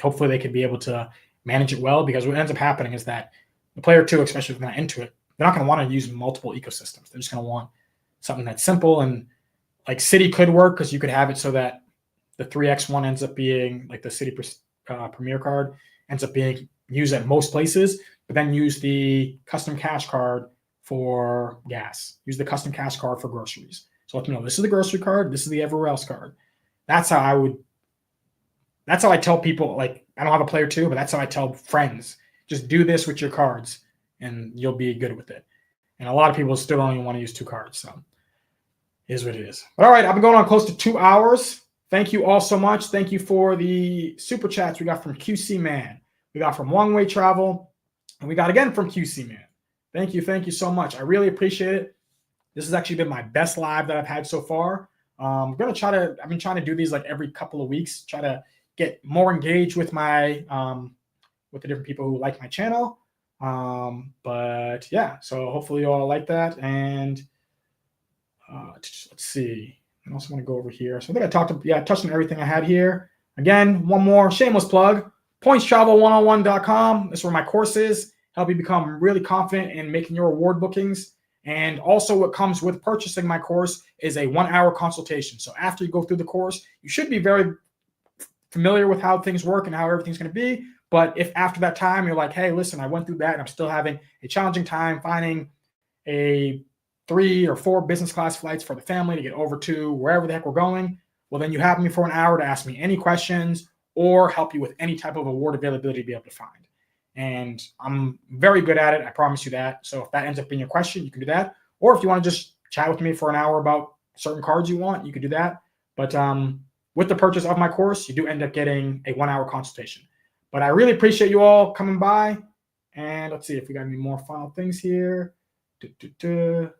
hopefully they could be able to manage it well, because what ends up happening is that the player two, especially if they're not into it, they're not going to want to use multiple ecosystems. They're just going to want something that's simple. And like City could work because you could have it so that the 3X one ends up being like the City Premier card ends up being used at most places, but then use the custom cash card for gas. Use the custom cash card for groceries. So let them know this is the grocery card, this is the everywhere else card. That's how I tell people, like, I don't have a player two, but that's how I tell friends. Just do this with your cards and you'll be good with it. And a lot of people still don't even want to use two cards. So it is what it is. But all right, I've been going on close to 2 hours. Thank you all so much. Thank you for the super chats we got from QC Man. We got from Long Way Travel. And we got again from QC Man. Thank you. Thank you so much. I really appreciate it. This has actually been my best live that I've had so far. I've been trying to do these like every couple of weeks, try to get more engaged with my, with the different people who like my channel. But yeah, so hopefully you all like that. And let's see. I also want to go over here. So I think I touched on everything I had here. Again, one more shameless plug, pointstravel101.com. This is where my course is. Help you become really confident in making your award bookings. And also what comes with purchasing my course is a 1-hour consultation. So after you go through the course, you should be very familiar with how things work and how everything's going to be. But if after that time you're like, hey, listen, I went through that and I'm still having a challenging time finding a 3 or 4 business class flights for the family to get over to wherever the heck we're going, well, then you have me for an hour to ask me any questions or help you with any type of award availability to be able to find. And I'm very good at it. I promise you that. So if that ends up being your question, you can do that. Or if you want to just chat with me for an hour about certain cards you want, you can do that. But with the purchase of my course, you do end up getting a 1-hour consultation. But I really appreciate you all coming by. And let's see if we got any more final things here. Capital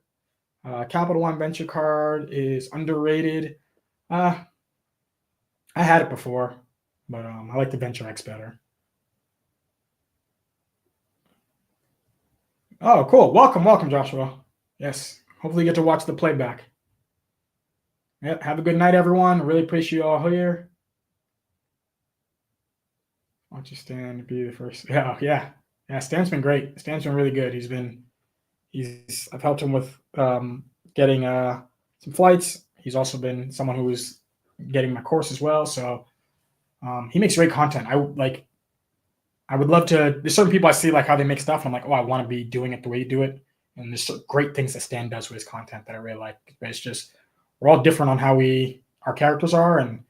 One Venture card is underrated. I had it before, but I like the Venture X better. Oh, cool. Welcome, Joshua. Yes. Hopefully you get to watch the playback. Yeah, have a good night, everyone. Really appreciate you all here. Why don't you Stan be the first? Yeah. Stan's been great. Stan's been really good. I've helped him with getting some flights. He's also been someone who's getting my course as well. So he makes great content. I would love to. There's certain people I see like how they make stuff, and I'm like, oh, I want to be doing it the way you do it. And there's great things that Stan does with his content that I really like. But it's just we're all different on how our characters are, and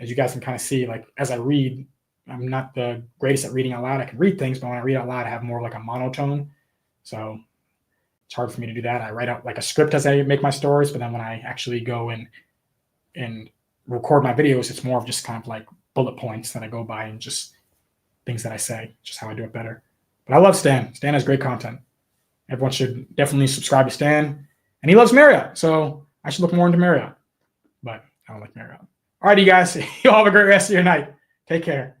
as you guys can kind of see, like as I read, I'm not the greatest at reading out loud. I can read things, but when I read out loud, I have more like a monotone. So It's hard for me to do that. I write out like a script as I make my stories, but then when I actually go and record my videos, it's more of just kind of like bullet points that I go by and just things that I say, just how I do it better. But I love Stan. Stan has great content. Everyone should definitely subscribe to Stan. And he loves Marriott, so I should look more into Marriott. But I don't like Marriott. All right, you guys. You all have a great rest of your night. Take care.